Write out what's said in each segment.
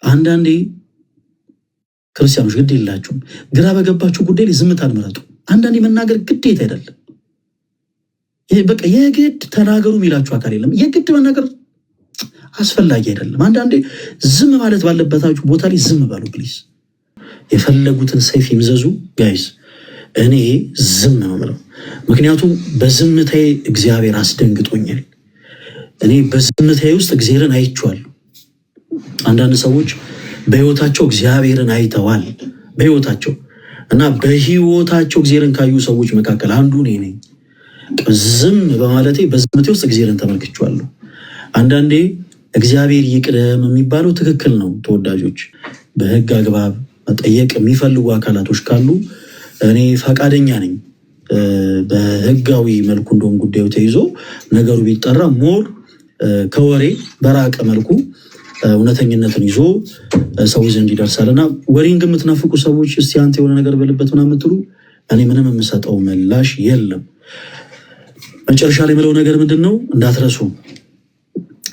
አንዳንዴ ክርስቲያኖች ግድ የላችሁም፣ ግራ በገባችሁ ጉዳይ ላይ ዝምታን ምረጡ። አንዳንዴ መናገር ግዴታ አይደለም። በቃ የግድ ተናገሩ የሚላችሁ አካል የለም። የግድ መናገር አስፈላጊ አይደለም። አንዳንዴ ዝም ማለት ባለበታችሁ ቦታ ላይ ዝም በሉ ፕሊዝ። የፈለጉትን ሰይፍ ይምዘዙ ጋይስ። እኔ ዝም ነው የምለው፣ ምክንያቱም በዝምታዬ እግዚአብሔር አስደንግጦኛል። እኔ በዝምታዬ ውስጥ እግዚአብሔርን አይቼዋለሁ። አንዳንድ ሰዎች በህይወታቸው እግዚአብሔርን አይተዋል በህይወታቸው እና በህይወታቸው እግዚአብሔርን ካዩ ሰዎች መካከል አንዱ እኔ ነኝ። ዝም በማለቴ በዝምቴ ውስጥ እግዚአብሔርን ተመልክቼዋለሁ። አንዳንዴ እግዚአብሔር ይቅደም የሚባለው ትክክል ነው። ተወዳጆች፣ በህግ አግባብ መጠየቅ የሚፈልጉ አካላቶች ካሉ እኔ ፈቃደኛ ነኝ። በህጋዊ መልኩ እንደውም ጉዳዩ ተይዞ ነገሩ ቢጠራ ሞር ከወሬ በራቀ መልኩ እውነተኝነትን ይዞ ሰው ዘንድ ይደርሳል። እና ወሬን ግን የምትናፍቁ ሰዎች እስቲ አንተ የሆነ ነገር በልበት ምናምን የምትሉ እኔ ምንም የምሰጠው ምላሽ የለም። መጨረሻ ላይ የምለው ነገር ምንድን ነው እንዳትረሱ፣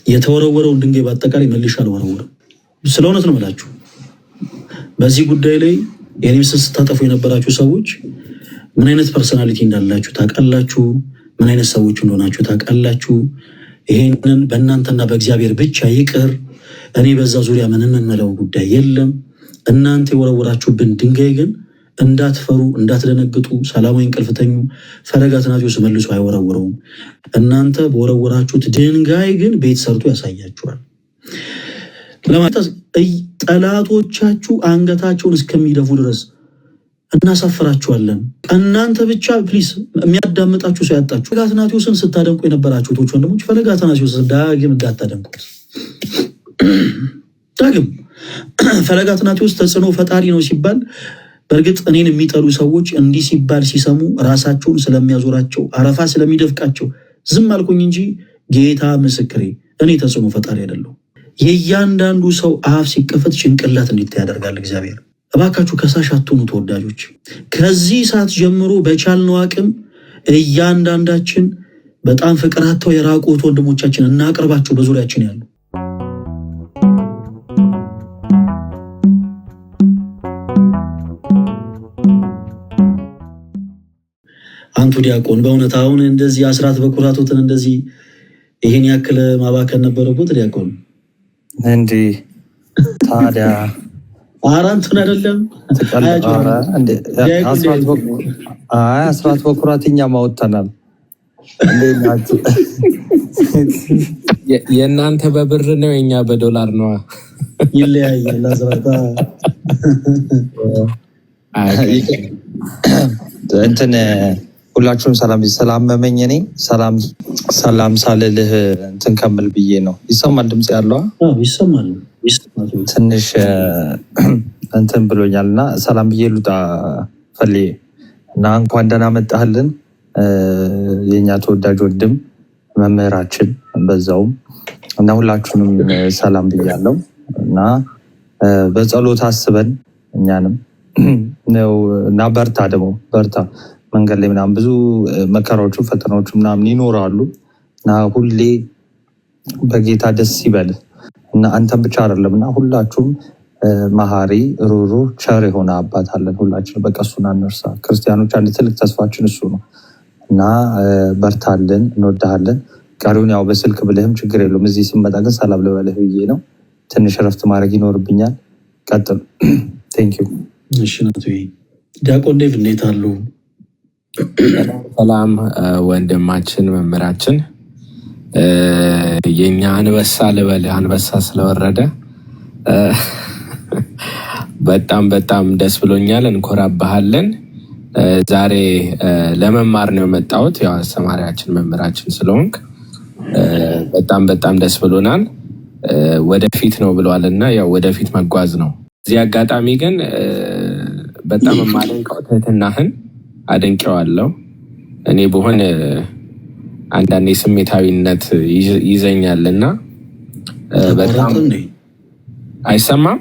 የተወረወረውን ድንጋይ በአጠቃላይ መልሼ አልወረውርም። ስለ እውነት ነው የምላችሁ። በዚህ ጉዳይ ላይ የኔም ስም ስታጠፉ የነበራችሁ ሰዎች ምን አይነት ፐርሰናሊቲ እንዳላችሁ ታውቃላችሁ። ምን አይነት ሰዎች እንደሆናችሁ ታውቃላችሁ። ይሄንን በእናንተና በእግዚአብሔር ብቻ ይቅር። እኔ በዛ ዙሪያ ምንም የምለው ጉዳይ የለም። እናንተ የወረወራችሁብን ድንጋይ ግን እንዳትፈሩ፣ እንዳትደነግጡ፣ ሰላማዊ እንቅልፍ ተኙ። ፈለገ አትናትዮስ መልሶ አይወረውረውም። እናንተ በወረወራችሁት ድንጋይ ግን ቤት ሰርቶ ያሳያችኋል። ለማለት ጠላቶቻችሁ አንገታቸውን እስከሚደፉ ድረስ እናሳፍራችኋለን። እናንተ ብቻ ፕሊስ የሚያዳምጣችሁ ሰው ያጣችሁ። ፈለገ አትናትዮስን ስታደንቁ የነበራችሁ ቶች ወንድሞች፣ ፈለገ አትናትዮስን ዳግም እንዳታደንቁት። ዳግም ፈለገ አትናትዮስ ተጽዕኖ ፈጣሪ ነው ሲባል በእርግጥ እኔን የሚጠሉ ሰዎች እንዲህ ሲባል ሲሰሙ ራሳቸውን ስለሚያዞራቸው አረፋ ስለሚደፍቃቸው ዝም አልኩኝ እንጂ ጌታ ምስክሬ እኔ ተጽዕኖ ፈጣሪ አይደለሁ። የእያንዳንዱ ሰው አፍ ሲከፈት ጭንቅላት እንዲታይ ያደርጋል እግዚአብሔር። እባካችሁ ከሳሽ አትሆኑ ተወዳጆች። ከዚህ ሰዓት ጀምሮ በቻልነው አቅም እያንዳንዳችን በጣም ፍቅር አጥተው የራቁት ወንድሞቻችን እናቅርባቸው በዙሪያችን ያሉ። አንቱ ዲያቆን በእውነት አሁን እንደዚህ አስራት በኩራቶትን እንደዚህ ይሄን ያክል ማባከን ነበረበት ዲያቆን እንዴ? ታዲያ አራንቱን አይደለም አስራት በኩራትኛ ማወጣናል። የእናንተ በብር ነው የኛ በዶላር ነው። ይለያያል። አስራታ እንትን ሁላችሁም ሰላም መመኝ። እኔ ሰላም ሳልልህ እንትን ከምል ብዬ ነው። ይሰማል? ድምጽ ያለው ይሰማል። ትንሽ እንትን ብሎኛል እና ሰላም ብዬ ልውጣ ፈልዬ እና እንኳን ደህና መጣህልን የኛ ተወዳጅ ወንድም መምህራችን በዛውም እና ሁላችሁንም ሰላም ብያለሁ እና በጸሎት አስበን እኛንም ነው እና በርታ፣ ደግሞ በርታ። መንገድ ላይ ምናምን ብዙ መከራዎቹ ፈተናዎቹ ምናምን ይኖራሉ እና ሁሌ በጌታ ደስ ይበል እና አንተም ብቻ አይደለም እና ሁላችሁም መሐሪ፣ ሩሩ፣ ቸር የሆነ አባት አለን ሁላችን። በቃ እሱን አንርሳ። ክርስቲያኖች አንድ ትልቅ ተስፋችን እሱ ነው እና በርታልን፣ እንወዳሃለን። ቀሪውን ያው በስልክ ብልህም ችግር የለውም። እዚህ ስመጣ ግን ሰላም ልበልህ ብዬ ነው። ትንሽ ረፍት ማድረግ ይኖርብኛል። ቀጥል። ቴንኪዩ። እሺ ናቱ ዲያቆን ዴቭ እንዴት አሉ? ሰላም ወንድማችን መምህራችን፣ የኛ አንበሳ ልበልህ፣ አንበሳ ስለወረደ በጣም ደስ ብሎኛል። እንኮራባሃለን። ዛሬ ለመማር ነው የመጣሁት። ያው አስተማሪያችን መምህራችን ስለሆንክ በጣም ደስ ብሎናል። ወደፊት ነው ብለዋልና ያው ወደፊት መጓዝ ነው። እዚህ አጋጣሚ ግን በጣም የማደንቀው ትህትናህን አደንቀዋለሁ። እኔ በሆነ አንዳንዴ ስሜታዊነት ይዘኛልና በጣም አይሰማም።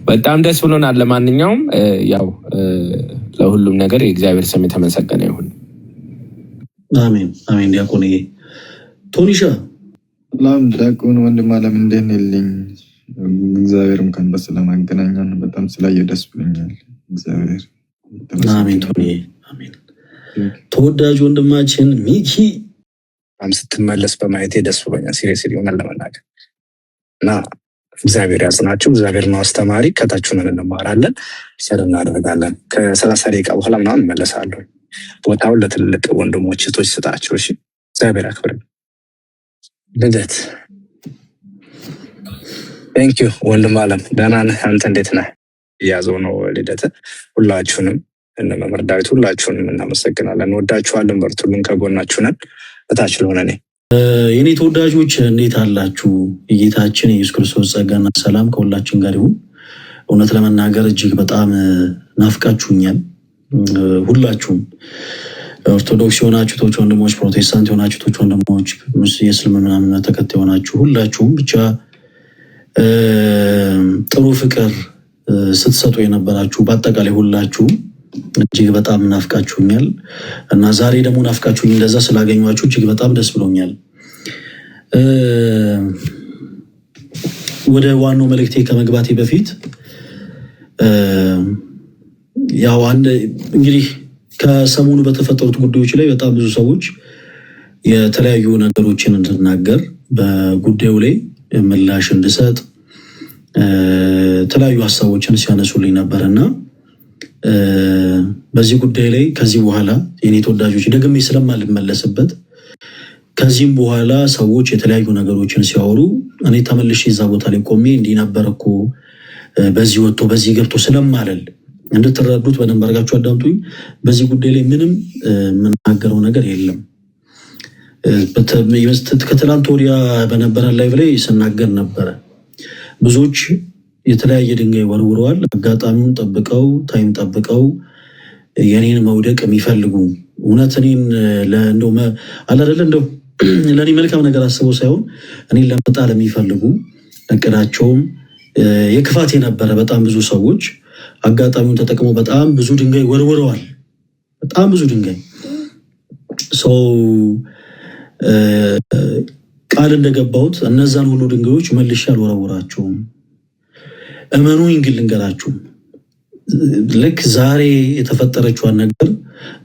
በጣም ደስ ብሎናል። ለማንኛውም ያው ለሁሉም ነገር የእግዚአብሔር ስም የተመሰገነ ይሁን። አሜን። ዲያቆን ቶኒሻ ሰላም ዲያቆን ወንድም አለም እንደነልኝ እግዚአብሔርም ከን በስለማገናኛን በጣም ስላየ ደስ ብሎኛል። እግዚአብሔር አሜን። አሜን። ተወዳጅ ወንድማችን ሚኪ ስትመለስ በማየት ደስ ብሎኛል። ሲሪየስ ሆነን ለመናገር እና እግዚአብሔር ያጽናችሁ። እግዚአብሔር ነው አስተማሪ። ከታችሁን እንማራለን፣ ሸር እናደርጋለን። ከ30 ደቂቃ በኋላ ምናምን እመለሳለሁ። ቦታውን ለትልልቅ ወንድሞች እህቶች ስጣቸው። እሺ፣ እግዚአብሔር ያክብርልን። ልደት ቴንኪዩ ወንድም አለም። ደህና ነህ? አንተ እንዴት ነህ? እያዘው ነው ልደት። ሁላችሁንም እነ መምህር ዳዊት ሁላችሁንም እናመሰግናለን። እንወዳችኋለን። በርቱልን፣ ከጎናችሁ ነን። እታች ለሆነ እኔ የኔ ተወዳጆች እንዴት አላችሁ? የጌታችን የኢየሱስ ክርስቶስ ጸጋና ሰላም ከሁላችን ጋር ይሁን። እውነት ለመናገር እጅግ በጣም ናፍቃችሁኛል። ሁላችሁም ኦርቶዶክስ የሆናችሁ ቶች ወንድሞች፣ ፕሮቴስታንት የሆናችሁ ቶች ወንድሞች፣ የእስልምና እምነት ተከታይ የሆናችሁ ሁላችሁም ብቻ ጥሩ ፍቅር ስትሰጡ የነበራችሁ በአጠቃላይ ሁላችሁም እጅግ በጣም ናፍቃችሁኛል እና ዛሬ ደግሞ ናፍቃችሁኝ እንደዛ ስላገኟችሁ እጅግ በጣም ደስ ብሎኛል። ወደ ዋናው መልእክቴ ከመግባቴ በፊት ያው እንግዲህ ከሰሞኑ በተፈጠሩት ጉዳዮች ላይ በጣም ብዙ ሰዎች የተለያዩ ነገሮችን እንድናገር በጉዳዩ ላይ ምላሽ እንድሰጥ የተለያዩ ሀሳቦችን ሲያነሱልኝ ነበር እና በዚህ ጉዳይ ላይ ከዚህ በኋላ የኔ ተወዳጆች ደግሜ ስለማልመለስበት ከዚህም በኋላ ሰዎች የተለያዩ ነገሮችን ሲያወሩ እኔ ተመልሼ እዛ ቦታ ላይ ቆሜ እንዲህ ነበር እኮ በዚህ ወጥቶ በዚህ ገብቶ ስለማለል እንድትረዱት በደንብ አድርጋችሁ አዳምጡኝ። በዚህ ጉዳይ ላይ ምንም የምናገረው ነገር የለም። ከትላንት ወዲያ በነበረ ላይቭ ላይ ስናገር ነበረ። ብዙዎች የተለያየ ድንጋይ ወርውረዋል። አጋጣሚውን ጠብቀው ታይም ጠብቀው የኔን መውደቅ የሚፈልጉ እውነት እኔን እንደው አላደለ እንደው ለእኔ መልካም ነገር አስበው ሳይሆን እኔን ለመጣል የሚፈልጉ እቅዳቸውም የክፋት የነበረ በጣም ብዙ ሰዎች አጋጣሚውን ተጠቅመው በጣም ብዙ ድንጋይ ወርውረዋል። በጣም ብዙ ድንጋይ ሰው ቃል እንደገባሁት እነዛን ሁሉ ድንጋዮች መልሼ አልወረውራቸውም። እመኑኝ። ግን ልንገራችሁ፣ ልክ ዛሬ የተፈጠረችዋን ነገር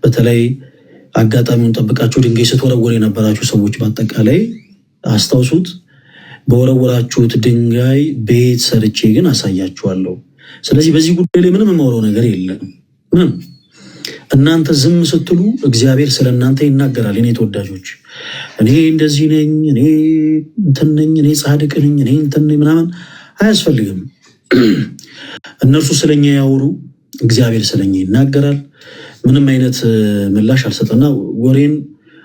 በተለይ አጋጣሚውን ጠብቃችሁ ድንጋይ ስትወረወሩ የነበራችሁ ሰዎች በአጠቃላይ አስታውሱት። በወረወራችሁት ድንጋይ ቤት ሰርቼ ግን አሳያችኋለሁ። ስለዚህ በዚህ ጉዳይ ላይ ምንም የማወራው ነገር የለም። ምንም እናንተ ዝም ስትሉ እግዚአብሔር ስለ እናንተ ይናገራል። እኔ ተወዳጆች፣ እኔ እንደዚህ ነኝ፣ እኔ እንትን ነኝ፣ እኔ ጻድቅ ነኝ፣ እኔ እንትን ነኝ ምናምን አያስፈልግም። እነርሱ ስለኛ ያወሩ፣ እግዚአብሔር ስለኛ ይናገራል። ምንም አይነት ምላሽ አልሰጠና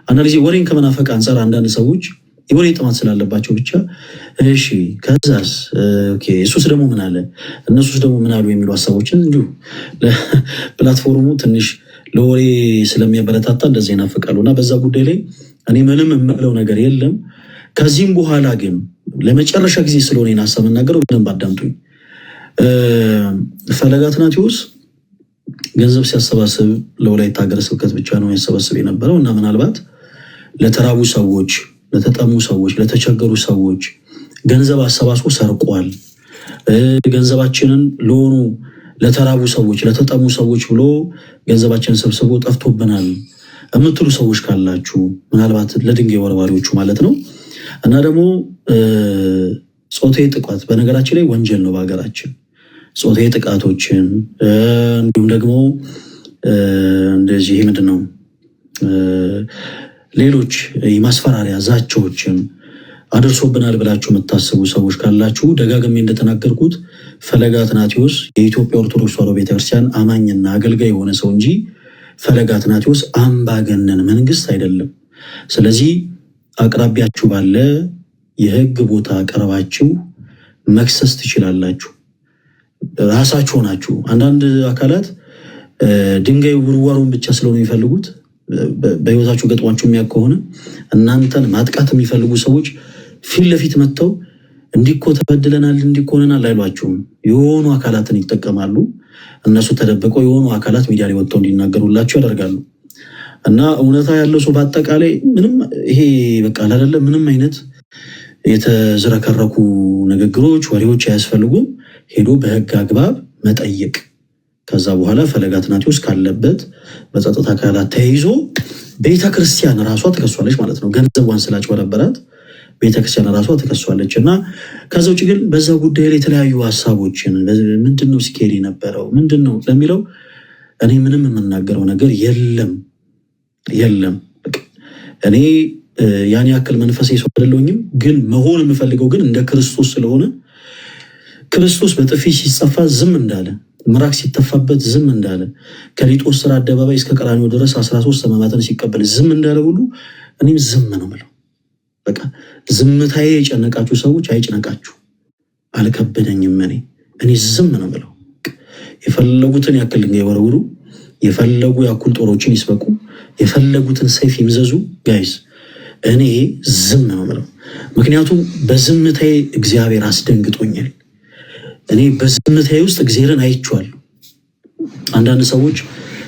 አንዳንድ ጊዜ ወሬን ከመናፈቅ አንጻር አንዳንድ ሰዎች የወሬ ጥማት ስላለባቸው ብቻ እሺ ከዛስ እሱስ ደግሞ ምን አለ እነሱስ ደግሞ ምን አሉ የሚሉ ሀሳቦችን እንዲሁ ፕላትፎርሙ ትንሽ ለወሬ ስለሚያበረታታ እንደዚህ ይናፍቃሉ እና በዛ ጉዳይ ላይ እኔ ምንም የምለው ነገር የለም። ከዚህም በኋላ ግን ለመጨረሻ ጊዜ ስለሆነ ሀሳብ የምናገረው በደንብ አዳምጡኝ። ፈለገ አትናቴዎስ ገንዘብ ሲያሰባስብ ለወላይታ ሀገረ ስብከት ብቻ ነው ያሰባስብ የነበረው እና ምናልባት ለተራቡ ሰዎች፣ ለተጠሙ ሰዎች፣ ለተቸገሩ ሰዎች ገንዘብ አሰባስቦ ሰርቋል። ገንዘባችንን ለሆኑ ለተራቡ ሰዎች፣ ለተጠሙ ሰዎች ብሎ ገንዘባችንን ሰብስቦ ጠፍቶብናል የምትሉ ሰዎች ካላችሁ ምናልባት ለድንጋይ ወርዋሪዎቹ ማለት ነው እና ደግሞ ጾታዊ ጥቃት በነገራችን ላይ ወንጀል ነው በሀገራችን። ጾታዊ ጥቃቶችን እንዲሁም ደግሞ እንደዚህ ምንድን ነው ሌሎች የማስፈራሪያ ዛቻዎችን አድርሶብናል ብላችሁ የምታስቡ ሰዎች ካላችሁ ደጋግሜ እንደተናገርኩት ፈለገ አትናቴዎስ የኢትዮጵያ ኦርቶዶክስ ተዋሕዶ ቤተክርስቲያን አማኝና አገልጋይ የሆነ ሰው እንጂ ፈለገ አትናቴዎስ አምባገነን መንግስት አይደለም። ስለዚህ አቅራቢያችሁ ባለ የህግ ቦታ ቀርባችሁ መክሰስ ትችላላችሁ። ራሳችሁ ሆናችሁ አንዳንድ አካላት ድንጋይ ውርዋሩን ብቻ ስለሆነ የሚፈልጉት በህይወታችሁ ገጥሟችሁ የሚያውቅ ከሆነ እናንተን ማጥቃት የሚፈልጉ ሰዎች ፊት ለፊት መጥተው እንዲኮ ተበድለናል እንዲኮነናል አይሏችሁም። የሆኑ አካላትን ይጠቀማሉ። እነሱ ተደብቀው የሆኑ አካላት ሚዲያ ላይ ወጥተው እንዲናገሩላቸው ያደርጋሉ። እና እውነታ ያለው ሰው በአጠቃላይ ምንም ይሄ በቃ አይደለም ምንም አይነት የተዝረከረኩ ንግግሮች፣ ወሬዎች አያስፈልጉም። ሄዶ በህግ አግባብ መጠየቅ። ከዛ በኋላ ፈለገ አትናቴዎስ ካለበት በጸጥታ አካላት ተይዞ ቤተክርስቲያን ራሷ ተከሷለች ማለት ነው። ገንዘቧን ስላጭበረበራት ቤተክርስቲያን ራሷ ተከሷለች። እና ከዛ ውጭ ግን በዛ ጉዳይ ላይ የተለያዩ ሀሳቦችን ምንድነው ሲካሄድ የነበረው ምንድነው ለሚለው እኔ ምንም የምናገረው ነገር የለም። እኔ ያን ያክል መንፈሳዊ ሰው አይደለሁኝም። ግን መሆን የምፈልገው ግን እንደ ክርስቶስ ስለሆነ ክርስቶስ በጥፊ ሲጸፋ ዝም እንዳለ፣ ምራቅ ሲተፋበት ዝም እንዳለ፣ ከሊጦስጥራ አደባባይ እስከ ቀራንዮ ድረስ 13 ሕማማትን ሲቀበል ዝም እንዳለ ሁሉ እኔም ዝም ነው የምለው። በቃ ዝምታዬ የጨነቃችሁ ሰዎች አይጭነቃችሁ፣ አልከበደኝም። እኔ ዝም ነው የምለው። የፈለጉትን ያክል ድንጋይ ይወረውሩ፣ የፈለጉ ያክል ጦሮችን ይስበቁ፣ የፈለጉትን ሰይፍ ይምዘዙ። ጋይስ እኔ ዝም ነው የምለው። ምክንያቱም በዝምታዬ እግዚአብሔር አስደንግጦኛል። እኔ በዝምታዬ ውስጥ እግዚአብሔርን አይቼዋለሁ። አንዳንድ ሰዎች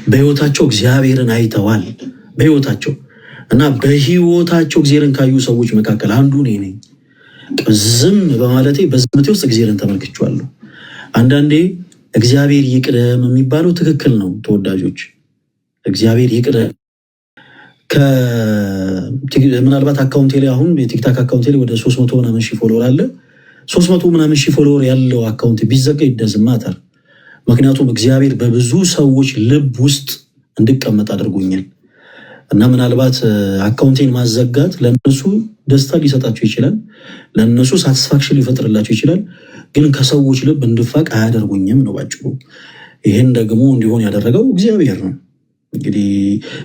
በህይወታቸው እግዚአብሔርን አይተዋል በህይወታቸው እና በህይወታቸው እግዚአብሔርን ካዩ ሰዎች መካከል አንዱ እኔ ነኝ። ዝም በማለቴ በዝምታዬ ውስጥ እግዚአብሔርን ተመልክቼዋለሁ። አንዳንዴ እግዚአብሔር ይቅደም የሚባለው ትክክል ነው ተወዳጆች። እግዚአብሔር ይቅደም። ምናልባት አካውንቴ ላይ አሁን የቲክታክ አካውንቴ ላይ ወደ 300 ምናምን ሺህ ፎሎወር አለ። 300 ምናምን ሺህ ፎሎወር ያለው አካውንት ቢዘጋ ይደዝማታል። ምክንያቱም እግዚአብሔር በብዙ ሰዎች ልብ ውስጥ እንድቀመጥ አድርጎኛል እና ምናልባት አካውንቴን ማዘጋት ለነሱ ደስታ ሊሰጣቸው ይችላል፣ ለነሱ ሳቲስፋክሽን ሊፈጥርላቸው ይችላል። ግን ከሰዎች ልብ እንድፋቅ አያደርጉኝም ነው ባጭሩ። ይህን ደግሞ እንዲሆን ያደረገው እግዚአብሔር ነው። እንግዲህ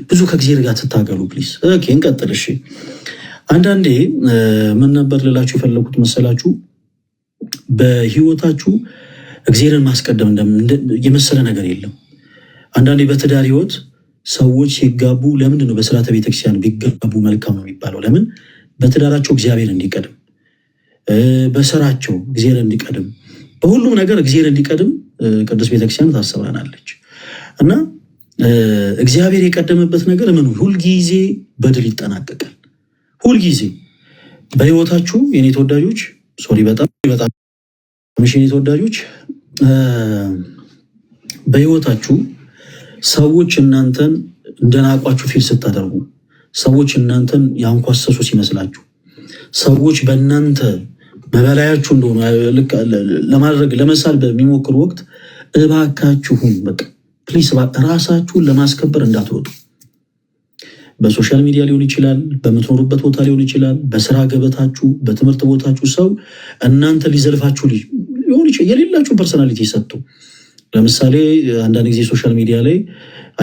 ብዙ ከእግዚአብሔር ጋር ትታገሉ ፕሊዝ። እንቀጥል። እሺ አንዳንዴ ምን ነበር ልላችሁ የፈለኩት መሰላችሁ? በህይወታችሁ እግዚአብሔርን ማስቀደም የመሰለ ነገር የለም። አንዳንዴ በትዳር ህይወት ሰዎች ሲጋቡ ለምንድን ነው በስርዓተ ቤተክርስቲያን ቢጋቡ መልካም ነው የሚባለው? ለምን? በትዳራቸው እግዚአብሔር እንዲቀድም፣ በስራቸው እግዚአብሔር እንዲቀድም፣ በሁሉም ነገር እግዚአብሔር እንዲቀድም ቅዱስ ቤተክርስቲያን ታስበናለች። እና እግዚአብሔር የቀደመበት ነገር ምን ሁልጊዜ በድል ይጠናቀቃል። ሁልጊዜ በህይወታችሁ የኔ ተወዳጆች፣ ሶሪ በጣም የኔ ተወዳጆች፣ በህይወታችሁ ሰዎች እናንተን እንደናቋችሁ ፊል ስታደርጉ፣ ሰዎች እናንተን ያንኳሰሱ ሲመስላችሁ፣ ሰዎች በእናንተ በበላያችሁ እንደሆኑ ለማድረግ ለመሳል በሚሞክሩ ወቅት እባካችሁን በቃ ፕሊስ ራሳችሁን ለማስከበር እንዳትወጡ። በሶሻል ሚዲያ ሊሆን ይችላል፣ በምትኖሩበት ቦታ ሊሆን ይችላል፣ በስራ ገበታችሁ፣ በትምህርት ቦታችሁ ሰው እናንተ ሊዘልፋችሁ ሊሆን ይችላል። የሌላችሁ ፐርሰናሊቲ ሰጥቶ ለምሳሌ አንዳንድ ጊዜ ሶሻል ሚዲያ ላይ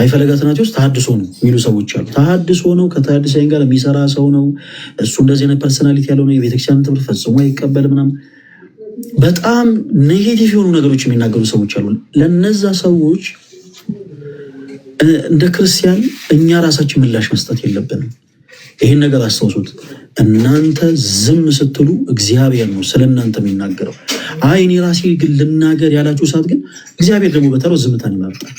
ፈለገ አትናቴዎስ ተሐድሶ ነው የሚሉ ሰዎች አሉ። ተሐድሶ ነው፣ ከተሐድሳይን ጋር የሚሰራ ሰው ነው፣ እሱ እንደዚህ አይነት ፐርሰናሊቲ ያለው ነው፣ የቤተክርስቲያን ትምህርት ፈጽሞ አይቀበል ምናምን፣ በጣም ኔጌቲቭ የሆኑ ነገሮች የሚናገሩ ሰዎች አሉ። ለነዛ ሰዎች እንደ ክርስቲያን እኛ ራሳችን ምላሽ መስጠት የለብንም። ይህን ነገር አስታውሱት። እናንተ ዝም ስትሉ እግዚአብሔር ነው ስለ እናንተ የሚናገረው። እኔ ራሴ ግን ልናገር ያላችሁ ሰዓት ግን እግዚአብሔር ደግሞ በተራው ዝምታን ይመርጣል።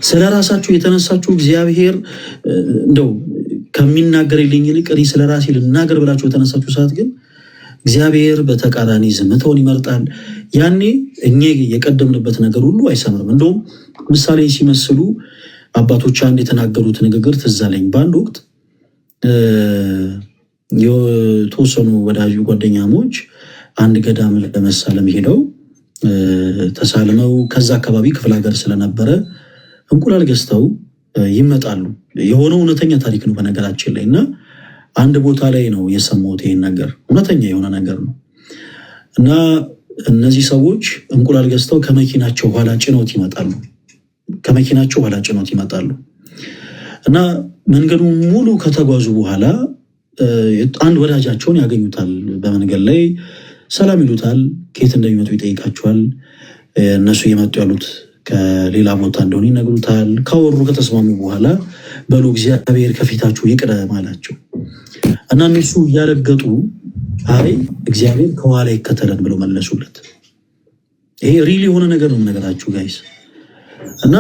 ስለ ራሳችሁ የተነሳችሁ እግዚአብሔር እንደው ከሚናገርልኝ ይልቅ እኔ ስለ ራሴ ልናገር ብላችሁ የተነሳችሁ ሰዓት ግን እግዚአብሔር በተቃራኒ ዝምታውን ይመርጣል። ያኔ እኛ የቀደምንበት ነገር ሁሉ አይሰምርም። እንደውም ምሳሌ ሲመስሉ አባቶች አንድ የተናገሩት ንግግር ትዝ አለኝ። በአንድ ወቅት የተወሰኑ ወዳጅ ጓደኛሞች አንድ ገዳም ለመሳለም ሄደው ተሳልመው ከዛ አካባቢ ክፍለ ሀገር ስለነበረ እንቁላል ገዝተው ይመጣሉ። የሆነው እውነተኛ ታሪክ ነው በነገራችን ላይ እና አንድ ቦታ ላይ ነው የሰማሁት። ይሄን ነገር እውነተኛ የሆነ ነገር ነው እና እነዚህ ሰዎች እንቁላል ገዝተው ከመኪናቸው ኋላ ጭኖት ይመጣሉ እና መንገዱ ሙሉ ከተጓዙ በኋላ አንድ ወዳጃቸውን ያገኙታል። በመንገድ ላይ ሰላም ይሉታል። ከየት እንደሚመጡ ይጠይቃቸዋል። እነሱ እየመጡ ያሉት ከሌላ ቦታ እንደሆነ ይነግሩታል። ካወሩ ከተስማሙ በኋላ በሉ እግዚአብሔር ከፊታችሁ ይቅደም አላቸው እና እነሱ እያረገጡ እግዚአብሔር ከኋላ ይከተለን ብለው መለሱለት። ይሄ ሪል የሆነ ነገር ነው ነገራችሁ ጋይስ። እና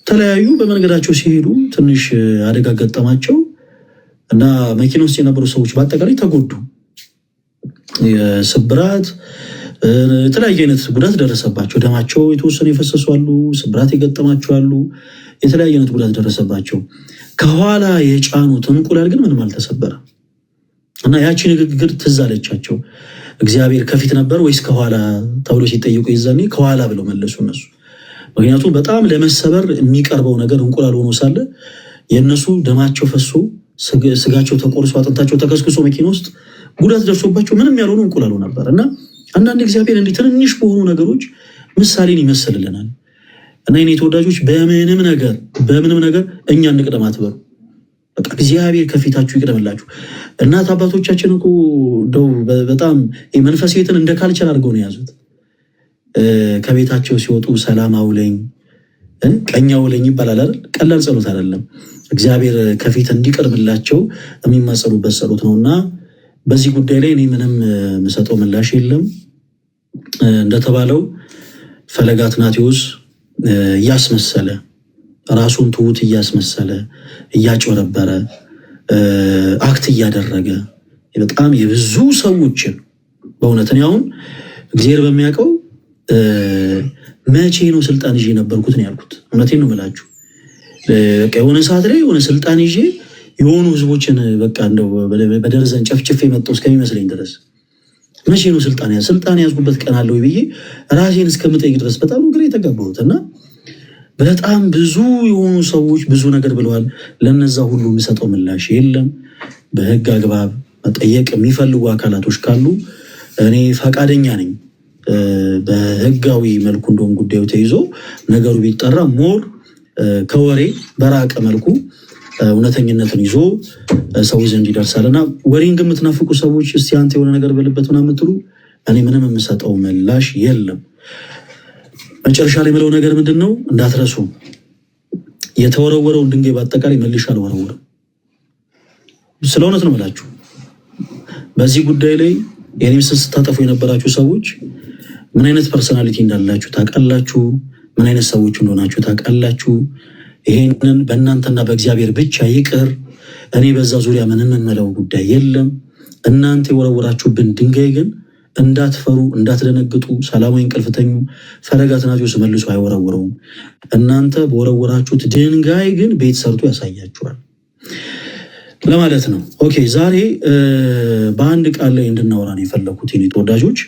ተለያዩ። በመንገዳቸው ሲሄዱ ትንሽ አደጋ ገጠማቸው እና መኪና ውስጥ የነበሩ ሰዎች በአጠቃላይ ተጎዱ። ስብራት፣ የተለያየ አይነት ጉዳት ደረሰባቸው። ደማቸው የተወሰነ የፈሰሱ አሉ፣ ስብራት የገጠማቸው አሉ፣ የተለያየ አይነት ጉዳት ደረሰባቸው። ከኋላ የጫኑት እንቁላል ግን ምንም አልተሰበረም እና ያቺ ንግግር ትዝ አለቻቸው። እግዚአብሔር ከፊት ነበር ወይስ ከኋላ ተብሎ ሲጠይቁ ይዛኔ ከኋላ ብለው መለሱ እነሱ። ምክንያቱም በጣም ለመሰበር የሚቀርበው ነገር እንቁላል ሆኖ ሳለ የእነሱ ደማቸው ፈሶ ስጋቸው ተቆርሶ አጥንታቸው ተከስክሶ መኪና ውስጥ ጉዳት ደርሶባቸው ምንም ያልሆኑ እንቁላሉ ነበር እና አንዳንድ እግዚአብሔር እንዲህ ትንንሽ በሆኑ ነገሮች ምሳሌን ይመስልልናል። እና የኔ ተወዳጆች በምንም ነገር እኛ እንቅደም አትበሉ። በቃ እግዚአብሔር ከፊታችሁ ይቅደምላችሁ። እናት አባቶቻችን እኮ እንደው በጣም መንፈስ ቤትን እንደ ካልቸር አድርገው ነው የያዙት። ከቤታቸው ሲወጡ ሰላም አውለኝ ቀኝ አውለኝ ይባላል አይደል? ቀላል ጸሎት አይደለም። እግዚአብሔር ከፊት እንዲቀርብላቸው የሚማጸኑበት ጸሎት ነው እና በዚህ ጉዳይ ላይ እኔ ምንም የምሰጠው ምላሽ የለም። እንደተባለው ፈለገ አትናቴዎስ እያስመሰለ ራሱን ትሁት እያስመሰለ እያጭበረበረ አክት እያደረገ በጣም የብዙ ሰዎችን በእውነት እኔ አሁን እግዚአብሔር በሚያውቀው መቼ ነው ስልጣን ይዤ የነበርኩት ነው ያልኩት። እውነቴን ነው የምላችሁ። የሆነ ሰዓት ላይ የሆነ ስልጣን ይዤ የሆኑ ህዝቦችን በቃ እንደው በደርዘን ጨፍጭፌ መጣሁ እስከሚመስለኝ ድረስ መቼ ነው ስልጣን ያዝኩበት ቀን አለ ወይ ብዬ ራሴን እስከምጠይቅ ድረስ በጣም ግራ የተጋባሁት እና በጣም ብዙ የሆኑ ሰዎች ብዙ ነገር ብለዋል። ለነዛ ሁሉ የሚሰጠው ምላሽ የለም። በህግ አግባብ መጠየቅ የሚፈልጉ አካላቶች ካሉ እኔ ፈቃደኛ ነኝ። በህጋዊ መልኩ እንደውም ጉዳዩ ተይዞ ነገሩ ቢጠራ ሞር ከወሬ በራቀ መልኩ እውነተኝነትን ይዞ ሰው ዘንድ ይደርሳል እና ወሬን ግን የምትናፍቁ ሰዎች እስቲ አንተ የሆነ ነገር በልበት ምናምን የምትሉ እኔ ምንም የምሰጠው ምላሽ የለም። መጨረሻ ላይ የምለው ነገር ምንድን ነው እንዳትረሱ፣ የተወረወረውን ድንጋይ በአጠቃላይ መልሼ አልወረውርም። ስለ እውነት ነው የምላችሁ። በዚህ ጉዳይ ላይ የኔም ስታጠፉ የነበራችሁ ሰዎች ምን አይነት ፐርሰናሊቲ እንዳላችሁ ታውቃላችሁ። ምን አይነት ሰዎች እንደሆናችሁ ታውቃላችሁ። ይሄንን በእናንተና በእግዚአብሔር ብቻ ይቅር። እኔ በዛ ዙሪያ ምንም የምለው ጉዳይ የለም። እናንተ የወረወራችሁብን ድንጋይ ግን እንዳትፈሩ፣ እንዳትደነግጡ፣ ሰላማዊ እንቅልፍ ተኙ። ፈለገ አትናቴዎስ መልሶ አይወረውረውም። እናንተ በወረወራችሁት ድንጋይ ግን ቤት ሰርቶ ያሳያችኋል ለማለት ነው። ኦኬ፣ ዛሬ በአንድ ቃል ላይ እንድናወራ ነው የፈለኩት የኔ ተወዳጆች።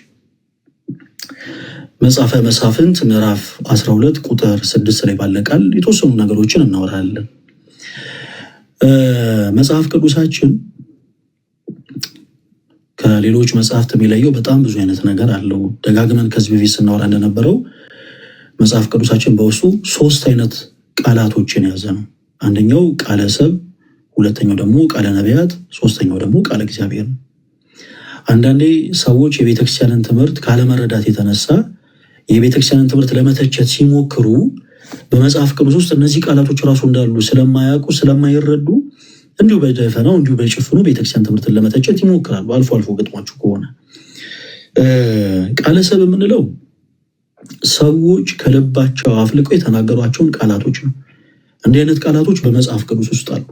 መጽሐፈ መሳፍንት ምዕራፍ 12 ቁጥር 6 ላይ ባለ ቃል የተወሰኑ ነገሮችን እናወራለን። መጽሐፍ ቅዱሳችን ከሌሎች መጽሐፍት የሚለየው በጣም ብዙ አይነት ነገር አለው። ደጋግመን ከዚህ በፊት ስናወራ እንደነበረው መጽሐፍ ቅዱሳችን በውስጡ 3 አይነት ቃላቶችን የያዘ ነው። አንደኛው ቃለ ሰብ፣ ሁለተኛው ደግሞ ቃለ ነቢያት፣ ሶስተኛው ደግሞ ቃለ እግዚአብሔር ነው። አንዳንዴ ሰዎች የቤተክርስቲያንን ትምህርት ካለመረዳት የተነሳ የቤተክርስቲያንን ትምህርት ለመተቸት ሲሞክሩ በመጽሐፍ ቅዱስ ውስጥ እነዚህ ቃላቶች ራሱ እንዳሉ ስለማያውቁ ስለማይረዱ እንዲሁ በደፈናው እንዲሁ በጭፍኑ ቤተክርስቲያን ትምህርትን ለመተቸት ይሞክራሉ። አልፎ አልፎ ገጥሟችሁ ከሆነ ቃለ ሰብ የምንለው ሰዎች ከልባቸው አፍልቀው የተናገሯቸውን ቃላቶች ነው። እንዲህ አይነት ቃላቶች በመጽሐፍ ቅዱስ ውስጥ አሉ።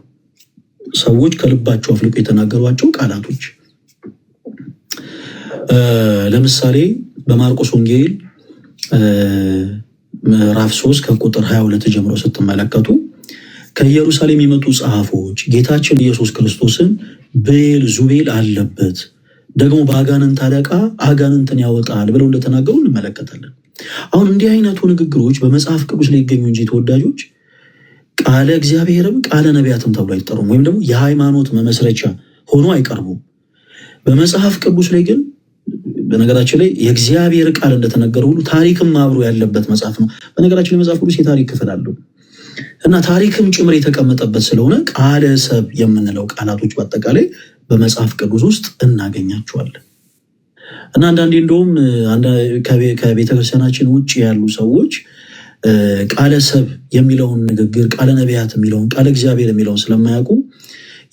ሰዎች ከልባቸው አፍልቀው የተናገሯቸው ቃላቶች ለምሳሌ በማርቆስ ወንጌል ምዕራፍ 3 ከቁጥር 22 ጀምሮ ስትመለከቱ ከኢየሩሳሌም የመጡ ጸሐፎች ጌታችን ኢየሱስ ክርስቶስን ቤልዙቤል አለበት፣ ደግሞ በአጋንንት አለቃ አጋንንትን ያወጣል ብለው እንደተናገሩ እንመለከታለን። አሁን እንዲህ አይነቱ ንግግሮች በመጽሐፍ ቅዱስ ላይ ይገኙ እንጂ ተወዳጆች ቃለ እግዚአብሔርም ቃለ ነቢያትም ተብሎ አይጠሩም፣ ወይም ደግሞ የሃይማኖት መመስረቻ ሆኖ አይቀርቡም። በመጽሐፍ ቅዱስ ላይ ግን በነገራችን ላይ የእግዚአብሔር ቃል እንደተነገረ ሁሉ ታሪክም አብሮ ያለበት መጽሐፍ ነው። በነገራችን ላይ መጽሐፍ ቅዱስ የታሪክ ክፍል አለው እና ታሪክም ጭምር የተቀመጠበት ስለሆነ ቃለ ሰብ የምንለው ቃላቶች በአጠቃላይ በመጽሐፍ ቅዱስ ውስጥ እናገኛቸዋለን። እና አንዳንዴ እንደውም ከቤተክርስቲያናችን ውጭ ያሉ ሰዎች ቃለ ሰብ የሚለውን ንግግር ቃለ ነቢያት የሚለውን ቃለ እግዚአብሔር የሚለውን ስለማያውቁ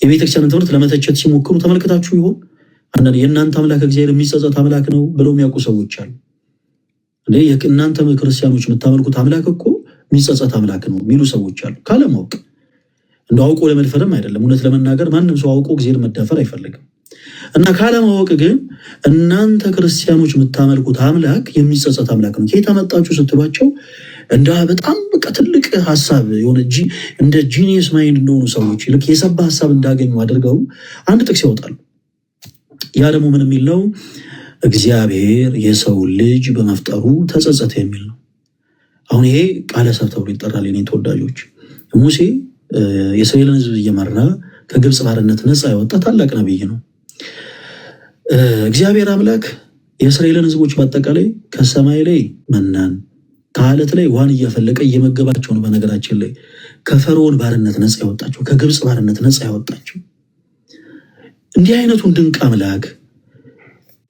የቤተክርስቲያንን ትምህርት ለመተቸት ሲሞክሩ ተመልክታችሁ ይሆን? አንዳንድ የእናንተ አምላክ እግዚአብሔር የሚጸጸት አምላክ ነው ብለው የሚያውቁ ሰዎች አሉ። እናንተ ክርስቲያኖች የምታመልኩት አምላክ እኮ የሚጸጸት አምላክ ነው የሚሉ ሰዎች አሉ። ካለማወቅ እንደ አውቆ ለመድፈርም አይደለም። እውነት ለመናገር ማንም ሰው አውቆ እግዚአብሔር መዳፈር አይፈልግም። እና ካለማወቅ ግን እናንተ ክርስቲያኖች የምታመልኩት አምላክ የሚጸጸት አምላክ ነው። ከየት አመጣችሁ ስትሏቸው እንደ በጣም በቃ ትልቅ ሀሳብ የሆነ እንደ ጂኒየስ ማይንድ እንደሆኑ ሰዎች ልክ የሰባ ሀሳብ እንዳገኙ አድርገው አንድ ጥቅስ ያወጣሉ። ያ ደግሞ ምን የሚል ነው? እግዚአብሔር የሰው ልጅ በመፍጠሩ ተጸጸተ የሚል ነው። አሁን ይሄ ቃለ ሰብ ተብሎ ይጠራል። የኔ ተወዳጆች ሙሴ የእስራኤልን ሕዝብ እየመራ ከግብፅ ባርነት ነፃ ያወጣ ታላቅ ነቢይ ነው። እግዚአብሔር አምላክ የእስራኤልን ሕዝቦች በአጠቃላይ ከሰማይ ላይ መናን ከአለት ላይ ውሃን እያፈለቀ እየመገባቸው ነው። በነገራችን ላይ ከፈርዖን ባርነት ነፃ ያወጣቸው፣ ከግብፅ ባርነት ነፃ ያወጣቸው። እንዲህ አይነቱን ድንቅ አምላክ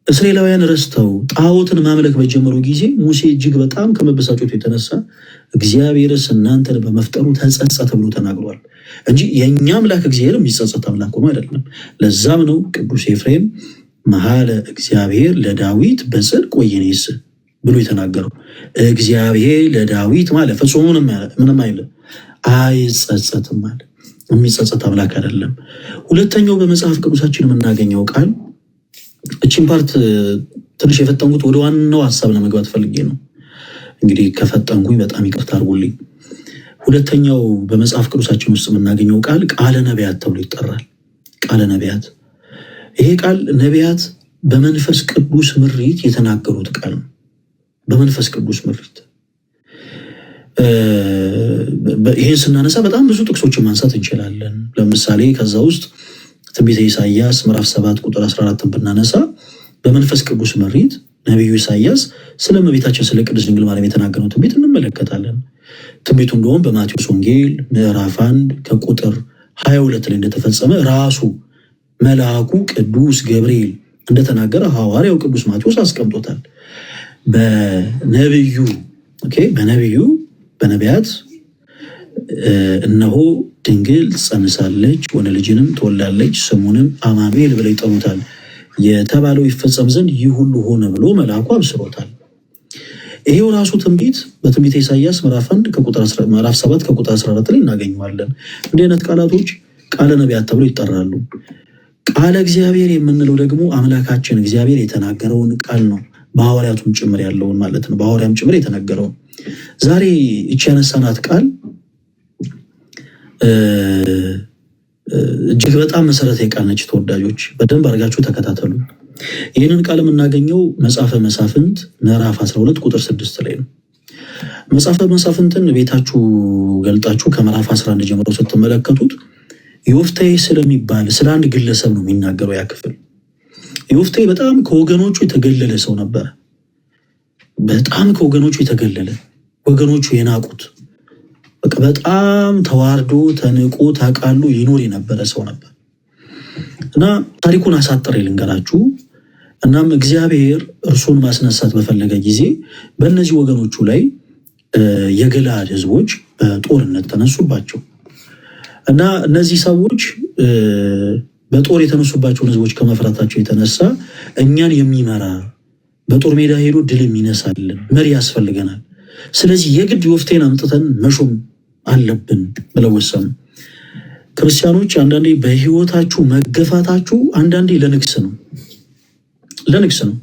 እስራኤላውያን ረስተው ጣዖትን ማምለክ በጀመሩ ጊዜ ሙሴ እጅግ በጣም ከመበሳጨቱ የተነሳ እግዚአብሔርስ እናንተን በመፍጠሩ ተጸጸተ ብሎ ተናግሯል እንጂ የእኛ አምላክ እግዚአብሔር የሚጸጸት አምላክ ሆኖ አይደለም። ለዛም ነው ቅዱስ ኤፍሬም መሐለ እግዚአብሔር ለዳዊት በጽድቅ ወይኔስ ብሎ የተናገረው። እግዚአብሔር ለዳዊት ማለት ፍጹም ምንም አይልም፣ አይጸጸትም ማለት የሚጸጸት አምላክ አይደለም። ሁለተኛው በመጽሐፍ ቅዱሳችን የምናገኘው ቃል እቺን ፓርት ትንሽ የፈጠንኩት ወደ ዋናው ሀሳብ ለመግባት ፈልጌ ነው። እንግዲህ ከፈጠንኩኝ በጣም ይቅርታ አድርጉልኝ። ሁለተኛው በመጽሐፍ ቅዱሳችን ውስጥ የምናገኘው ቃል ቃለ ነቢያት ተብሎ ይጠራል። ቃለ ነቢያት፣ ይሄ ቃል ነቢያት በመንፈስ ቅዱስ ምሪት የተናገሩት ቃል ነው። በመንፈስ ቅዱስ ምሪት ይህን ስናነሳ በጣም ብዙ ጥቅሶችን ማንሳት እንችላለን። ለምሳሌ ከዛ ውስጥ ትንቢተ ኢሳይያስ ምዕራፍ 7 ቁጥር 14 ብናነሳ በመንፈስ ቅዱስ መሪት ነቢዩ ኢሳይያስ ስለ እመቤታችን ስለ ቅድስት ድንግል ማርያም የተናገረው ትንቢት እንመለከታለን። ትንቢቱ እንደውም በማቴዎስ ወንጌል ምዕራፍ 1 ከቁጥር 22 ላይ እንደተፈጸመ ራሱ መልአኩ ቅዱስ ገብርኤል እንደተናገረ ሐዋርያው ቅዱስ ማቴዎስ አስቀምጦታል። በነቢያት እነሆ ድንግል ጸንሳለች ወንድ ልጅንም ትወልዳለች ስሙንም አማኑኤል ብለው ይጠሩታል የተባለው ይፈጸም ዘንድ ይህ ሁሉ ሆነ ብሎ መልአኩ አብስሮታል። ይሄው ራሱ ትንቢት በትንቢተ ኢሳይያስ ምዕራፍ 7 ከቁጥር 14 ላይ እናገኘዋለን። እንዲህ አይነት ቃላቶች ቃለ ነቢያት ተብሎ ይጠራሉ። ቃለ እግዚአብሔር የምንለው ደግሞ አምላካችን እግዚአብሔር የተናገረውን ቃል ነው። በሐዋርያቱም ጭምር ያለውን ማለት ነው። በሐዋርያም ጭምር የተነገረውን ዛሬ እቺ ያነሳናት ቃል እጅግ በጣም መሰረታዊ ቃል ነች። ተወዳጆች በደንብ አድርጋችሁ ተከታተሉ። ይህንን ቃል የምናገኘው መጽሐፈ መሳፍንት ምዕራፍ 12 ቁጥር 6 ላይ ነው። መጽሐፈ መሳፍንትን ቤታችሁ ገልጣችሁ ከምዕራፍ 11 ጀምሮ ስትመለከቱት ዮፍታሔ ስለሚባል ስለ አንድ ግለሰብ ነው የሚናገረው። ያ ክፍል ዮፍታሔ በጣም ከወገኖቹ የተገለለ ሰው ነበረ። በጣም ከወገኖቹ የተገለለ፣ ወገኖቹ የናቁት፣ በጣም ተዋርዶ ተንቆ ተቃሉ ይኖር የነበረ ሰው ነበር እና ታሪኩን አሳጥሬ ልንገራችሁ። እናም እግዚአብሔር እርሱን ማስነሳት በፈለገ ጊዜ በእነዚህ ወገኖቹ ላይ የገለዓድ ሕዝቦች በጦርነት ተነሱባቸው እና እነዚህ ሰዎች በጦር የተነሱባቸውን ሕዝቦች ከመፍራታቸው የተነሳ እኛን የሚመራ በጦር ሜዳ ሄዶ ድል የሚነሳልን መሪ ያስፈልገናል፣ ስለዚህ የግድ ዮፍታሔን አምጥተን መሾም አለብን ብለው ወሰኑ። ክርስቲያኖች አንዳንዴ በህይወታችሁ መገፋታችሁ አንዳንዴ ለንግስ ነው።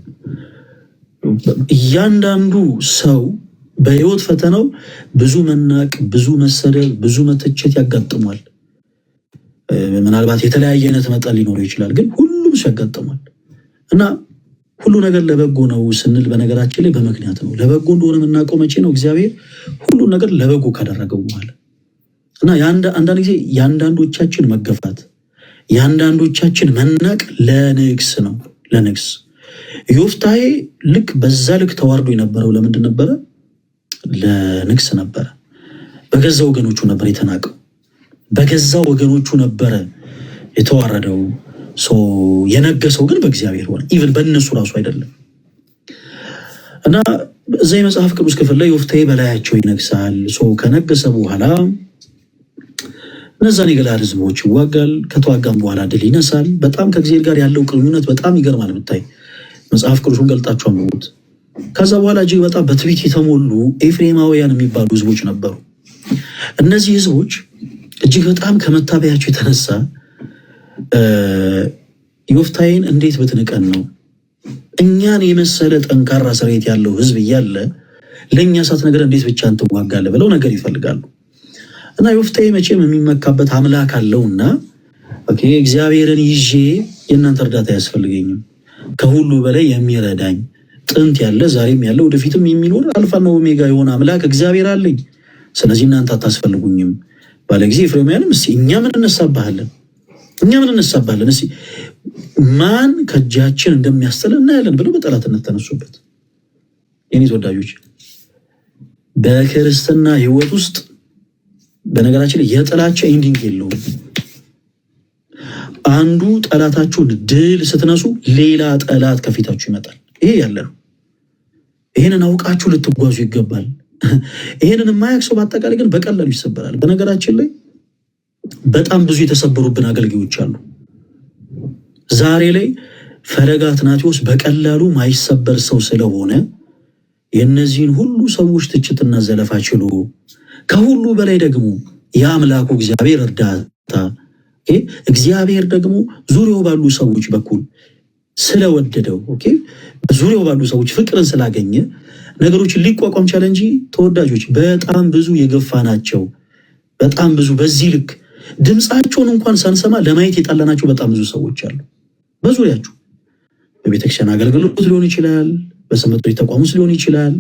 እያንዳንዱ ሰው በህይወት ፈተናው ብዙ መናቅ፣ ብዙ መሰደብ፣ ብዙ መተቸት ያጋጥሟል። ምናልባት የተለያየ አይነት መጠን ሊኖረው ይችላል፣ ግን ሁሉም ሰው ያጋጥሟል እና ሁሉ ነገር ለበጎ ነው ስንል በነገራችን ላይ በምክንያት ነው። ለበጎ እንደሆነ የምናውቀው መቼ ነው? እግዚአብሔር ሁሉን ነገር ለበጎ ካደረገው በኋላ እና አንዳንድ ጊዜ የአንዳንዶቻችን መገፋት፣ የአንዳንዶቻችን መናቅ ለንግስ ነው። ለንግስ ዮፍታሔ ልክ በዛ ልክ ተዋርዶ የነበረው ለምንድን ነበረ? ለንግስ ነበረ። በገዛ ወገኖቹ ነበር የተናቀው፣ በገዛ ወገኖቹ ነበረ የተዋረደው። የነገሰው ግን በእግዚአብሔር ሆነ። ኢቨን በእነሱ ራሱ አይደለም እና እዛ የመጽሐፍ ቅዱስ ክፍል ላይ ዮፍታሔ በላያቸው ይነግሳል። ከነገሰ በኋላ እነዛን የገለዓድ ሕዝቦች ይዋጋል። ከተዋጋም በኋላ ድል ይነሳል። በጣም ከእግዚአብሔር ጋር ያለው ግንኙነት በጣም ይገርማል። ብታይ መጽሐፍ ቅዱሱን ገልጣችሁ አንብቡት። ከዛ በኋላ እጅግ በጣም በትዕቢት የተሞሉ ኤፍሬማውያን የሚባሉ ሕዝቦች ነበሩ። እነዚህ ሕዝቦች እጅግ በጣም ከመታበያቸው የተነሳ ዮፍታሔን እንዴት ብትንቀን ነው? እኛን የመሰለ ጠንካራ ሰራዊት ያለው ህዝብ እያለ ለእኛ ሳትነግረን እንዴት ብቻህን ትዋጋለህ ብለው ነገር ይፈልጋሉ። እና ዮፍታሔ መቼም የሚመካበት አምላክ አለውና እግዚአብሔርን ይዤ የእናንተ እርዳታ አያስፈልገኝም፣ ከሁሉ በላይ የሚረዳኝ ጥንት ያለ ዛሬም ያለ ወደፊትም የሚኖር አልፋና ኦሜጋ የሆነ አምላክ እግዚአብሔር አለኝ፣ ስለዚህ እናንተ አታስፈልጉኝም ባለ ጊዜ ኤፍሬማውያንም እስኪ እኛ ምን እነሳብሃለን እስኪ ማን ከእጃችን እንደሚያስጥል እናያለን ብለው በጠላትነት ተነሱበት። የኔ ተወዳጆች በክርስትና ህይወት ውስጥ በነገራችን ላይ የጥላቻ ኢንዲንግ የለውም። አንዱ ጠላታችሁን ድል ስትነሱ ሌላ ጠላት ከፊታችሁ ይመጣል። ይሄ ያለ ነው። ይሄንን አውቃችሁ ልትጓዙ ይገባል። ይሄንን የማያውቅ ሰው በአጠቃላይ ግን በቀላሉ ይሰበራል። በነገራችን ላይ በጣም ብዙ የተሰበሩብን አገልጋዮች አሉ። ዛሬ ላይ ፈለገ አትናቴዎስ በቀላሉ ማይሰበር ሰው ስለሆነ የእነዚህን ሁሉ ሰዎች ትችትና ዘለፋ ችሎ ከሁሉ በላይ ደግሞ የአምላኩ እግዚአብሔር እርዳታ እግዚአብሔር ደግሞ ዙሪያው ባሉ ሰዎች በኩል ስለወደደው ዙሪያው ባሉ ሰዎች ፍቅርን ስላገኘ ነገሮችን ሊቋቋም ቻለ እንጂ ተወዳጆች በጣም ብዙ የገፋ ናቸው። በጣም ብዙ በዚህ ልክ ድምፃቸውን እንኳን ሳንሰማ ለማየት የጣላናቸው በጣም ብዙ ሰዎች አሉ በዙሪያችሁ። በቤተክርስቲያን አገልግሎት ሊሆን ይችላል፣ በሰንበት ቤት ተቋም ውስጥ ሊሆን ይችላል፣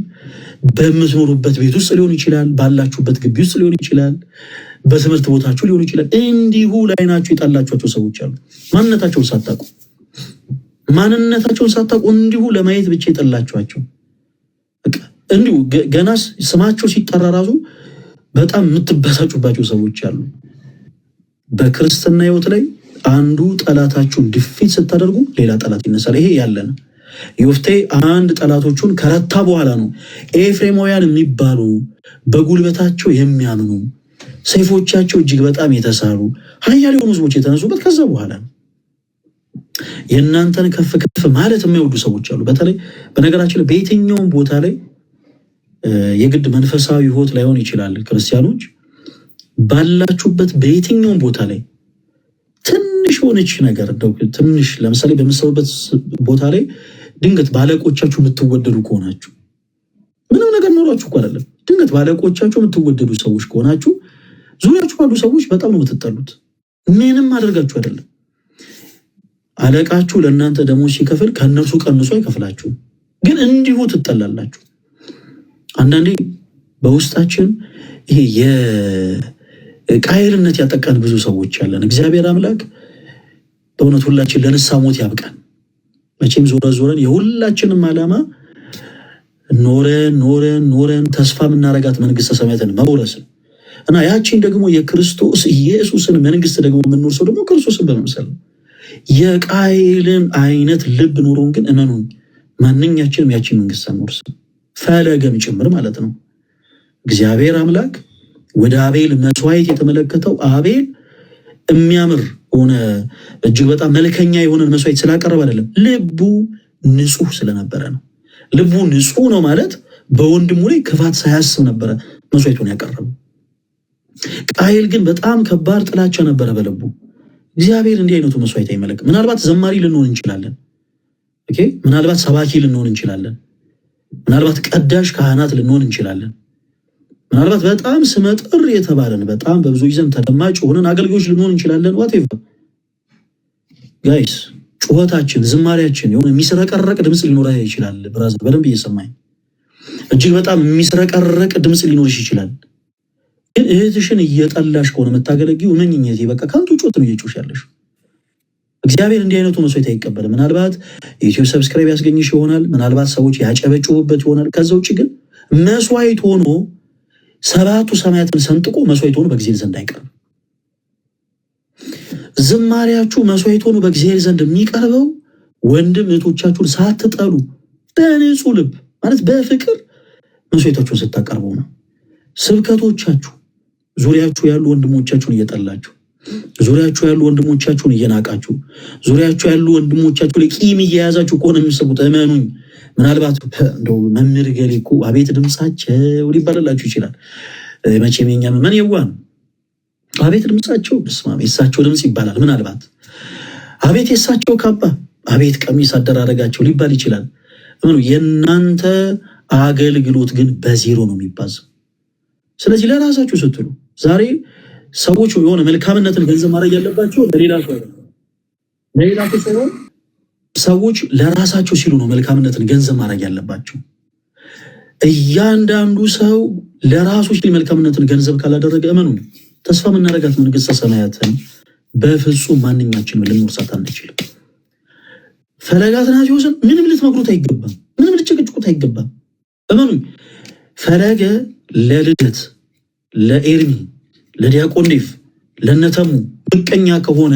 በምትኖሩበት ቤት ውስጥ ሊሆን ይችላል፣ ባላችሁበት ግቢ ውስጥ ሊሆን ይችላል፣ በትምህርት ቦታችሁ ሊሆን ይችላል። እንዲሁ ላይናችሁ የጣላችኋቸው ሰዎች አሉ። ማንነታቸውን ሳታውቁ እንዲሁ ለማየት ብቻ የጠላችኋቸው እንዲሁ ገና ስማቸው ሲጠራ ራሱ በጣም የምትበሳጩባቸው ሰዎች አሉ። በክርስትና ህይወት ላይ አንዱ ጠላታችሁን ድፊት ስታደርጉ ሌላ ጠላት ይነሳል። ይሄ ያለ ነው። ዮፍታሔ አንድ ጠላቶቹን ከረታ በኋላ ነው ኤፍሬማውያን የሚባሉ በጉልበታቸው የሚያምኑ ሰይፎቻቸው እጅግ በጣም የተሳሉ ኃያል የሆኑ ህዝቦች የተነሱበት ከዛ በኋላ ነው። የእናንተን ከፍ ከፍ ማለት የማይወዱ ሰዎች አሉ። በተለይ በነገራችን ላይ በየትኛውም ቦታ ላይ የግድ መንፈሳዊ ህይወት ላይሆን ይችላል። ክርስቲያኖች ባላችሁበት በየትኛውም ቦታ ላይ ትንሽ ሆነች ነገር ትንሽ ለምሳሌ በምትሰሩበት ቦታ ላይ ድንገት ባለቆቻችሁ የምትወደዱ ከሆናችሁ ምንም ነገር ኖሯችሁ እኮ አይደለም። ድንገት ባለቆቻችሁ የምትወደዱ ሰዎች ከሆናችሁ ዙሪያችሁ ባሉ ሰዎች በጣም ነው የምትጠሉት። ምንም አድርጋችሁ አይደለም። አለቃችሁ ለእናንተ ደሞዝ ሲከፍል ከእነርሱ ቀንሶ አይከፍላችሁም፣ ግን እንዲሁ ትጠላላችሁ። አንዳንዴ በውስጣችን ይሄ የቃየልነት ያጠቃን ብዙ ሰዎች ያለን። እግዚአብሔር አምላክ በእውነት ሁላችን ለንስሐ ሞት ያብቃን። መቼም ዞረን የሁላችንም ዓላማ ኖረን ተስፋ የምናረጋት መንግስተ ሰማያትን መውረስ እና ያቺን ደግሞ የክርስቶስ ኢየሱስን መንግስት ደግሞ የምንወርሰው ደግሞ ክርስቶስን በመምሰል ነው። የቃየልን አይነት ልብ ኖሮን ግን እመኑን ማንኛችንም ያቺን መንግስት አንወርስም፣ ፈለገም ጭምር ማለት ነው። እግዚአብሔር አምላክ ወደ አቤል መስዋዕት የተመለከተው አቤል የሚያምር ሆነ እጅግ በጣም መልከኛ የሆነን መስዋዕት ስላቀረበ አይደለም፣ ልቡ ንጹህ ስለነበረ ነው። ልቡ ንጹህ ነው ማለት በወንድሙ ላይ ክፋት ሳያስብ ነበረ መስዋዕቱን ያቀረበው። ቃየል ግን በጣም ከባድ ጥላቻ ነበረ በልቡ። እግዚአብሔር እንዲህ አይነቱ መስዋዕት አይመለክም። ምናልባት ዘማሪ ልንሆን እንችላለን፣ ምናልባት ሰባኪ ልንሆን እንችላለን፣ ምናልባት ቀዳሽ ካህናት ልንሆን እንችላለን፣ ምናልባት በጣም ስመጥር የተባለን በጣም በብዙዎች ዘንድ ተደማጭ ሆነን አገልጋዮች ልንሆን እንችላለን። ዋቴቨር ጋይስ፣ ጩኸታችን ዝማሪያችን የሆነ የሚስረቀረቅ ድምፅ ሊኖር ይችላል። ብራዘር በደንብ እየሰማኝ፣ እጅግ በጣም የሚስረቀረቅ ድምፅ ሊኖርሽ ይችላል። ግን እህትሽን እየጠላሽ ከሆነ የምታገለጊው መኝኘት በቃ ከንቱ ጮት ነው እየጮሽ ያለሽ። እግዚአብሔር እንዲህ አይነቱ መስዋዕት አይቀበልም። ምናልባት የዩቲዩብ ሰብስክራይብ ያስገኝሽ ይሆናል፣ ምናልባት ሰዎች ያጨበጭቡበት ይሆናል። ከዛ ውጭ ግን መስዋዕት ሆኖ ሰባቱ ሰማያትን ሰንጥቆ መስዋዕት ሆኖ በእግዚአብሔር ዘንድ አይቀርም። ዝማሪያችሁ መስዋዕት ሆኖ በእግዚአብሔር ዘንድ የሚቀርበው ወንድም እህቶቻችሁን ሳትጠሉ በንጹህ ልብ ማለት በፍቅር መስዋዕታችሁን ስታቀርቡ ነው። ስብከቶቻችሁ ዙሪያችሁ ያሉ ወንድሞቻችሁን እየጠላችሁ፣ ዙሪያችሁ ያሉ ወንድሞቻችሁን እየናቃችሁ፣ ዙሪያችሁ ያሉ ወንድሞቻችሁ ላይ ቂም እየያዛችሁ ከሆነ የሚሰቡት እመኑኝ፣ ምናልባት እንደው መምህር ገሌ እኮ አቤት ድምፃቸው ሊባልላችሁ ይችላል። መቼም የኛ መመን የዋን አቤት ድምፃቸው በስመ አብ የእሳቸው ድምፅ ይባላል። ምናልባት አቤት የሳቸው ካባ፣ አቤት ቀሚስ አደራረጋቸው ሊባል ይችላል። የእናንተ አገልግሎት ግን በዜሮ ነው የሚባዘው። ስለዚህ ለራሳችሁ ስትሉ ዛሬ ሰዎች የሆነ መልካምነትን ገንዘብ ማድረግ ያለባቸው ለሌላ ሰው ሳይሆን ሰዎች ለራሳቸው ሲሉ ነው መልካምነትን ገንዘብ ማድረግ ያለባቸው። እያንዳንዱ ሰው ለራሱ ሲል መልካምነትን ገንዘብ ካላደረገ እመኑ ተስፋ የምናደርጋት መንግስተ ሰማያትን በፍጹም ማንኛችንም ልንወርሳት አንችልም። ፈለገ አትናቴዎስን ምንም ልትመክሩት አይገባም፣ ምንም ልትጨቅጭቁት አይገባም። እመኑ ፈለገ ለልደት፣ ለኤርሚ፣ ለዲያቆን ዴቭ፣ ለነተሙ ምቀኛ ከሆነ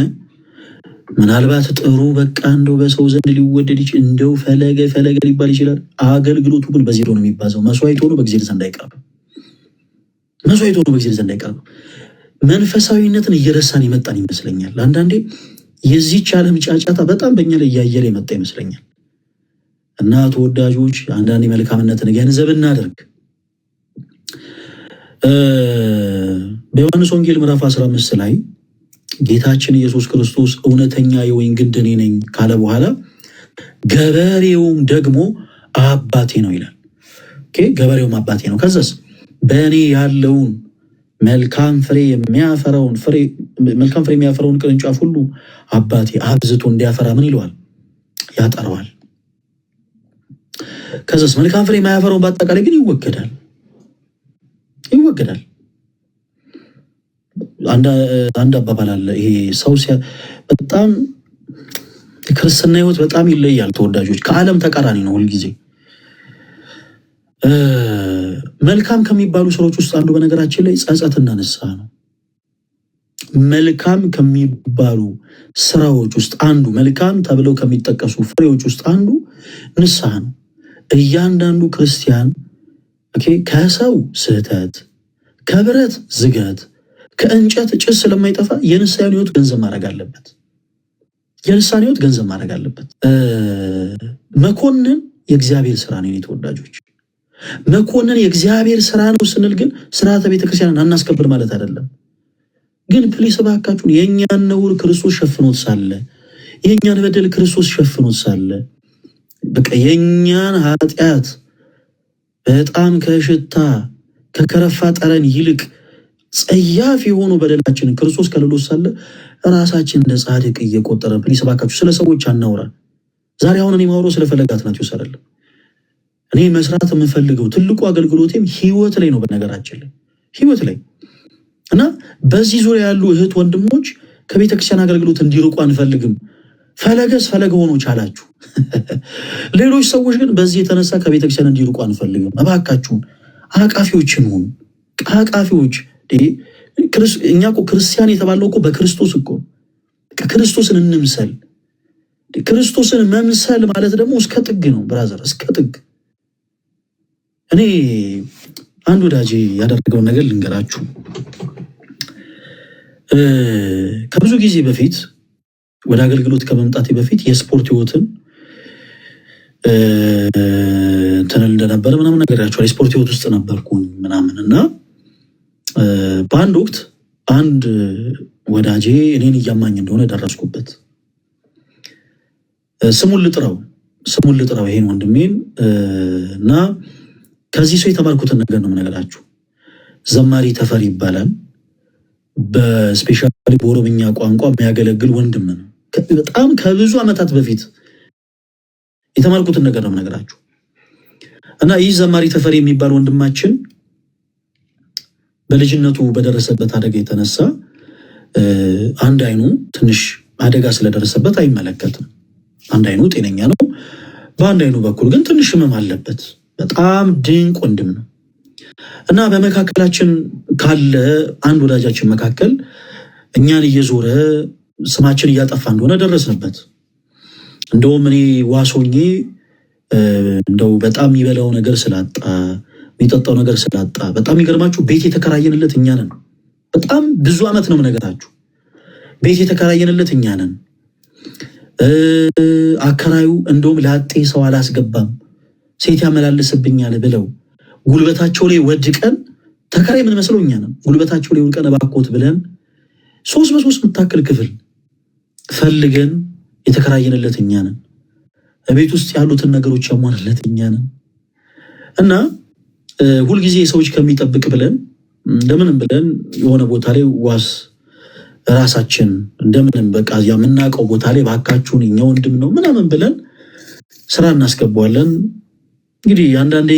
ምናልባት ጥሩ በቃ እንደው በሰው ዘንድ ሊወደድ እንደው ፈለገ ሊባል ይችላል። አገልግሎቱ ግን በዜሮ ነው የሚባዘው። መስዋዕት ሆኖ በእግዚአብሔር ዘንድ አይቀርብም። መስዋዕት ሆኖ በእግዚአብሔር ዘንድ አይቀርብም። መንፈሳዊነትን እየረሳን ይመጣን ይመስለኛል። አንዳንዴ የዚህች ዓለም ጫጫታ በጣም በእኛ ላይ እያየለ የመጣ ይመስለኛል። እና ተወዳጆች አንዳንዴ መልካምነትን ገንዘብ እናደርግ። በዮሐንስ ወንጌል ምዕራፍ 15 ላይ ጌታችን ኢየሱስ ክርስቶስ እውነተኛ የወይን ግንድ እኔ ነኝ ካለ በኋላ ገበሬውም ደግሞ አባቴ ነው ይላል። ገበሬውም አባቴ ነው። ከዛስ በእኔ ያለውን መልካም ፍሬ የሚያፈራውን ቅርንጫፍ ሁሉ አባቴ አብዝቶ እንዲያፈራ ምን ይለዋል? ያጠረዋል። ከዛስ መልካም ፍሬ የማያፈራውን በአጠቃላይ ግን ይወገዳል። አንድ አባባል አለ። ይሄ ሰው በጣም ክርስትና ህይወት በጣም ይለያል ተወዳጆች፣ ከዓለም ተቃራኒ ነው ሁልጊዜ። መልካም ከሚባሉ ስራዎች ውስጥ አንዱ በነገራችን ላይ ጸጸትና ንስሐ ነው። መልካም ከሚባሉ ስራዎች ውስጥ አንዱ፣ መልካም ተብለው ከሚጠቀሱ ፍሬዎች ውስጥ አንዱ ንስሐ ነው። እያንዳንዱ ክርስቲያን ከሰው ስህተት፣ ከብረት ዝገት፣ ከእንጨት ጭስ ስለማይጠፋ የንስሐን ህይወት ገንዘብ ማድረግ አለበት። መኮንን የእግዚአብሔር ስራ ነው። ተወዳጆች መኮንን የእግዚአብሔር ስራ ነው ስንል ግን ስርዓተ ቤተክርስቲያንን አናስከብር ማለት አይደለም። ግን ፕሊስ እባካችሁን የእኛን ነውር ክርስቶስ ሸፍኖት ሳለ፣ የእኛን በደል ክርስቶስ ሸፍኖት ሳለ፣ በቃ የእኛን ኃጢአት በጣም ከሽታ ከከረፋ ጠረን ይልቅ ጸያፍ የሆኑ በደላችንን ክርስቶስ ከልሎት ሳለ ራሳችን እንደ ጻድቅ እየቆጠረን ፕሊስ እባካችሁ ስለ ሰዎች አናውራ። ዛሬ አሁን እኔ ማውራው ስለ ፈለገ አትናቴዎስ አይደለም። እኔ መስራት የምፈልገው ትልቁ አገልግሎቴም ህይወት ላይ ነው። በነገራችን ላይ ህይወት ላይ እና በዚህ ዙሪያ ያሉ እህት ወንድሞች ከቤተክርስቲያን አገልግሎት እንዲርቁ አንፈልግም። ፈለገስ ፈለገ ሆኖ ቻላችሁ። ሌሎች ሰዎች ግን በዚህ የተነሳ ከቤተክርስቲያን እንዲርቁ አንፈልግም። እባካችሁን አቃፊዎችን ሆኑ። አቃፊዎች እኛ እኮ ክርስቲያን የተባለው እኮ በክርስቶስ እኮ ክርስቶስን እንምሰል። ክርስቶስን መምሰል ማለት ደግሞ እስከ ጥግ ነው ብራዘር፣ እስከ ጥግ። እኔ አንድ ወዳጄ ያደረገውን ነገር ልንገራችሁ። ከብዙ ጊዜ በፊት ወደ አገልግሎት ከመምጣቴ በፊት የስፖርት ህይወትን ትንል እንደነበረ ምናምን ነገራችኋል። የስፖርት ህይወት ውስጥ ነበርኩኝ ምናምን እና በአንድ ወቅት አንድ ወዳጄ እኔን እያማኝ እንደሆነ ደረስኩበት። ስሙን ልጥራው ይሄን ወንድሜን እና ከዚህ ሰው የተማርኩትን ነገር ነው የምነግራችሁ። ዘማሪ ተፈሪ ይባላል። በስፔሻሊ በኦሮምኛ ቋንቋ የሚያገለግል ወንድም ነው። በጣም ከብዙ ዓመታት በፊት የተማርኩትን ነገር ነው የምነግራችሁ እና ይህ ዘማሪ ተፈሪ የሚባል ወንድማችን በልጅነቱ በደረሰበት አደጋ የተነሳ አንድ አይኑ ትንሽ አደጋ ስለደረሰበት አይመለከትም። አንድ አይኑ ጤነኛ ነው፣ በአንድ አይኑ በኩል ግን ትንሽ ህመም አለበት። በጣም ድንቅ ወንድም ነው እና በመካከላችን ካለ አንድ ወዳጃችን መካከል እኛን እየዞረ ስማችን እያጠፋ እንደሆነ ደረስንበት። እንደውም እኔ ዋሶኜ እንደው በጣም የሚበላው ነገር ስላጣ የሚጠጣው ነገር ስላጣ፣ በጣም የሚገርማችሁ ቤት የተከራየንለት እኛ ነን። በጣም ብዙ ዓመት ነው የምነግራችሁ። ቤት የተከራየንለት እኛ ነን። አከራዩ እንደውም ላጤ ሰው አላስገባም ሴት ያመላልስብኛል ብለው ጉልበታቸው ላይ ወድቀን፣ ተከራይ ምን መስለው እኛ ነን። ጉልበታቸው ላይ ወድቀን እባክዎት ብለን 3 በ3 የምታክል ክፍል ፈልገን የተከራየንለት እኛ ነን። ቤት ውስጥ ያሉትን ነገሮች ያሟንለት እኛ ነን። እና ሁልጊዜ ሰዎች ከሚጠብቅ ብለን እንደምንም ብለን የሆነ ቦታ ላይ ዋስ ራሳችን እንደምንም በቃ የምናውቀው ቦታ ላይ ባካችሁን እኛ ወንድም ነው ምናምን ብለን ስራ እናስገባዋለን። እንግዲህ አንዳንዴ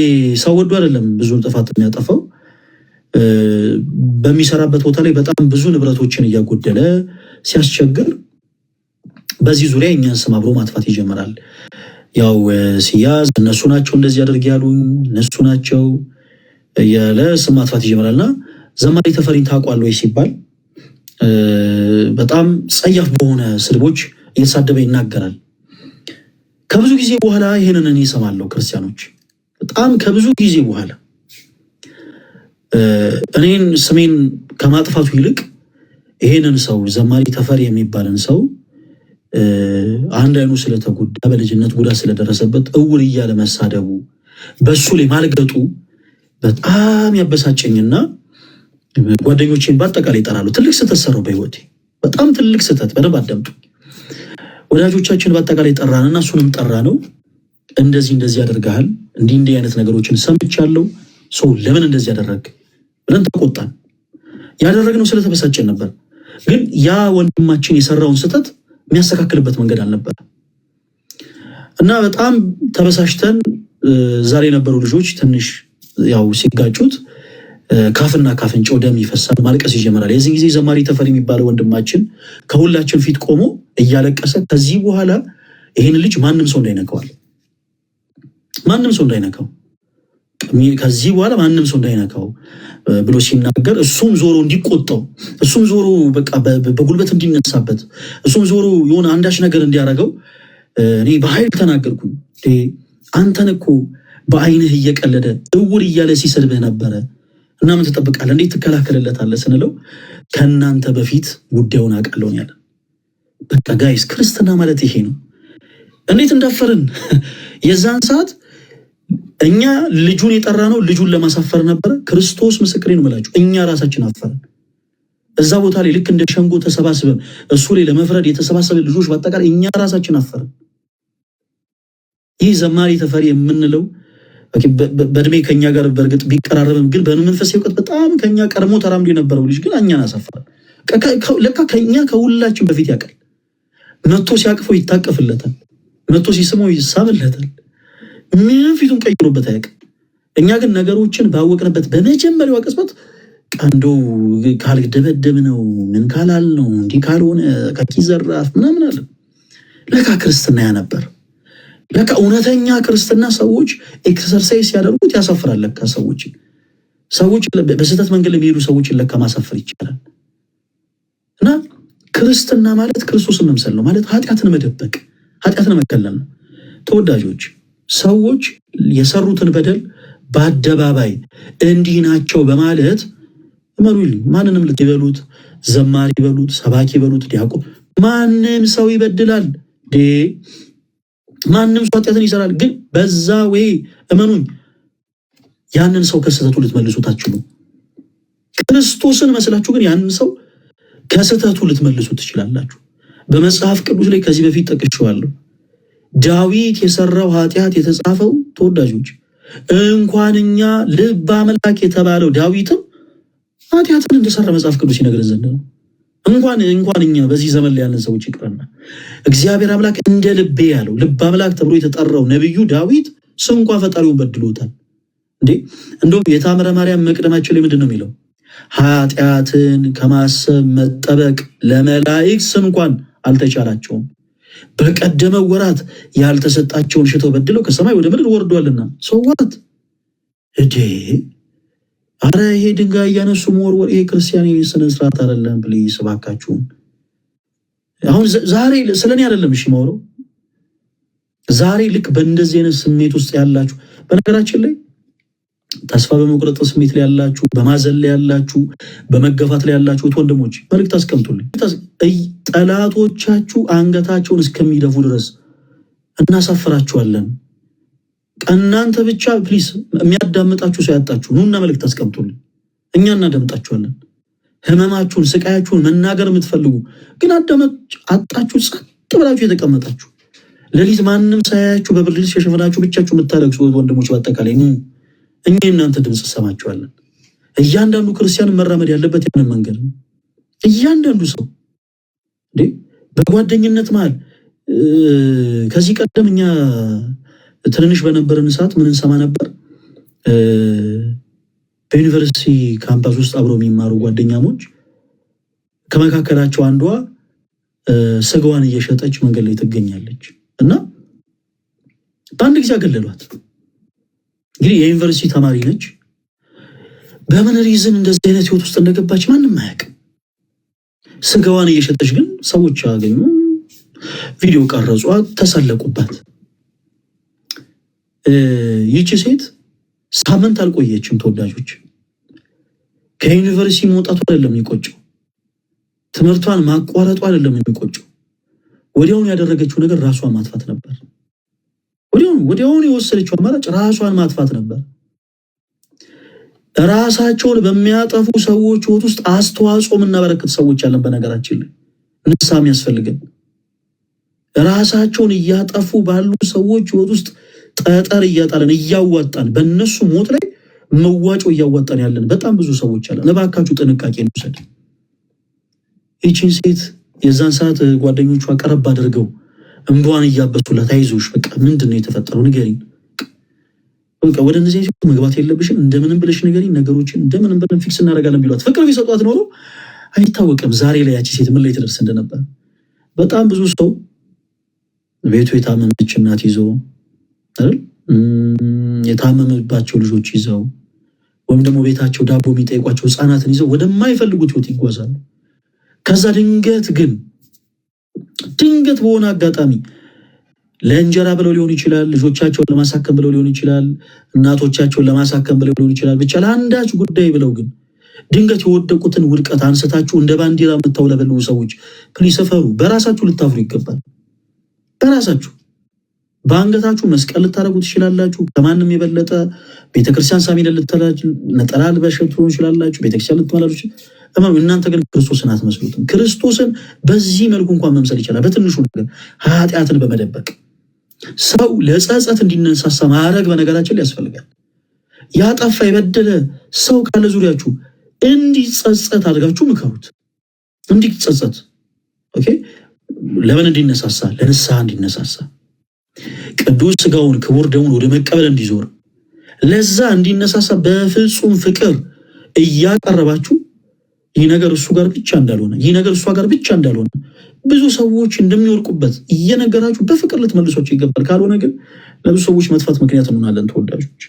ሰው ወዶ አይደለም ብዙ ጥፋት የሚያጠፋው በሚሰራበት ቦታ ላይ በጣም ብዙ ንብረቶችን እያጎደለ ሲያስቸግር በዚህ ዙሪያ እኛን ስም አብሮ ማጥፋት ይጀምራል። ያው ሲያዝ እነሱ ናቸው እንደዚህ ያደርግ ያሉኝ እነሱ ናቸው እያለ ስም ማጥፋት ይጀምራልና ዘማሪ ተፈሪን ታውቋል ወይ ሲባል በጣም ጸያፍ በሆነ ስድቦች እየተሳደበ ይናገራል። ከብዙ ጊዜ በኋላ ይሄንን እኔ እሰማለሁ። ክርስቲያኖች በጣም ከብዙ ጊዜ በኋላ እኔን ስሜን ከማጥፋቱ ይልቅ ይሄንን ሰው ዘማሪ ተፈሪ የሚባልን ሰው አንድ አይኑ ስለተጎዳ በልጅነት ጉዳት ስለደረሰበት እውር እያለ መሳደቡ በሱ ላይ ማልገጡ በጣም ያበሳጨኝና ጓደኞቼን በአጠቃላይ ይጠራሉ። ትልቅ ስህተት ሰራው በህይወቴ፣ በጣም ትልቅ ስህተት። በደንብ አዳምጡ። ወዳጆቻችን በአጠቃላይ ጠራንና እሱንም ጠራ ነው እንደዚህ ያደርጋል እንዲህ አይነት ነገሮችን ሰምቻለሁ፣ ሰው ለምን እንደዚህ ያደረግ ብለን ተቆጣን። ያደረግነው ስለተበሳጨን ነበር። ግን ያ ወንድማችን የሰራውን ስህተት የሚያስተካክልበት መንገድ አልነበረ እና በጣም ተበሳሽተን ዛሬ የነበሩ ልጆች ትንሽ ያው ሲጋጩት ካፍና ካፍንጫው ደም ይፈሳል፣ ማልቀስ ይጀምራል። የዚህ ጊዜ ዘማሪ ተፈሪ የሚባለው ወንድማችን ከሁላችን ፊት ቆሞ እያለቀሰ ከዚህ በኋላ ይሄን ልጅ ማንም ሰው እንዳይነካዋል፣ ማንም ሰው እንዳይነካው፣ ከዚህ በኋላ ማንም ሰው እንዳይነካው ብሎ ሲናገር እሱም ዞሮ እንዲቆጣው፣ እሱም ዞሮ በቃ በጉልበት እንዲነሳበት፣ እሱም ዞሮ የሆነ አንዳች ነገር እንዲያደርገው እኔ በኃይል ተናገርኩኝ። አንተን እኮ በአይንህ እየቀለደ እውር እያለ ሲሰድብህ ነበረ እና ምን ትጠብቃለህ? እንዴት ትከላከልለታለህ ስንለው ከእናንተ በፊት ጉዳዩን አውቃለሁ ያለ። በቃ ጋይስ ክርስትና ማለት ይሄ ነው። እንዴት እንዳፈርን የዛን ሰዓት እኛ ልጁን የጠራ ነው ልጁን ለማሳፈር ነበረ። ክርስቶስ ምስክሬ ነው የምላችሁ፣ እኛ ራሳችን አፈርን። እዛ ቦታ ላይ ልክ እንደ ሸንጎ ተሰባስበን እሱ ላይ ለመፍረድ የተሰባሰበ ልጆች በአጠቃላይ እኛ ራሳችን አፈርን። ይህ ዘማሪ ተፈሪ የምንለው በእድሜ ከኛ ጋር በእርግጥ ቢቀራረብም ግን በመንፈስ እውቀት በጣም ከኛ ቀድሞ ተራምዶ የነበረው ልጅ ግን እኛን አሳፈረ። ለካ ከኛ ከሁላችን በፊት ያውቃል። መቶ ሲያቅፈው ይታቀፍለታል፣ መቶ ሲስመው ይሳብለታል። ምንም ፊቱን ቀይሮበት አያውቅም። እኛ ግን ነገሮችን ባወቅንበት በመጀመሪያው ቅጽበት ቀንዶ ካልደበደብ ነው ምን ካላል ነው እንዲህ ካልሆነ ከኪዘራፍ ምናምን አለ። ለካ ክርስትና ያ ነበር። ለካ እውነተኛ ክርስትና ሰዎች ኤክሰርሳይዝ ሲያደርጉት ያሳፍራል። ለካ ሰዎች በስህተት መንገድ የሚሄዱ ሰዎችን ለካ ማሳፈር ይቻላል። እና ክርስትና ማለት ክርስቶስን መምሰል ነው ማለት ኃጢአትን መደበቅ፣ ኃጢአትን መከለል ነው። ተወዳጆች ሰዎች የሰሩትን በደል በአደባባይ እንዲህ ናቸው በማለት እመኑልኝ፣ ማንንም ልትበሉት፣ ዘማሪ ይበሉት፣ ሰባኪ ይበሉት፣ ዲያቆን፣ ማንም ሰው ይበድላል። ማንም ሰው ኃጢአትን ይሰራል። ግን በዛ ወይ እመኑኝ ያንን ሰው ከስህተቱ ልትመልሱት አትችሉም። ክርስቶስን መስላችሁ ግን ያንን ሰው ከስህተቱ ልትመልሱት ትችላላችሁ። በመጽሐፍ ቅዱስ ላይ ከዚህ በፊት ጠቅሼዋለሁ። ዳዊት የሰራው ኃጢአት የተጻፈው ተወዳጆች እንኳን እኛ ልበ አምላክ የተባለው ዳዊትም ኃጢአትን እንደሰራ መጽሐፍ ቅዱስ ይነግረን ዘንድ ነው። እንኳን እኛ በዚህ ዘመን ላይ ያለን ሰዎች ይቅርና እግዚአብሔር አምላክ እንደ ልቤ ያለው ልበ አምላክ ተብሎ የተጠራው ነብዩ ዳዊት ስንኳ ፈጣሪውን በድሎታል እንዴ። እንደውም የታምረ ማርያም መቅደማቸው ላይ ምንድን ነው የሚለው? ኃጢአትን ከማሰብ መጠበቅ ለመላእክት እንኳን አልተቻላቸውም፣ በቀደመው ወራት ያልተሰጣቸውን ሽተው በድለው ከሰማይ ወደ ምድር ወርዷልና። ሰዋት እዴ አረ ይሄ ድንጋይ እያነሱ መወርወር ይሄ ክርስቲያን ስነ ስርዓት አይደለም። ፕሊዝ እባካችሁን። አሁን ዛሬ ስለኔ አይደለም እሺ ማውራው። ዛሬ ልክ በእንደዚህ አይነት ስሜት ውስጥ ያላችሁ፣ በነገራችን ላይ ተስፋ በመቁረጥ ስሜት ላይ ያላችሁ፣ በማዘን ላይ ያላችሁ፣ በመገፋት ላይ ያላችሁ ወንድሞች መልእክት አስቀምጡልኝ። ጠላቶቻችሁ አንገታቸውን እስከሚደፉ ድረስ እናሳፍራችኋለን። እናንተ ብቻ ፕሊስ የሚያዳምጣችሁ ሰው ያጣችሁ ኑና መልእክት አስቀምጡልኝ፣ እኛ እናዳምጣችኋለን። ህመማችሁን፣ ስቃያችሁን መናገር የምትፈልጉ ግን አዳመጥ አጣችሁ፣ ጸጥ ብላችሁ የተቀመጣችሁ ሌሊት ማንም ሳያያችሁ በብርድ ልብስ የሸፈናችሁ ብቻችሁ የምታለቅሱ ወንድሞች በአጠቃላይ እኛ እናንተ ድምፅ ሰማችኋለን። እያንዳንዱ ክርስቲያን መራመድ ያለበት ያንን መንገድ ነው። እያንዳንዱ ሰው በጓደኝነት መሃል ከዚህ ቀደም እኛ ትንንሽ በነበረን ሰዓት ምን እንሰማ ነበር? በዩኒቨርሲቲ ካምፓስ ውስጥ አብረው የሚማሩ ጓደኛሞች ከመካከላቸው አንዷ ስጋዋን እየሸጠች መንገድ ላይ ትገኛለች እና በአንድ ጊዜ አገለሏት። እንግዲህ የዩኒቨርሲቲ ተማሪ ነች። በምን ሪዝን እንደዚህ አይነት ህይወት ውስጥ እንደገባች ማንም አያውቅም። ስጋዋን እየሸጠች ግን ሰዎች አገኙ፣ ቪዲዮ ቀረጿት፣ ተሰለቁባት። ይቺ ሴት ሳምንት አልቆየችም። ተወዳጆች ከዩኒቨርሲቲ መውጣቱ አይደለም የሚቆጨው፣ ትምህርቷን ማቋረጡ አይደለም የሚቆጨው። ወዲያውኑ ያደረገችው ነገር ራሷን ማጥፋት ነበር። ወዲያውኑ የወሰደችው አማራጭ ራሷን ማጥፋት ነበር። ራሳቸውን በሚያጠፉ ሰዎች ህይወት ውስጥ አስተዋጽኦ የምናበረክት ሰዎች አለን። በነገራችን ላይ ንስሐ የሚያስፈልገን ራሳቸውን እያጠፉ ባሉ ሰዎች ህይወት ውስጥ ጠጠር እያጣለን እያዋጣን በእነሱ ሞት ላይ መዋጮ እያዋጣን ያለን በጣም ብዙ ሰዎች አለን። እባካችሁ ጥንቃቄ እንውሰድ። ይህችን ሴት የዛን ሰዓት ጓደኞቿ ቀረብ አድርገው እንባዋን እያበሱላት አይዞሽ፣ በቃ ምንድን ነው የተፈጠረው ንገሪኝ፣ በቃ ወደ እነዚህ ሰዎች መግባት የለብሽም እንደምንም ብለሽ ንገሪኝ፣ ነገሮችን እንደምንም ብለን ፊክስ እናደርጋለን ቢሏት ፍቅር ቢሰጧት ኖሮ አይታወቅም ዛሬ ላይ ያቺ ሴት ምን ላይ ትደርስ እንደነበር። በጣም ብዙ ሰው ቤቱ የታመመች እናት ይዞ የታመመባቸው ልጆች ይዘው ወይም ደግሞ ቤታቸው ዳቦ የሚጠይቋቸው ህፃናትን ይዘው ወደማይፈልጉት ህይወት ይጓዛሉ። ከዛ ድንገት በሆነ አጋጣሚ ለእንጀራ ብለው ሊሆን ይችላል፣ ልጆቻቸውን ለማሳከም ብለው ሊሆን ይችላል፣ እናቶቻቸውን ለማሳከም ብለው ሊሆን ይችላል፣ ብቻ ለአንዳች ጉዳይ ብለው ግን ድንገት የወደቁትን ውድቀት አንስታችሁ እንደ ባንዲራ የምታውለበልቡ ሰዎች ፕሊስ ፈሩ። በራሳችሁ ልታፍሩ ይገባል። በራሳችሁ በአንገታችሁ መስቀል ልታደርጉ ትችላላችሁ። ከማንም የበለጠ ቤተክርስቲያን ሳሚ ነጠላ ልበሸት ትሆኑ ይችላላችሁ። ቤተክርስቲያን ልትመላሉ። እናንተ ግን ክርስቶስን አትመስሉትም። ክርስቶስን በዚህ መልኩ እንኳን መምሰል ይችላል። በትንሹ ነገር ኃጢአትን በመደበቅ ሰው ለጸጸት እንዲነሳሳ ማድረግ በነገራችን ላይ ያስፈልጋል። ያጠፋ የበደለ ሰው ካለ ዙሪያችሁ እንዲጸጸት አድርጋችሁ ምከሩት። እንዲጸጸት ለምን እንዲነሳሳ? ለንስሐ እንዲነሳሳ፣ ቅዱስ ስጋውን ክቡር ደሙን ወደ መቀበል እንዲዞር፣ ለዛ እንዲነሳሳ በፍጹም ፍቅር እያቀረባችሁ ይህ ነገር እሱ ጋር ብቻ እንዳልሆነ፣ ይህ ነገር እሷ ጋር ብቻ እንዳልሆነ ብዙ ሰዎች እንደሚወርቁበት እየነገራችሁ በፍቅር ልትመልሷቸው ይገባል። ካልሆነ ግን ለብዙ ሰዎች መጥፋት ምክንያት እንሆናለን። ተወዳጆች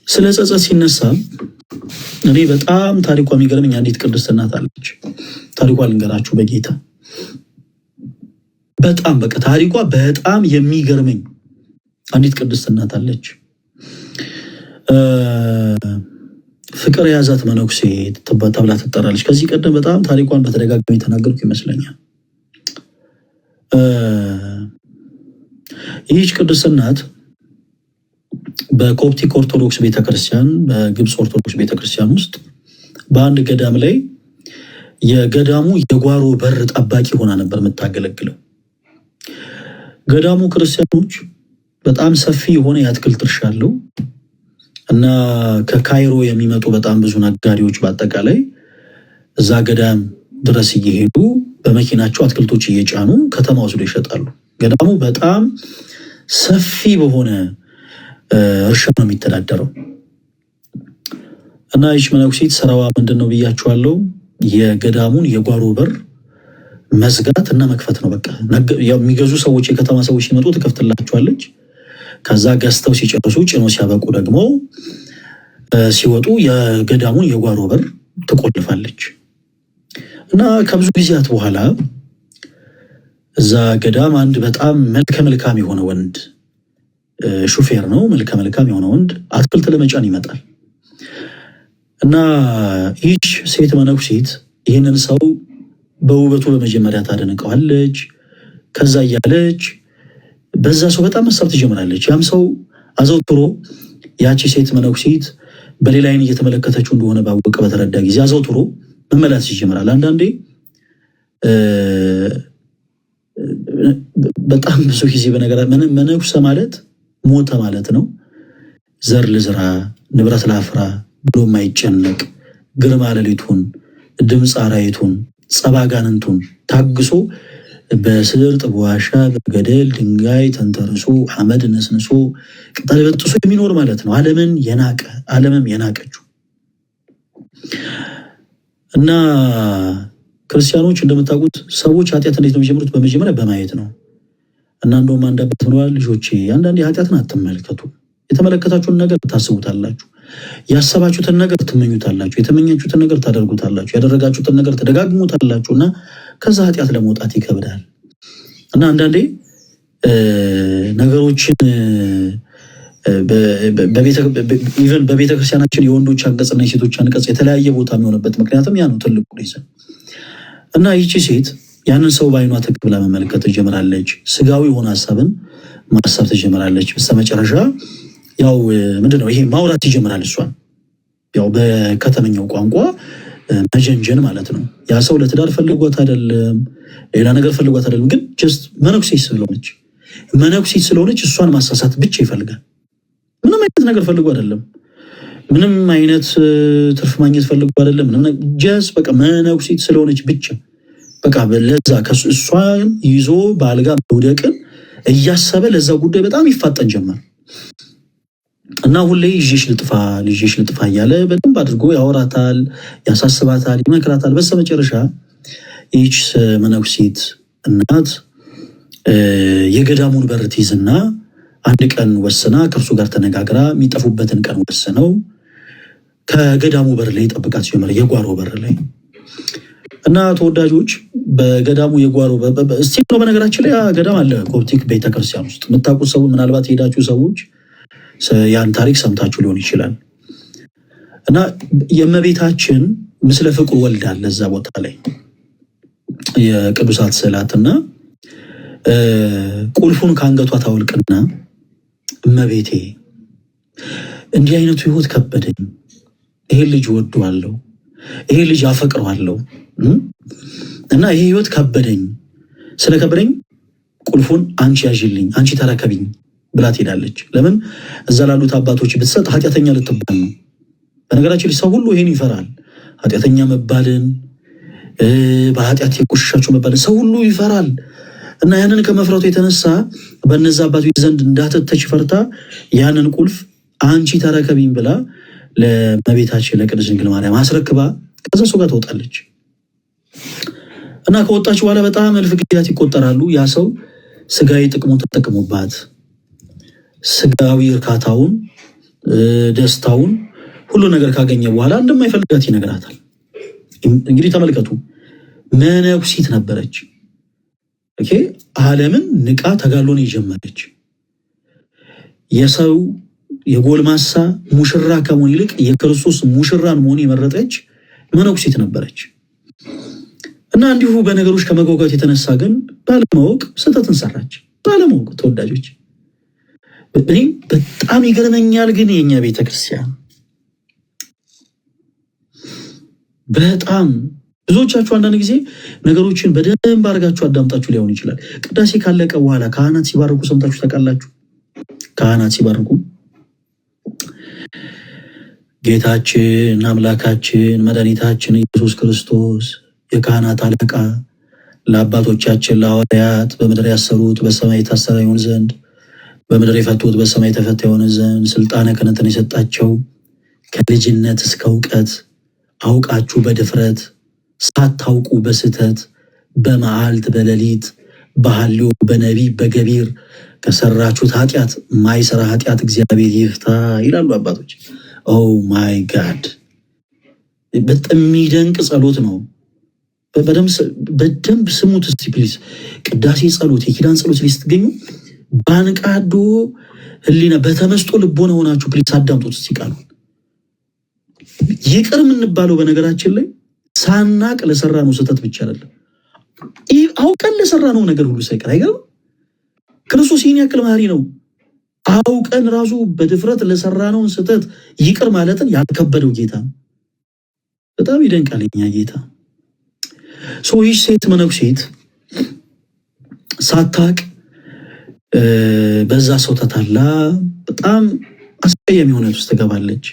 ስለ ጸጸት ሲነሳ እኔ በጣም ታሪኳ የሚገርመኝ አንዲት ቅድስት እናት አለች። ታሪኳ ልንገራችሁ በጌታ በጣም በቃ ታሪኳ በጣም የሚገርመኝ አንዲት ቅድስት እናት አለች። ፍቅር የያዛት መነኩሴ ተብላ ትጠራለች። ከዚህ ቀደም በጣም ታሪኳን በተደጋጋሚ የተናገርኩ ይመስለኛል። ይህች ቅድስት እናት በኮፕቲክ ኦርቶዶክስ ቤተክርስቲያን፣ በግብፅ ኦርቶዶክስ ቤተክርስቲያን ውስጥ በአንድ ገዳም ላይ የገዳሙ የጓሮ በር ጠባቂ ሆና ነበር የምታገለግለው። ገዳሙ ክርስቲያኖች በጣም ሰፊ የሆነ የአትክልት እርሻ አለው እና ከካይሮ የሚመጡ በጣም ብዙ ነጋዴዎች በአጠቃላይ እዛ ገዳም ድረስ እየሄዱ በመኪናቸው አትክልቶች እየጫኑ ከተማ ወስዶ ይሸጣሉ። ገዳሙ በጣም ሰፊ በሆነ እርሻ ነው የሚተዳደረው እና ይህች መነኩሴት ስራዋ ምንድን ነው ብያችኋለሁ? የገዳሙን የጓሮ በር መዝጋት እና መክፈት ነው። በቃ የሚገዙ ሰዎች፣ የከተማ ሰዎች ሲመጡ ትከፍትላቸዋለች። ከዛ ገዝተው ሲጨርሱ ጭኖ ሲያበቁ ደግሞ ሲወጡ የገዳሙን የጓሮ በር ትቆልፋለች። እና ከብዙ ጊዜያት በኋላ እዛ ገዳም አንድ በጣም መልከ መልካም የሆነ ወንድ ሹፌር ነው። መልከ መልካም የሆነ ወንድ አትክልት ለመጫን ይመጣል እና ይህች ሴት መነኩሴት ይህንን ሰው በውበቱ በመጀመሪያ ታደንቀዋለች። ከዛ እያለች በዛ ሰው በጣም መሳብ ትጀምራለች። ያም ሰው አዘውትሮ ያቺ ሴት መነኩሴት በሌላ አይን እየተመለከተችው እንደሆነ ባወቀ በተረዳ ጊዜ አዘውትሮ መመላለስ ይጀምራል። አንዳንዴ በጣም ብዙ ጊዜ በነገር መነኩሰ ማለት ሞተ ማለት ነው። ዘር ልዝራ ንብረት ላፍራ ብሎ የማይጨነቅ ግርማ ሌሊቱን ድምፅ አራዊቱን ጸባጋንንቱን ታግሶ በስርጥ በዋሻ በገደል ድንጋይ ተንተርሶ አመድ ነስንሶ ቅጠል በጥሶ የሚኖር ማለት ነው። ዓለምን የናቀ ዓለምም የናቀችው እና ክርስቲያኖች እንደምታውቁት ሰዎች ኃጢአት እንዴት ነው የሚጀምሩት? በመጀመሪያ በማየት ነው። እና እንደውም አንድ አባት ብለዋል፣ ልጆቼ አንዳንዴ ኃጢአትን አትመልከቱ፣ የተመለከታችሁን ነገር ታስቡታላችሁ፣ ያሰባችሁትን ነገር ትመኙታላችሁ፣ የተመኛችሁትን ነገር ታደርጉታላችሁ፣ ያደረጋችሁትን ነገር ተደጋግሙታላችሁ እና ከዛ ኃጢአት ለመውጣት ይከብዳል። እና አንዳንዴ ነገሮችን በቤተክርስቲያናችን የወንዶች አንቀጽና የሴቶች አንቀጽ የተለያየ ቦታ የሚሆንበት ምክንያትም ያ ነው ትልቁ ሪዝን። እና ይቺ ሴት ያንን ሰው በዓይኗ ትክ ብላ መመልከት ትጀምራለች። ስጋዊ የሆነ ሀሳብን ማሰብ ትጀምራለች። በስተመጨረሻ ያው ምንድነው ይሄ ማውራት ይጀምራል። እሷን ያው በከተመኛው ቋንቋ መጀንጀን ማለት ነው። ያ ሰው ለትዳር ፈልጓት አይደለም፣ ሌላ ነገር ፈልጓት አይደለም፣ ግን ጀስት መነኩሴት ስለሆነች እሷን ማሳሳት ብቻ ይፈልጋል። ምንም አይነት ነገር ፈልጎ አይደለም፣ ምንም አይነት ትርፍ ማግኘት ፈልጎ አይደለም። ጀስት በቃ መነኩሴት ስለሆነች ብቻ በቃ ለዛ እሷን ይዞ በአልጋ መውደቅን እያሰበ ለዛ ጉዳይ በጣም ይፋጠን ጀመር እና ሁሌ ይዤሽ ልጥፋ እያለ በደንብ አድርጎ ያወራታል፣ ያሳስባታል፣ ይመክራታል። በስተመጨረሻ ይህች መነኩሴት እናት የገዳሙን በር ትይዝና አንድ ቀን ወስና ከእርሱ ጋር ተነጋግራ የሚጠፉበትን ቀን ወስነው ከገዳሙ በር ላይ ጠብቃት ጀመረ፣ የጓሮ በር ላይ እና ተወዳጆች በገዳሙ የጓሮ እስቲ ነው። በነገራችን ላይ ገዳም አለ ኮፕቲክ ቤተክርስቲያን ውስጥ የምታውቁት ሰው ምናልባት የሄዳችሁ ሰዎች ያን ታሪክ ሰምታችሁ ሊሆን ይችላል። እና የእመቤታችን ምስለ ፍቁር ወልዳለ እዛ ቦታ ላይ የቅዱሳት ስዕላትና ቁልፉን ከአንገቷ ታወልቅና እመቤቴ እንዲህ አይነቱ ህይወት ከበደኝ፣ ይሄን ልጅ ወደዋለሁ፣ ይሄን ልጅ አፈቅረዋለሁ እና ይሄ ህይወት ከበደኝ፣ ስለከበደኝ ቁልፉን አንቺ ያዥልኝ፣ አንቺ ተረከቢኝ ብላ ትሄዳለች። ለምን እዛ ላሉት አባቶች ብትሰጥ ኃጢአተኛ ልትባል ነው። በነገራችን ሰው ሁሉ ይሄን ይፈራል፣ ኃጢአተኛ መባልን፣ በኃጢአት የቆሸሻችሁ መባልን ሰው ሁሉ ይፈራል። እና ያንን ከመፍረቱ የተነሳ በነዛ አባቶች ዘንድ እንዳትተች ፈርታ ያንን ቁልፍ አንቺ ተረከቢኝ ብላ ለእመቤታችን ለቅድስት ድንግል ማርያም አስረክባ ከዛ ሰው ጋር ትወጣለች። እና ከወጣች በኋላ በጣም እልፍ ጊዜያት ይቆጠራሉ። ያ ሰው ስጋዊ ጥቅሙን ተጠቅሞባት ስጋዊ እርካታውን፣ ደስታውን፣ ሁሉ ነገር ካገኘ በኋላ እንደማይፈልጋት ይነግራታል። እንግዲህ ተመልከቱ፣ መነኩሲት ነበረች። ዓለምን ንቃ ተጋሎን የጀመረች የሰው የጎልማሳ ሙሽራ ከመሆን ይልቅ የክርስቶስ ሙሽራን መሆን የመረጠች መነኩሲት ነበረች። እና እንዲሁ በነገሮች ከመጓጓት የተነሳ ግን ባለማወቅ ስህተትን ሰራች። ባለማወቅ ተወዳጆች፣ እኔ በጣም ይገርመኛል። ግን የኛ ቤተክርስቲያን በጣም ብዙዎቻችሁ አንዳንድ ጊዜ ነገሮችን በደንብ አድርጋችሁ አዳምጣችሁ ሊሆን ይችላል። ቅዳሴ ካለቀ በኋላ ካህናት ሲባርኩ ሰምታችሁ ታውቃላችሁ? ካህናት ሲባርኩ ጌታችን አምላካችን መድኃኒታችን ኢየሱስ ክርስቶስ የካህናት አለቃ ለአባቶቻችን ለሐዋርያት በምድር ያሰሩት በሰማይ የታሰረ ይሆን ዘንድ በምድር የፈቱት በሰማይ የተፈታ ይሆን ዘንድ ስልጣነ ክህነትን የሰጣቸው ከልጅነት እስከ እውቀት አውቃችሁ በድፍረት ሳታውቁ በስተት በመዓልት በሌሊት በሐልዮ በነቢብ በገቢር ከሰራችሁት ኃጢአት ማይሰራ ኃጢአት እግዚአብሔር ይፍታ ይላሉ አባቶች። ኦ ማይ ጋድ! በጣም የሚደንቅ ጸሎት ነው። በደንብ ስሙት እስቲ ፕሊዝ። ቅዳሴ ጸሎት፣ የኪዳን ጸሎት ላይ ስትገኙ ባንቃዶ ህሊና በተመስጦ ልቦና ሆናችሁ ፕሊዝ አዳምጡት እስቲ ቃሉን። ይቅር የምንባለው በነገራችን ላይ ሳናቅ ለሰራነው ስህተት ብቻ አይደለም፣ አውቀን ለሰራነው ነገር ሁሉ ሳይቀር። አይገርም? ክርስቶስ ይህን ያክል መሐሪ ነው። አውቀን ራሱ በድፍረት ለሰራነውን ስህተት ይቅር ማለትን ያልከበደው ጌታ ነው። በጣም ይደንቃል የኛ ጌታ። ይህች ሴት መነኩሴት ሳታቅ በዛ ሰው ተታላ በጣም አስቀያሚ ሁኔታ ውስጥ ትገባለች።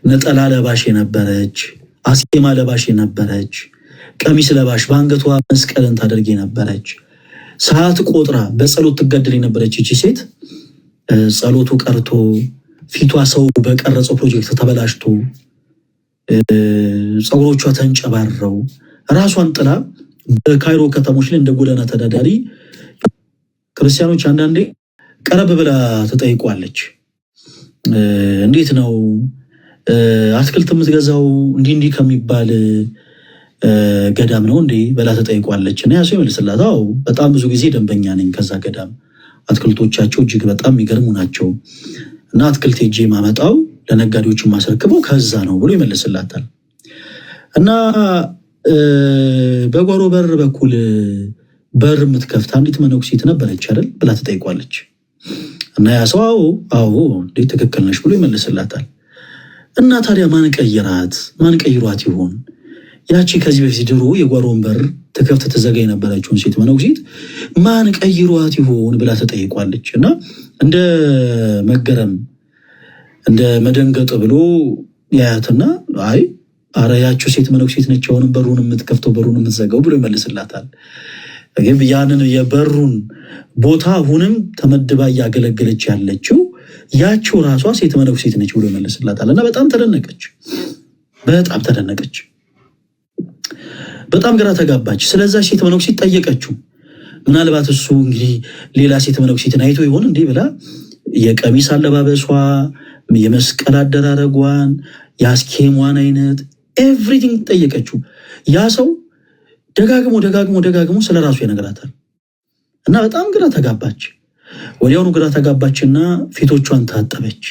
ነጠላ ለባሽ የነበረች፣ አስኬማ ለባሽ የነበረች፣ ቀሚስ ለባሽ፣ በአንገቷ መስቀልን ታደርግ የነበረች፣ ሰዓት ቆጥራ በጸሎት ትገደል የነበረች ይቺ ሴት ጸሎቱ ቀርቶ ፊቷ ሰው በቀረጸው ፕሮጀክት ተበላሽቶ ፀጉሮቿ ተንጨባረው ራሷን ጥላ በካይሮ ከተሞች ላይ እንደ ጎዳና ተዳዳሪ ክርስቲያኖች አንዳንዴ ቀረብ ብላ ተጠይቋለች። እንዴት ነው አትክልት የምትገዛው እንዲህ ከሚባል ገዳም ነው እንዴ ብላ ተጠይቋለች። እና ያሱ ይመልስላት፣ አዎ በጣም ብዙ ጊዜ ደንበኛ ነኝ ከዛ ገዳም፣ አትክልቶቻቸው እጅግ በጣም የሚገርሙ ናቸው እና አትክልት ሄጄ ማመጣው ለነጋዴዎች ማስረክበው ከዛ ነው ብሎ ይመልስላታል። እና በጓሮ በር በኩል በር የምትከፍት አንዲት መነኩሲት ነበረች አይደል ብላ ተጠይቋለች። እና ያ ሰው አዎ እንዴት ትክክል ነሽ ብሎ ይመልስላታል። እና ታዲያ ማን ቀይሯት ይሆን? ያቺ ከዚህ በፊት ድሮ የጓሮን በር ትከፍት ትዘጋ የነበረችውን ሴት መነኩሲት ማን ቀይሯት ይሆን ብላ ተጠይቋለች። እና እንደ መገረም እንደ መደንገጥ ብሎ ያያትና አይ አረ ያቺ ሴት መነኩሲት ነች አሁንም በሩን የምትከፍተው በሩን የምትዘጋው ብሎ ይመልስላታል። ግን ያንን የበሩን ቦታ አሁንም ተመድባ እያገለገለች ያለችው ያቺው ራሷ ሴት መነኩሲት ነች ብሎ ይመልስላታል። እና በጣም ተደነቀች፣ በጣም ግራ ተጋባች። ስለዛ ሴት መነኩሲት ጠየቀችው። ምናልባት እሱ እንግዲህ ሌላ ሴት መነኩሲትን አይቶ ይሆን እንዲህ ብላ የቀሚስ አለባበሷ፣ የመስቀል አደራረጓን፣ የአስኬሟን አይነት ኤቭሪቲንግ ጠየቀችው። ያ ሰው ደጋግሞ ስለ ራሱ ይነግራታል። እና በጣም ግራ ተጋባች። ወዲያውኑ ግራ ተጋባችና ፊቶቿን ታጠበች።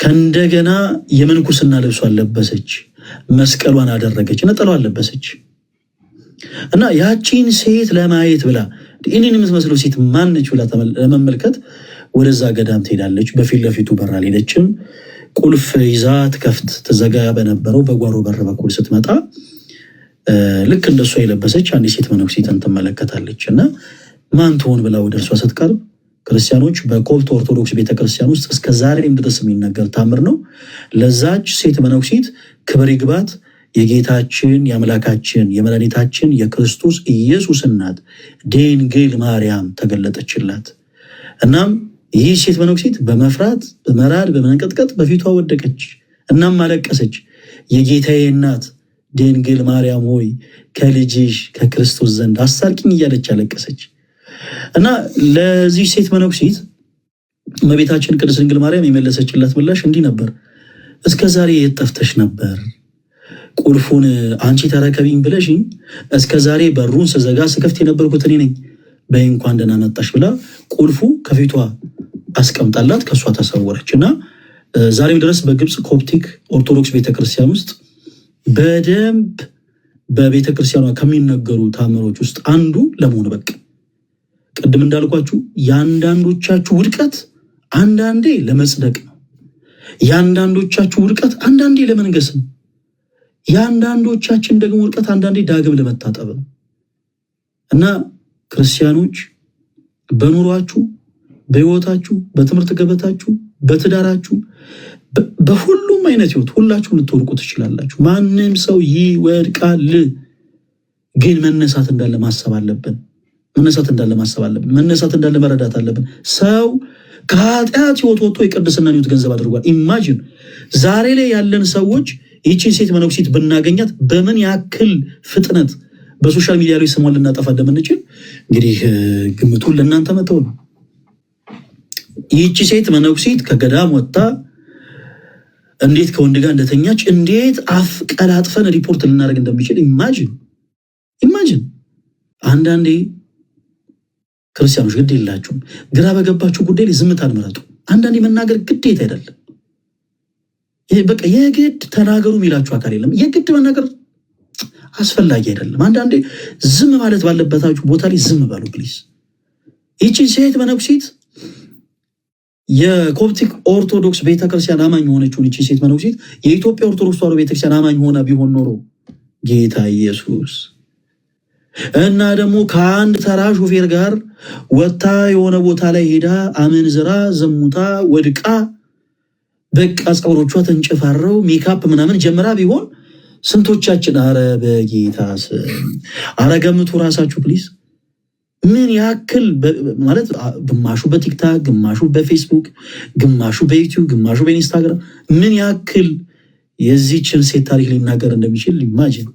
ከእንደገና የምንኩስና ልብሷን ለበሰች፣ መስቀሏን አደረገች፣ ነጠሏን ለበሰች። እና ያቺን ሴት ለማየት ብላ እኔን የምትመስለው ሴት ማነች ብላ ለመመልከት ወደዛ ገዳም ትሄዳለች። በፊት ለፊቱ በር አልሄደችም። ቁልፍ ይዛ ትከፍት ትዘጋ በነበረው በጓሮ በር በኩል ስትመጣ ልክ እንደሷ የለበሰች አንድ ሴት መነኩሲትን ትመለከታለች። እና ማን ትሆን ብላ ወደ እርሷ ስትቀርብ ክርስቲያኖች በኮፕት ኦርቶዶክስ ቤተክርስቲያን ውስጥ እስከ ዛሬም ድረስ የሚነገር ታምር ነው። ለዛች ሴት መነኩሲት ክብር ይግባት የጌታችን የአምላካችን የመድኃኒታችን የክርስቶስ ኢየሱስ እናት ድንግል ማርያም ተገለጠችላት። እናም ይህ ሴት መነኩሲት በመፍራት በመራድ በመንቀጥቀጥ በፊቷ ወደቀች። እናም አለቀሰች። የጌታዬ እናት ድንግል ማርያም ሆይ ከልጅሽ ከክርስቶስ ዘንድ አሳልቂኝ እያለች አለቀሰች። እና ለዚህ ሴት መነኩሲት እመቤታችን ቅድስት ድንግል ማርያም የመለሰችላት ምላሽ እንዲህ ነበር። እስከ ዛሬ የት ጠፍተሽ ነበር? ቁልፉን አንቺ ተረከቢኝ ብለሽኝ እስከ ዛሬ በሩን ስዘጋ ስከፍት የነበርኩት እኔ ነኝ። በይ እንኳን ደህና መጣሽ ብላ ቁልፉ ከፊቷ አስቀምጣላት ከሷ ተሰወረች። እና ዛሬም ድረስ በግብፅ ኮፕቲክ ኦርቶዶክስ ቤተክርስቲያን ውስጥ በደንብ በቤተክርስቲያኗ ከሚነገሩ ታምሮች ውስጥ አንዱ ለመሆኑ በቃ ቅድም እንዳልኳችሁ የአንዳንዶቻችሁ ውድቀት አንዳንዴ ለመጽደቅ ነው። የአንዳንዶቻችሁ ውድቀት አንዳንዴ ለመንገስ ነው። የአንዳንዶቻችን ደግሞ ውድቀት አንዳንዴ ዳግም ለመታጠብ ነው። እና ክርስቲያኖች በኑሯችሁ፣ በህይወታችሁ፣ በትምህርት ገበታችሁ፣ በትዳራችሁ፣ በሁሉም አይነት ህይወት ሁላችሁም ልትወድቁ ትችላላችሁ። ማንም ሰው ይወድቃል። ግን መነሳት እንዳለ ማሰብ አለብን። መነሳት እንዳለ መረዳት አለብን። ሰው ከኃጢአት ህይወት ወጥቶ የቅድስናን ህይወት ገንዘብ አድርጓል። ኢማጂን ዛሬ ላይ ያለን ሰዎች ይቺን ሴት መነኩሲት ብናገኛት በምን ያክል ፍጥነት በሶሻል ሚዲያ ላይ ስሟን ልናጠፋ እንደምንችል እንግዲህ ግምቱን ለእናንተ መተው ነው። ይቺ ሴት መነኩሲት ከገዳም ወጥታ እንዴት ከወንድ ጋር እንደተኛች እንዴት አፍቀላጥፈን ሪፖርት ልናደርግ እንደሚችል ኢማጂን። አንዳንዴ ክርስቲያኖች ግድ የላችሁም። ግራ በገባችሁ ጉዳይ ላይ ዝምታን ምረጡ። አንዳንዴ መናገር ግዴታ አይደለም። ይሄ በቃ የግድ ተናገሩ የሚላችሁ አካል የለም። የግድ መናገር አስፈላጊ አይደለም። አንዳንዴ ዝም ማለት ባለበታችሁ ቦታ ላይ ዝም በሉ ፕሊዝ። ይቺ ሴት መነኩሲት የኮፕቲክ ኦርቶዶክስ ቤተክርስቲያን አማኝ የሆነችውን ይቺ ሴት መነኩሲት የኢትዮጵያ ኦርቶዶክስ ተዋሕዶ ቤተክርስቲያን አማኝ ሆና ቢሆን ኖሮ ጌታ ኢየሱስ እና ደግሞ ከአንድ ተራ ሾፌር ጋር ወታ የሆነ ቦታ ላይ ሄዳ አመንዝራ ዘሙታ ወድቃ በቃ ፀጉሮቿ ተንጨፋረው ሜካፕ ምናምን ጀምራ ቢሆን ስንቶቻችን አረ በጌታ አረ ገምቱ ራሳችሁ ፕሊዝ። ምን ያክል ማለት ግማሹ በቲክታክ ግማሹ በፌስቡክ ግማሹ በዩቲዩብ ግማሹ በኢንስታግራም ምን ያክል የዚህችን ሴት ታሪክ ሊናገር እንደሚችል ኢማጂን።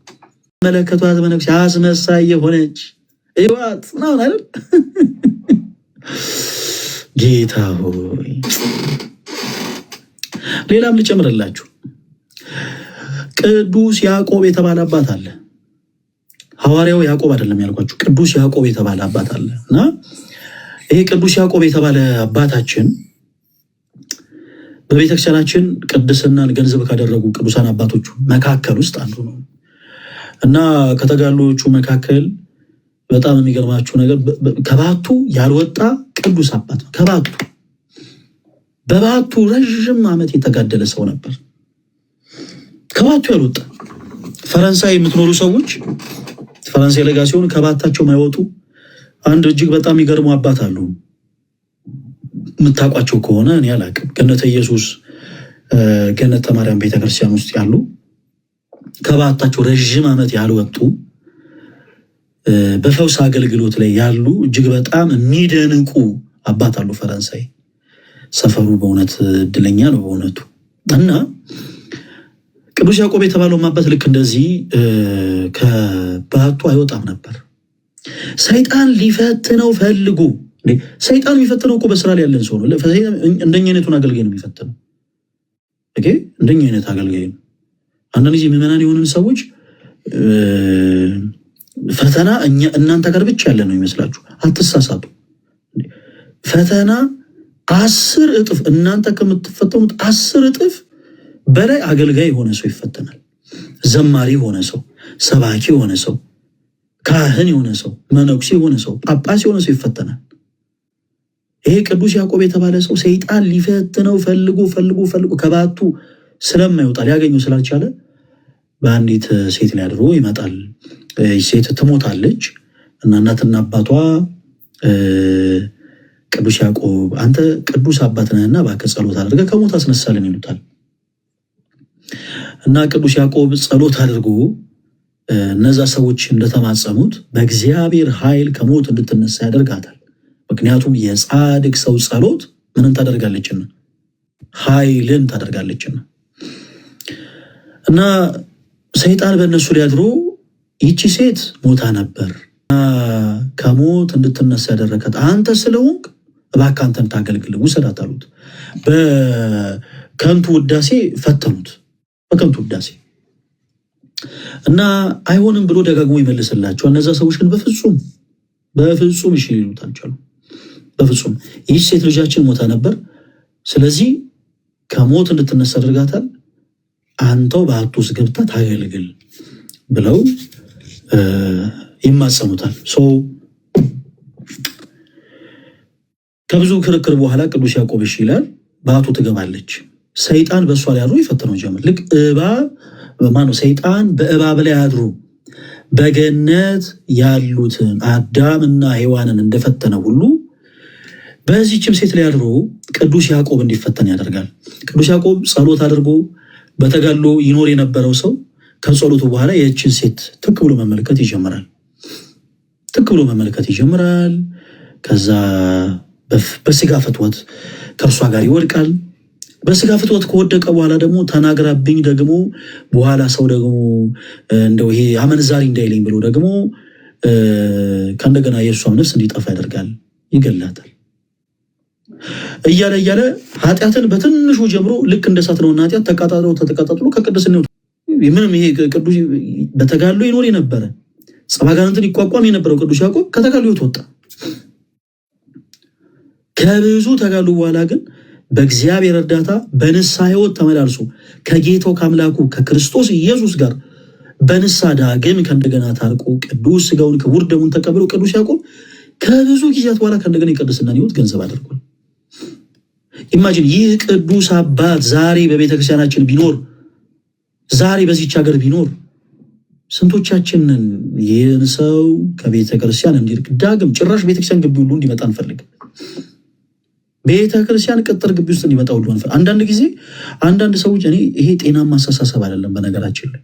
መለከቷት መነኩሴ አስመሳይ የሆነች እዋት ነው አይደል? ጌታ ሆይ ሌላም ልጨምርላችሁ። ቅዱስ ያዕቆብ የተባለ አባት አለ። ሐዋርያው ያዕቆብ አይደለም ያልኳችሁ፣ ቅዱስ ያዕቆብ የተባለ አባት አለ እና ይሄ ቅዱስ ያዕቆብ የተባለ አባታችን በቤተክርስቲያናችን ቅድስናን ገንዘብ ካደረጉ ቅዱሳን አባቶቹ መካከል ውስጥ አንዱ ነው እና ከተጋሎቹ መካከል በጣም የሚገርማችሁ ነገር ከባቱ ያልወጣ ቅዱስ አባት ነው። በባቱ ረዥም ዓመት የተጋደለ ሰው ነበር። ከባቱ ያልወጣ ፈረንሳይ የምትኖሩ ሰዎች ፈረንሳይ ለጋ ሲሆን ከባታቸው ማይወጡ አንድ እጅግ በጣም የሚገርሙ አባት አሉ። የምታውቋቸው ከሆነ እኔ አላውቅም። ገነተ ኢየሱስ ገነተ ማርያም ቤተክርስቲያን ውስጥ ያሉ ከባታቸው ረዥም ዓመት ያልወጡ በፈውስ አገልግሎት ላይ ያሉ እጅግ በጣም የሚደንቁ አባት አሉ ፈረንሳይ። ሰፈሩ በእውነት እድለኛ ነው በእውነቱ። እና ቅዱስ ያዕቆብ የተባለው አባት ልክ እንደዚህ ከባቱ አይወጣም ነበር። ሰይጣን ሊፈትነው ፈልጉ። ሰይጣን የሚፈትነው እኮ በስራ ላይ ያለን ሰው ነው። እንደኛ አይነቱን አገልጋይ ነው የሚፈትነው። እንደኛ አይነት አገልጋይ ነው። አንዳንድ ጊዜ ምዕመናን የሆንን ሰዎች ፈተና እናንተ ጋር ብቻ ያለ ነው ይመስላችሁ። አትሳሳቱ። ፈተና 10 እጥፍ እናንተ ከምትፈተኑት 10 እጥፍ በላይ አገልጋይ የሆነ ሰው ይፈተናል። ዘማሪ የሆነ ሰው፣ ሰባኪ የሆነ ሰው፣ ካህን የሆነ ሰው፣ መነኩሴ የሆነ ሰው፣ ጳጳስ የሆነ ሰው ይፈተናል። ይሄ ቅዱስ ያዕቆብ የተባለ ሰው ሰይጣን ሊፈትነው ፈልጎ ከባቱ ስለማይወጣ ሊያገኘው ስላልቻለ በአንዲት ሴት ላይ አድሮ ይመጣል። ሴት ትሞታለች እና እናትና አባቷ ቅዱስ ያዕቆብ አንተ ቅዱስ አባት ነህና እባክህ ጸሎት አድርገህ ከሞት አስነሳልን ይሉታል። እና ቅዱስ ያዕቆብ ጸሎት አድርጎ እነዛ ሰዎች እንደተማጸኑት በእግዚአብሔር ኃይል ከሞት እንድትነሳ ያደርጋታል። ምክንያቱም የጻድቅ ሰው ጸሎት ምንን ታደርጋለችና? ኃይልን ታደርጋለችና። እና ሰይጣን በእነሱ ላይ አድሮ ይቺ ሴት ሞታ ነበር ከሞት እንድትነሳ ያደረጋት አንተ ስለሆንክ እባክህ አንተን ታገልግል ውሰዳት አሉት። በከንቱ ውዳሴ ፈተኑት። በከንቱ ውዳሴ እና አይሆንም ብሎ ደጋግሞ ይመልስላቸዋል። እነዛ ሰዎች ግን በፍጹም እሺ ሊሉት አልቻሉም። በፍጹም ይህ ሴት ልጃችን ሞታ ነበር፣ ስለዚህ ከሞት እንድትነሳ አድርጋታል፣ አንተው በዓቱ ውስጥ ገብተህ ታገልግል ብለው ይማጸኑታል። ከብዙ ክርክር በኋላ ቅዱስ ያዕቆብ እሺ ይላል። በዓቱ ትገባለች። ሰይጣን በእሷ ላይ አድሮ ይፈተነው ጀመር። ልክ ሰይጣን በእባብ ላይ አድሮ በገነት ያሉትን አዳምና ሔዋንን እንደፈተነ ሁሉ በዚህችም ሴት ላይ አድሮ ቅዱስ ያዕቆብ እንዲፈተን ያደርጋል። ቅዱስ ያዕቆብ ጸሎት አድርጎ በተጋድሎ ይኖር የነበረው ሰው ከጸሎቱ በኋላ የእችን ሴት ትክ ብሎ መመልከት ይጀምራል። ከዛ በስጋ ፍትወት ከእርሷ ጋር ይወድቃል። በስጋ ፍትወት ከወደቀ በኋላ ደግሞ ተናግራብኝ ደግሞ በኋላ ሰው ደግሞ እንደው ይሄ አመንዛሪ እንዳይለኝ ብሎ ደግሞ ከእንደገና የእርሷም ነፍስ እንዲጠፋ ያደርጋል፣ ይገላታል። እያለ ኃጢአትን በትንሹ ጀምሮ ልክ እንደ እሳት ነውና ኃጢአት ተቀጣጥሎ ከቅድስናው ምንም ይሄ ቅዱስ በተጋድሎ ይኖር የነበረ ጸባጋንንትን ይቋቋም የነበረው ቅዱስ ያዕቆብ ከተጋድሎ ወጣ። ከብዙ ተጋድሎ በኋላ ግን በእግዚአብሔር እርዳታ በንስሐ ሕይወት ተመላልሶ ከጌታው ከአምላኩ ከክርስቶስ ኢየሱስ ጋር በንስሐ ዳግም ከእንደገና ታርቆ ቅዱስ ሥጋውን ክቡር ደሙን ተቀብሎ ቅዱስ ያዕቆብ ከብዙ ጊዜያት በኋላ ከእንደገና የቅድስናን ሕይወት ገንዘብ አድርጓል። ኢማጂን ይህ ቅዱስ አባት ዛሬ በቤተክርስቲያናችን ቢኖር፣ ዛሬ በዚች ሀገር ቢኖር ስንቶቻችንን ይህን ሰው ከቤተ ክርስቲያን እንዲርቅ ዳግም ጭራሽ ቤተክርስቲያን ግቢ ሁሉ እንዲመጣ እንፈልግ። ቤተ ክርስቲያን ቅጥር ግቢ ውስጥ እንዲመጣ ሁሉ እንፈልግ። አንዳንድ ጊዜ አንዳንድ ሰዎች ይሄ ጤናማ አስተሳሰብ አይደለም። በነገራችን ላይ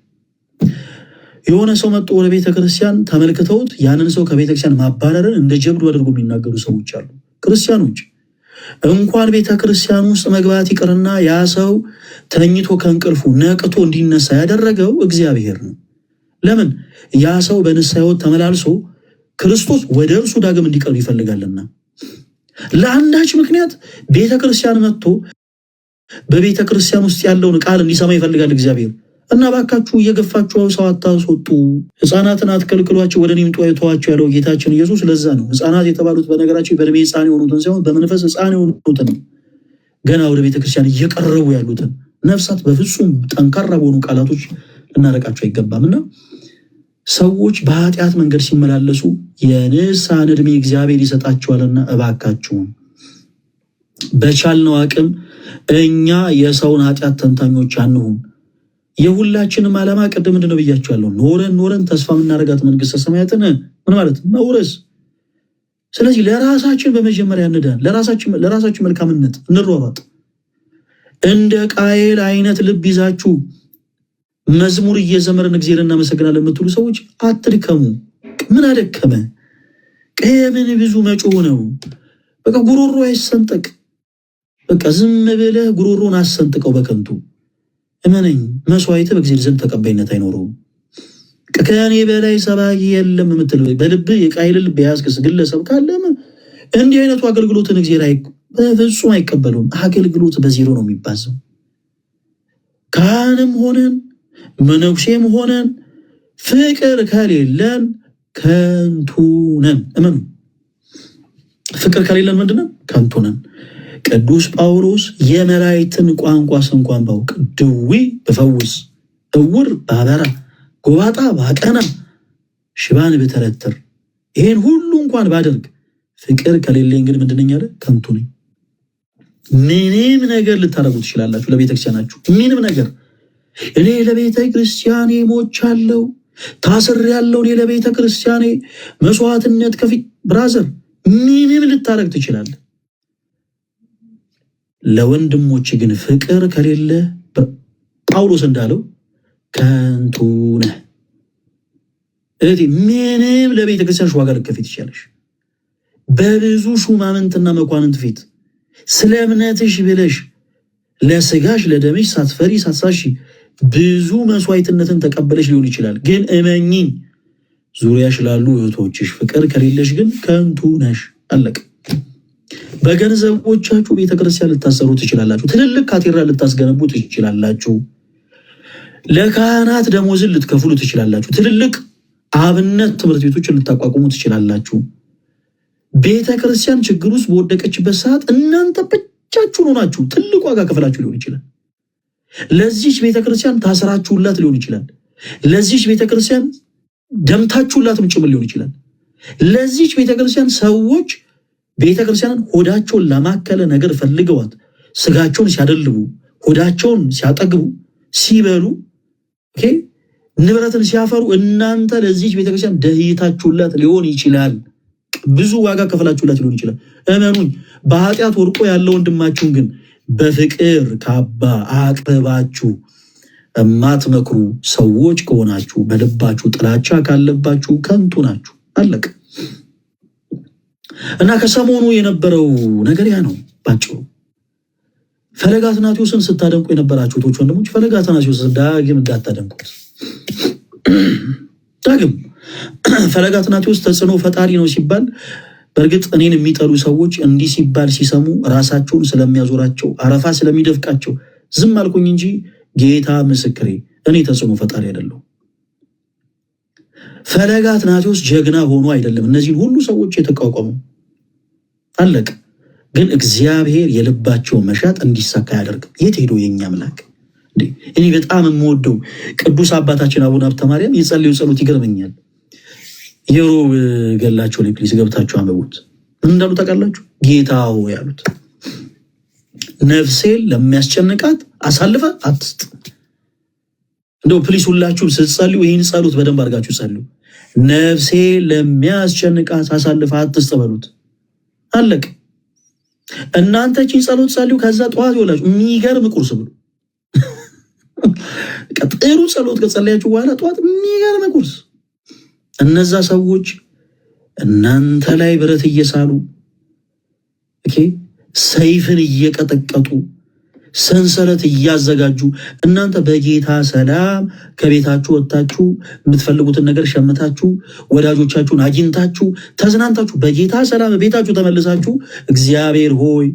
የሆነ ሰው መጥቶ ወደ ቤተ ክርስቲያን ተመልክተውት ያንን ሰው ከቤተ ክርስቲያን ማባረርን እንደ ጀብዱ አድርጎ የሚናገሩ ሰዎች አሉ። ክርስቲያኖች እንኳን ቤተ ክርስቲያን ውስጥ መግባት ይቅርና ያ ሰው ተኝቶ ከእንቅልፉ ነቅቶ እንዲነሳ ያደረገው እግዚአብሔር ነው። ለምን? ያ ሰው በንስሐ ሕይወት ተመላልሶ ክርስቶስ ወደ እርሱ ዳግም እንዲቀርብ ይፈልጋልና። ለአንዳች ምክንያት ቤተ ክርስቲያን መጥቶ በቤተ ክርስቲያን ውስጥ ያለውን ቃል እንዲሰማ ይፈልጋል እግዚአብሔር። እና ባካችሁ እየገፋችሁ ሰው አታስወጡ፣ ሕፃናትን አትከልክሏቸው፣ ወደ እኔ ምጡ ተዋቸው ያለው ጌታችን ኢየሱስ ለዛ ነው። ሕፃናት የተባሉት በነገራችን በዕድሜ ሕፃን የሆኑትን ሳይሆን በመንፈስ ሕፃን የሆኑትን ገና ወደ ቤተ ክርስቲያን እየቀረቡ ያሉትን ነፍሳት በፍጹም ጠንካራ በሆኑ ቃላቶች ልናረቃቸው አይገባምና ሰዎች በኃጢአት መንገድ ሲመላለሱ የንስሐን ዕድሜ እግዚአብሔር ይሰጣቸዋልና እባካችሁም በቻልነው አቅም እኛ የሰውን ኃጢአት ተንታኞች አንሁን። የሁላችንም ዓላማ ቅድም ምንድነው ብያቸዋለሁ፣ ኖረን ተስፋ የምናደርጋት መንግስተ ሰማያትን ምን ማለት መውረስ። ስለዚህ ለራሳችን በመጀመሪያ እንዳን ለራሳችን መልካምነት እንሯሯጥ። እንደ ቃየል አይነት ልብ ይዛችሁ መዝሙር እየዘመርን እግዚአብሔር እናመሰግናለን የምትሉ ሰዎች አትድከሙ። ምን አደከመ? ቀየምን ብዙ መጮህ ነው። በቃ ጉሮሮ አይሰንጠቅ። በቃ ዝም ብለህ ጉሮሮን አሰንጥቀው በከንቱ እመነኝ። መስዋዕት በእግዚአብሔር ዘንድ ተቀባይነት አይኖረውም። ከኔ በላይ ሰባኪ የለም የምትል በልብ የቃየል ልብ የያዝክስ ግለሰብ ካለም እንዲህ አይነቱ አገልግሎትን እግዚአብሔር በፍጹም አይቀበለውም። አገልግሎት በዜሮ ነው የሚባዘው። ካህንም ሆነን መነኩሴም ሆነን ፍቅር ከሌለን ከንቱ ነን። እመኑ። ፍቅር ከሌለን ምንድነው? ከንቱ ነን። ቅዱስ ጳውሎስ የመላእክትን ቋንቋስ እንኳን ባውቅ፣ ድዊ ብፈውስ፣ እውር ባበራ፣ ጎባጣ ባቀና፣ ሽባን ብተረትር፣ ይሄን ሁሉ እንኳን ባደርግ ፍቅር ከሌለኝ ግን ምንድነኝ አለ? ከንቱ ነኝ። ምንም ነገር ልታደርጉ ትችላላችሁ ለቤተክርስቲያናችሁ፣ ምንም ነገር። እኔ ለቤተ ክርስቲያኔ ሞቻለሁ፣ ታስሬያለሁ፣ እኔ ለቤተ ክርስቲያኔ መስዋዕትነት ከፊት ብራዘር፣ ምንም ልታደርግ ትችላለህ። ለወንድሞች ግን ፍቅር ከሌለ ጳውሎስ እንዳለው ከንቱ ነህ። እህቴ ምንም ለቤተ ክርስቲያን ዋጋ ልትከፍይ ትችላለሽ። በብዙ ሹማምንትና መኳንንት ፊት ስለ እምነትሽ ብለሽ ለስጋሽ ለደምሽ ሳትፈሪ ሳትሳሺ ብዙ መስዋዕትነትን ተቀበለሽ ሊሆን ይችላል። ግን እመኚኝ ዙሪያሽ ላሉ እህቶችሽ ፍቅር ከሌለሽ ግን ከንቱ ነሽ። አለቀ። በገንዘቦቻችሁ ቤተክርስቲያን ልታሰሩ ትችላላችሁ። ትልልቅ ካቴድራል ልታስገነቡ ትችላላችሁ። ለካህናት ደሞዝን ልትከፍሉ ትችላላችሁ። ትልልቅ አብነት ትምህርት ቤቶችን ልታቋቁሙ ትችላላችሁ። ቤተክርስቲያን ችግር ውስጥ በወደቀችበት ሰዓት እናንተ ብቻችሁን ሆናችሁ ትልቅ ዋጋ ከፍላችሁ ሊሆን ይችላል። ለዚህች ቤተክርስቲያን ታስራችሁላት ሊሆን ይችላል። ለዚህች ቤተክርስቲያን ደምታችሁላትም ጭምር ሊሆን ይችላል። ለዚህች ቤተክርስቲያን ሰዎች ቤተክርስቲያንን ሆዳቸውን ለማከለ ነገር ፈልገዋት ስጋቸውን ሲያደልቡ ሆዳቸውን ሲያጠግቡ ሲበሉ ንብረትን ሲያፈሩ እናንተ ለዚህች ቤተክርስቲያን ደህይታችሁላት ሊሆን ይችላል። ብዙ ዋጋ ከፍላችሁላት ሊሆን ይችላል። እመኑኝ። በኃጢአት ወርቆ ያለው ወንድማችሁን ግን በፍቅር ካባ አቅርባችሁ እማትመክሩ ሰዎች ከሆናችሁ በልባችሁ ጥላቻ ካለባችሁ ከንቱ ናችሁ። አለቀ። እና ከሰሞኑ የነበረው ነገር ያ ነው ባጭሩ። ፈለገ አትናቴዎስን ስታደንቁ የነበራችሁ ቶች ወንድሞች ፈለገ አትናቴዎስን ዳግም እንዳታደንቁት። ዳግም ፈለገ አትናቴዎስ ተጽዕኖ ፈጣሪ ነው ሲባል በእርግጥ እኔን የሚጠሉ ሰዎች እንዲህ ሲባል ሲሰሙ ራሳቸውን ስለሚያዞራቸው አረፋ ስለሚደፍቃቸው ዝም አልኩኝ እንጂ ጌታ ምስክሬ እኔ ተጽዕኖ ፈጣሪ አይደለሁ። ፈለገ አትናቴዎስ ጀግና ሆኖ አይደለም እነዚህን ሁሉ ሰዎች የተቋቋሙ። አለቅ። ግን እግዚአብሔር የልባቸውን መሻት እንዲሳካ ያደርግ። የት ሄዶ የኛ አምላክ? እኔ በጣም የምወደው ቅዱስ አባታችን አቡነ ሀብተ ማርያም የጸለዩ ጸሎት ይገርመኛል። የሮብ ገላቸው ላይ ፕሊስ ገብታችሁ አንብቡት። ምን እንዳሉ ታውቃላችሁ? ጌታው ያሉት ነፍሴን ለሚያስጨንቃት አሳልፈ አትስጥ። እንደው ፕሊስ ሁላችሁም ስትጸልዩ ይህን ጸሎት በደንብ አድርጋችሁ ጸልዩ። ነፍሴ ለሚያስጨንቃት አሳልፈ አትስጥ በሉት። አለቅ። እናንተ ቺን ጸሎት ጸልዩ። ከዛ ጠዋት ይወላችሁ የሚገርም ቁርስ ብሉ። ጥሩ ጸሎት ከጸለያችሁ በኋላ ጠዋት የሚገርም ቁርስ። እነዛ ሰዎች እናንተ ላይ ብረት እየሳሉ ሰይፍን እየቀጠቀጡ ሰንሰለት እያዘጋጁ እናንተ በጌታ ሰላም ከቤታችሁ ወጥታችሁ የምትፈልጉትን ነገር ሸምታችሁ ወዳጆቻችሁን አግኝታችሁ ተዝናንታችሁ በጌታ ሰላም ቤታችሁ ተመልሳችሁ እግዚአብሔር ሆይ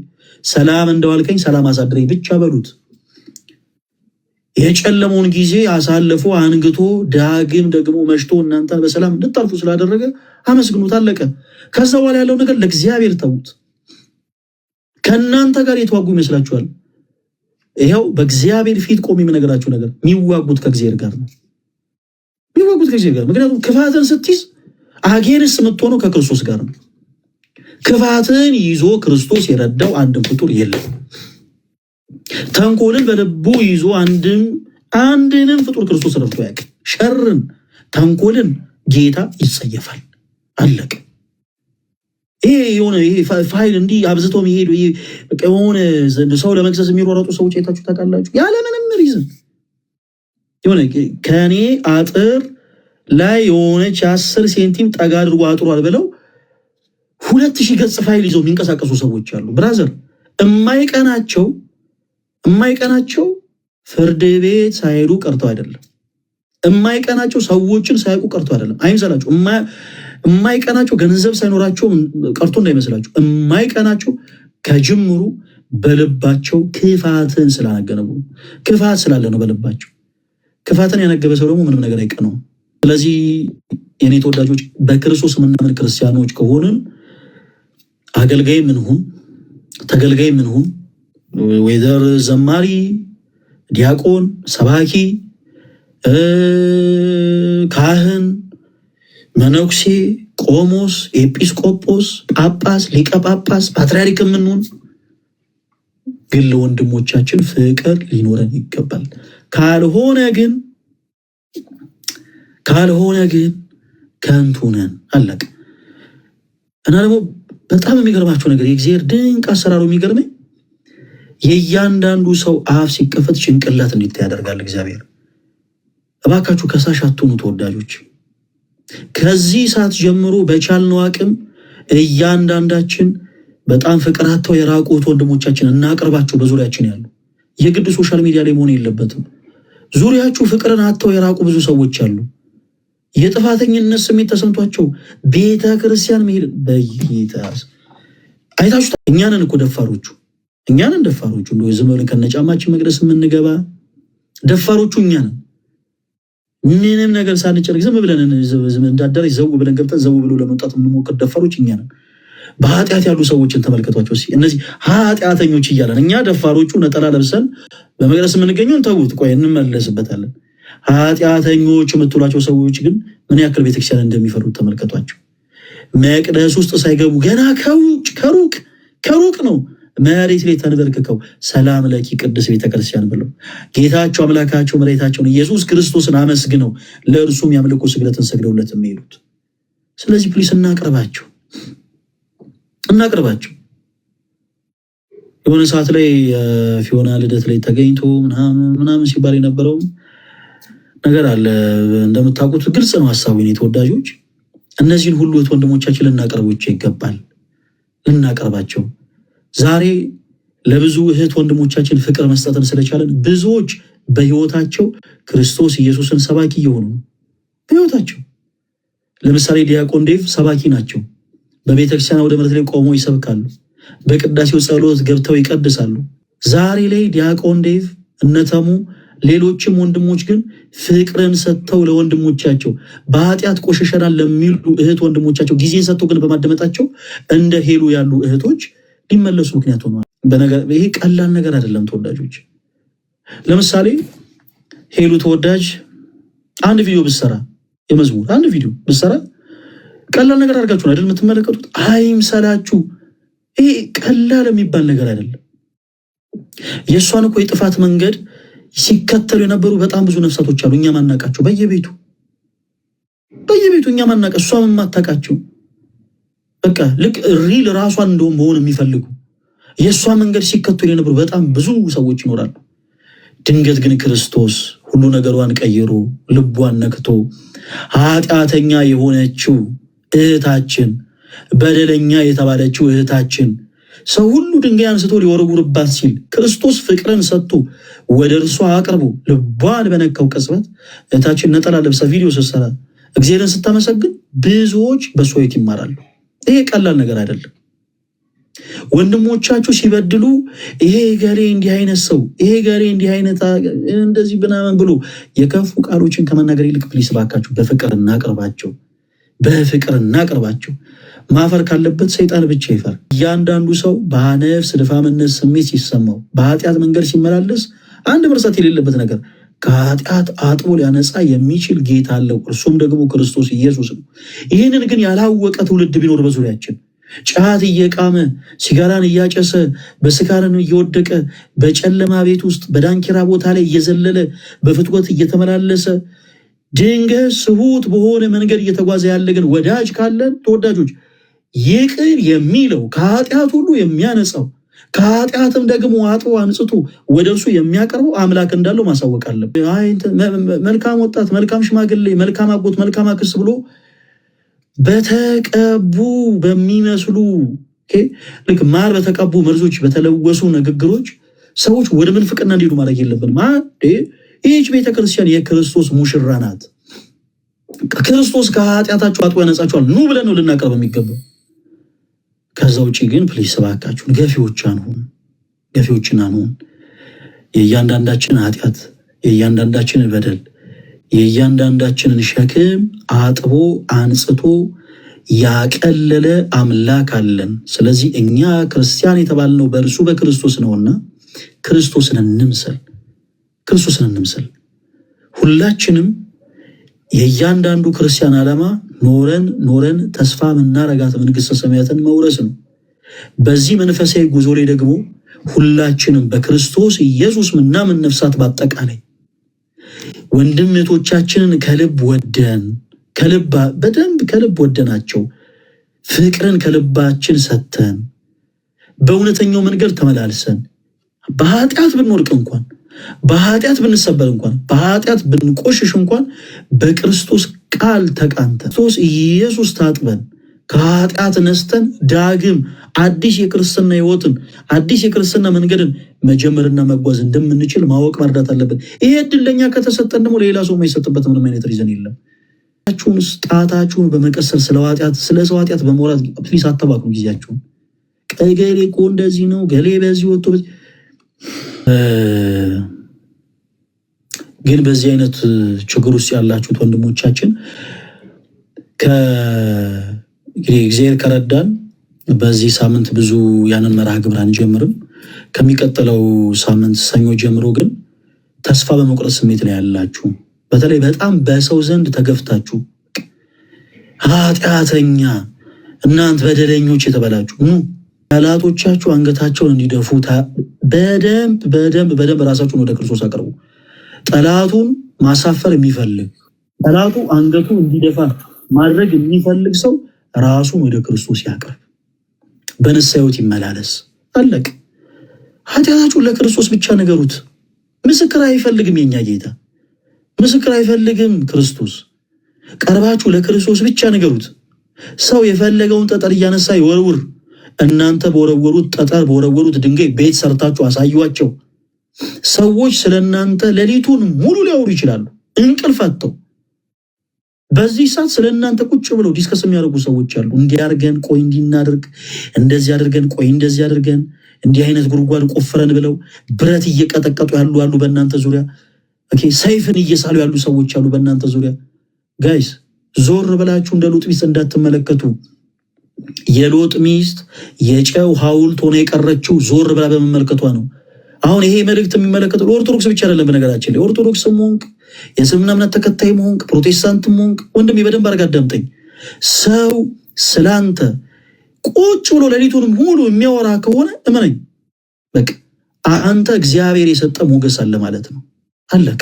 ሰላም እንደዋልከኝ ሰላም አሳድረኝ ብቻ በሉት። የጨለመውን ጊዜ አሳልፎ አንግቶ ዳግም ደግሞ መሽቶ እናንተ በሰላም እንድታልፉ ስላደረገ አመስግኑት። አለቀ። ከዛ በኋላ ያለው ነገር ለእግዚአብሔር ተዉት። ከእናንተ ጋር የተዋጉ ይመስላችኋል? ይኸው በእግዚአብሔር ፊት ቆም የምነግራችሁ ነገር የሚዋጉት ከእግዚአብሔር ጋር ነው። የሚዋጉት ከእግዚአብሔር ጋር። ምክንያቱም ክፋትን ስትይዝ አጌንስ የምትሆነው ከክርስቶስ ጋር ነው። ክፋትን ይዞ ክርስቶስ የረዳው አንድም ፍጡር የለም። ተንኮልን በልቡ ይዞ አንድንም ፍጡር ክርስቶስ ረድቶ ያውቅ። ሸርን ተንኮልን ጌታ ይጸየፋል። አለቀ። ይሄ የሆነ ፋይል እንዲህ አብዝቶ የሚሄዱ የሆነ ሰው ለመክሰስ የሚሯሯጡ ሰዎች አይታችሁ ታውቃላችሁ? ያለምንም ሪዝን የሆነ ከኔ አጥር ላይ የሆነች 10 ሴንቲም ጠጋ አድርጎ አጥሯል ብለው 2000 ገጽ ፋይል ይዘው የሚንቀሳቀሱ ሰዎች አሉ። ብራዘር የማይቀናቸው ፍርድ ቤት ሳይሄዱ ቀርተው አይደለም። የማይቀናቸው ሰዎችን ሳያውቁ ቀርተው አይደለም። አይምሰላችሁ። የማይቀናቸው ገንዘብ ሳይኖራቸው ቀርቶ እንዳይመስላችሁ። የማይቀናቸው ከጅምሩ በልባቸው ክፋትን ስላነገነቡ ክፋት ስላለ ነው በልባቸው። ክፋትን ያነገበ ሰው ደግሞ ምንም ነገር አይቀነውም። ስለዚህ የኔ ተወዳጆች በክርስቶስ የምናምን ክርስቲያኖች ከሆንን አገልጋይ ምንሁን ተገልጋይ ምንሁን ወይዘር ዘማሪ፣ ዲያቆን፣ ሰባኪ፣ ካህን፣ መነኩሴ፣ ቆሞስ፣ ኤጲስቆጶስ፣ ጳጳስ፣ ሊቀ ጳጳስ፣ ፓትርያርክ የምንሆን ግን ለወንድሞቻችን ፍቅር ሊኖረን ይገባል። ካልሆነ ግን ከንቱ ነን። አለቅ። እና ደግሞ በጣም የሚገርማቸው ነገር የእግዚአብሔር ድንቅ አሰራሩ የሚገርመኝ የእያንዳንዱ ሰው አፍ ሲከፈት ጭንቅላት እንዲታይ ያደርጋል እግዚአብሔር። እባካችሁ ከሳሽ አትሁኑ ተወዳጆች። ከዚህ ሰዓት ጀምሮ በቻልነው አቅም እያንዳንዳችን በጣም ፍቅር አጥተው የራቁት ወንድሞቻችን እናቅርባቸው። በዙሪያችን ያሉ የግድ ሶሻል ሚዲያ ላይ መሆን የለበትም። ዙሪያችሁ ፍቅርን አጥተው የራቁ ብዙ ሰዎች አሉ። የጥፋተኝነት ስሜት ተሰምቷቸው ቤተ ክርስቲያን መሄድ በጌታ አይታችሁ እኛንን እኮ ደፋሮቹ እንደው ዝም ብለን ከነጫማችን መቅደስ የምንገባ ደፋሮቹ እኛንን ምንም ነገር ሳንጨርቅ ዝም ብለን እንዳደረች ዘው ብለን ገብተን ዘው ብሎ ለመውጣት የምንሞክር ደፋሮች እኛንን። በኃጢአት ያሉ ሰዎችን ተመልከቷቸው። እነዚህ ኃጢአተኞች እያለን እኛ ደፋሮቹ ነጠላ ለብሰን በመቅደስ የምንገኘውን ተዉት፣ ቆይ እንመለስበታለን። ኃጢአተኞች የምትሏቸው ሰዎች ግን ምን ያክል ቤተክርስቲያን እንደሚፈሩት ተመልከቷቸው። መቅደስ ውስጥ ሳይገቡ ገና ከሩቅ ነው መሬት ላይ ተንበርክከው ሰላም ለኪ ቅድስት ቤተክርስቲያን ብለው ጌታቸው አምላካቸው መድኃኒታቸውን ኢየሱስ ክርስቶስን አመስግነው ለእርሱም ያምልኮ ስግደትን ሰግደውለት የሚሄዱት። ስለዚህ ፕሊስ እናቅርባቸው። የሆነ ሰዓት ላይ ፊዮና ልደት ላይ ተገኝቶ ምናምን ሲባል የነበረው ነገር አለ። እንደምታውቁት ግልጽ ነው ሀሳቡ። የኔ ተወዳጆች እነዚህን ሁሉ ወንድሞቻችን ልናቀርባቸው ይገባል። ልናቀርባቸው ዛሬ ለብዙ እህት ወንድሞቻችን ፍቅር መስጠትን ስለቻለን ብዙዎች በህይወታቸው ክርስቶስ ኢየሱስን ሰባኪ እየሆኑ ነው። በህይወታቸው ለምሳሌ ዲያቆን ዴቭ ሰባኪ ናቸው። በቤተክርስቲያን ወደ መሬት ላይ ቆመው ይሰብካሉ። በቅዳሴው ጸሎት ገብተው ይቀድሳሉ። ዛሬ ላይ ዲያቆን ዴቭ፣ እነተሙ፣ ሌሎችም ወንድሞች ግን ፍቅርን ሰጥተው ለወንድሞቻቸው በኃጢአት ቆሸሸናል ለሚሉ እህት ወንድሞቻቸው ጊዜ ሰጥተው ግን በማደመጣቸው እንደ ሄሉ ያሉ እህቶች ሊመለሱ ምክንያት ሆነዋል። ይሄ ቀላል ነገር አይደለም ተወዳጆች። ለምሳሌ ሄሉ ተወዳጅ አንድ ቪዲዮ ብትሰራ የመዝሙር አንድ ቪዲዮ ብትሰራ ቀላል ነገር አድርጋችሁ አይደል የምትመለከቱት? አይምሰላችሁ። ይሄ ቀላል የሚባል ነገር አይደለም። የእሷን እኮ የጥፋት መንገድ ሲከተሉ የነበሩ በጣም ብዙ ነፍሳቶች አሉ። እኛ ማናቃቸው በየቤቱ እኛ ማናቀ እሷ ማታቃቸው በቃ ልክ ሪል ራሷን እንደውም መሆን የሚፈልጉ የእሷ መንገድ ሲከተሉ የነበሩ በጣም ብዙ ሰዎች ይኖራሉ። ድንገት ግን ክርስቶስ ሁሉ ነገሯን ቀይሮ ልቧን ነክቶ ኃጢአተኛ የሆነችው እህታችን በደለኛ የተባለችው እህታችን ሰው ሁሉ ድንጋይ አንስቶ ሊወረውርባት ሲል ክርስቶስ ፍቅርን ሰጥቶ ወደ እርሷ አቅርቦ ልቧን በነካው ቅጽበት እህታችን ነጠላ ለብሳ ቪዲዮ ስትሰራ እግዚአብሔርን ስታመሰግን ብዙዎች በሷ ሕይወት ይማራሉ። ይሄ ቀላል ነገር አይደለም። ወንድሞቻችሁ ሲበድሉ ይሄ ገሌ እንዲህ አይነት ሰው ይሄ ገሌ እንዲህ አይነት እንደዚህ ብናምን ብሎ የከፉ ቃሎችን ከመናገር ይልቅ ፕሊስ ባካችሁ በፍቅር እናቅርባቸው። ማፈር ካለበት ሰይጣን ብቻ ይፈር። እያንዳንዱ ሰው በነፍስ ድፋምነት ስሜት ሲሰማው በኃጢአት መንገድ ሲመላለስ አንድ መርሳት የሌለበት ነገር ከኃጢአት አጥቦ ሊያነጻ የሚችል ጌታ አለው፣ እርሱም ደግሞ ክርስቶስ ኢየሱስ ነው። ይህንን ግን ያላወቀ ትውልድ ቢኖር በዙሪያችን ጫት እየቃመ ሲጋራን እያጨሰ በስካርን እየወደቀ በጨለማ ቤት ውስጥ በዳንኪራ ቦታ ላይ እየዘለለ በፍትወት እየተመላለሰ ድንገት ስሁት በሆነ መንገድ እየተጓዘ ያለ ግን ወዳጅ ካለን ተወዳጆች ይቅር የሚለው ከኃጢአት ሁሉ የሚያነጻው ከኃጢአትም ደግሞ አጥቦ አንጽቶ ወደ እርሱ የሚያቀርበው አምላክ እንዳለው ማሳወቅ አለብን። መልካም ወጣት፣ መልካም ሽማግሌ፣ መልካም አጎት፣ መልካም አክስት ብሎ በተቀቡ በሚመስሉ ልክ ማር በተቀቡ መርዞች በተለወሱ ንግግሮች ሰዎች ወደ ምንፍቅና እንዲሄዱ ማድረግ የለብንም። ይህች ቤተክርስቲያን የክርስቶስ ሙሽራ ናት። ክርስቶስ ከኃጢአታችሁ አጥቦ ያነጻችኋል ኑ ብለን ነው ልናቀርብ የሚገባው። ከዛ ውጭ ግን ፕሊስ እባካችሁን ገፊዎችን አንሁን። የእያንዳንዳችን ኃጢአት፣ የእያንዳንዳችን በደል፣ የእያንዳንዳችንን ሸክም አጥቦ አንጽቶ ያቀለለ አምላክ አለን። ስለዚህ እኛ ክርስቲያን የተባልነው በእርሱ በክርስቶስ ነውና ክርስቶስን እንምሰል። ሁላችንም የእያንዳንዱ ክርስቲያን ዓላማ ኖረን ተስፋ ምናረጋት መንግስተ ሰማያትን መውረስ ነው። በዚህ መንፈሳዊ ጉዞ ላይ ደግሞ ሁላችንም በክርስቶስ ኢየሱስ ምናምን ነፍሳት በአጠቃላይ ወንድምቶቻችንን ከልብ ወደናቸው ፍቅርን ከልባችን ሰተን በእውነተኛው መንገድ ተመላልሰን በኃጢአት ብንወርቅ እንኳን በኃጢአት ብንሰበር እንኳን በኃጢአት ብንቆሽሽ እንኳን በክርስቶስ ቃል ተቃንተን ክርስቶስ ኢየሱስ ታጥበን ከኃጢአት ነስተን ዳግም አዲስ የክርስትና ህይወትን አዲስ የክርስትና መንገድን መጀመርና መጓዝ እንደምንችል ማወቅ መርዳት አለብን። ይሄ እድል ለኛ ከተሰጠን ደግሞ ሌላ ሰው የማይሰጥበት ምንም አይነት ሪዘን የለም። ጣታችሁን በመቀሰል ስለ ሰው ኃጢአት በመውራት ፕሊስ አተባክኑ ጊዜያችሁን። ገሌ እኮ እንደዚህ ነው፣ ገሌ በዚህ ወጥቶ ግን በዚህ አይነት ችግር ውስጥ ያላችሁት ወንድሞቻችን እግዚአብሔር ከረዳን በዚህ ሳምንት ብዙ ያንን መርሃ ግብር አንጀምርም። ከሚቀጥለው ሳምንት ሰኞ ጀምሮ ግን ተስፋ በመቁረጥ ስሜት ላይ ያላችሁ በተለይ በጣም በሰው ዘንድ ተገፍታችሁ ኃጢአተኛ እናንተ በደለኞች የተበላችሁ ጠላቶቻችሁ አንገታቸውን እንዲደፉ በደንብ ራሳችሁን ወደ ክርስቶስ አቅርቡ። ጠላቱን ማሳፈር የሚፈልግ ጠላቱ አንገቱ እንዲደፋ ማድረግ የሚፈልግ ሰው ራሱን ወደ ክርስቶስ ያቅርብ፣ በንስሐ ሕይወት ይመላለስ። አለቅ ኃጢአታችሁን ለክርስቶስ ብቻ ነገሩት። ምስክር አይፈልግም የኛ ጌታ፣ ምስክር አይፈልግም ክርስቶስ። ቀርባችሁ ለክርስቶስ ብቻ ነገሩት። ሰው የፈለገውን ጠጠር እያነሳ ይወርውር። እናንተ በወረወሩት ጠጠር በወረወሩት ድንጋይ ቤት ሰርታችሁ አሳዩዋቸው። ሰዎች ስለእናንተ ሌሊቱን ሙሉ ሊያወሩ ይችላሉ እንቅልፍ አጥተው። በዚህ ሰዓት ስለእናንተ ቁጭ ብለው ዲስከስ የሚያደርጉ ሰዎች አሉ። እንዲያርገን ቆይ እንዲናደርግ እንደዚህ አድርገን ቆይ እንደዚህ አድርገን እንዲህ አይነት ጉድጓድ ቆፍረን ብለው ብረት እየቀጠቀጡ ያሉ በእናንተ ዙሪያ። ኦኬ ሰይፍን እየሳሉ ያሉ ሰዎች አሉ በእናንተ ዙሪያ። ጋይስ ዞር ብላችሁ እንደ ሎጥ ሚስት እንዳትመለከቱ። የሎጥ ሚስት የጨው ሐውልት ሆነ የቀረችው ዞር ብላ በመመልከቷ ነው። አሁን ይሄ መልእክት የሚመለከተው ለኦርቶዶክስ ብቻ አይደለም። በነገራችን ላይ ኦርቶዶክስ ሞንክ የእስልምና እምነት ተከታይ ሞንክ ፕሮቴስታንት ሞንክ ወንድሜ በደንብ አድርገህ አዳምጠኝ። ሰው ስላንተ ቁጭ ብሎ ሌሊቱን ሙሉ የሚያወራ ከሆነ እመነኝ በቃ አንተ እግዚአብሔር የሰጠ ሞገስ አለ ማለት ነው። አለቀ።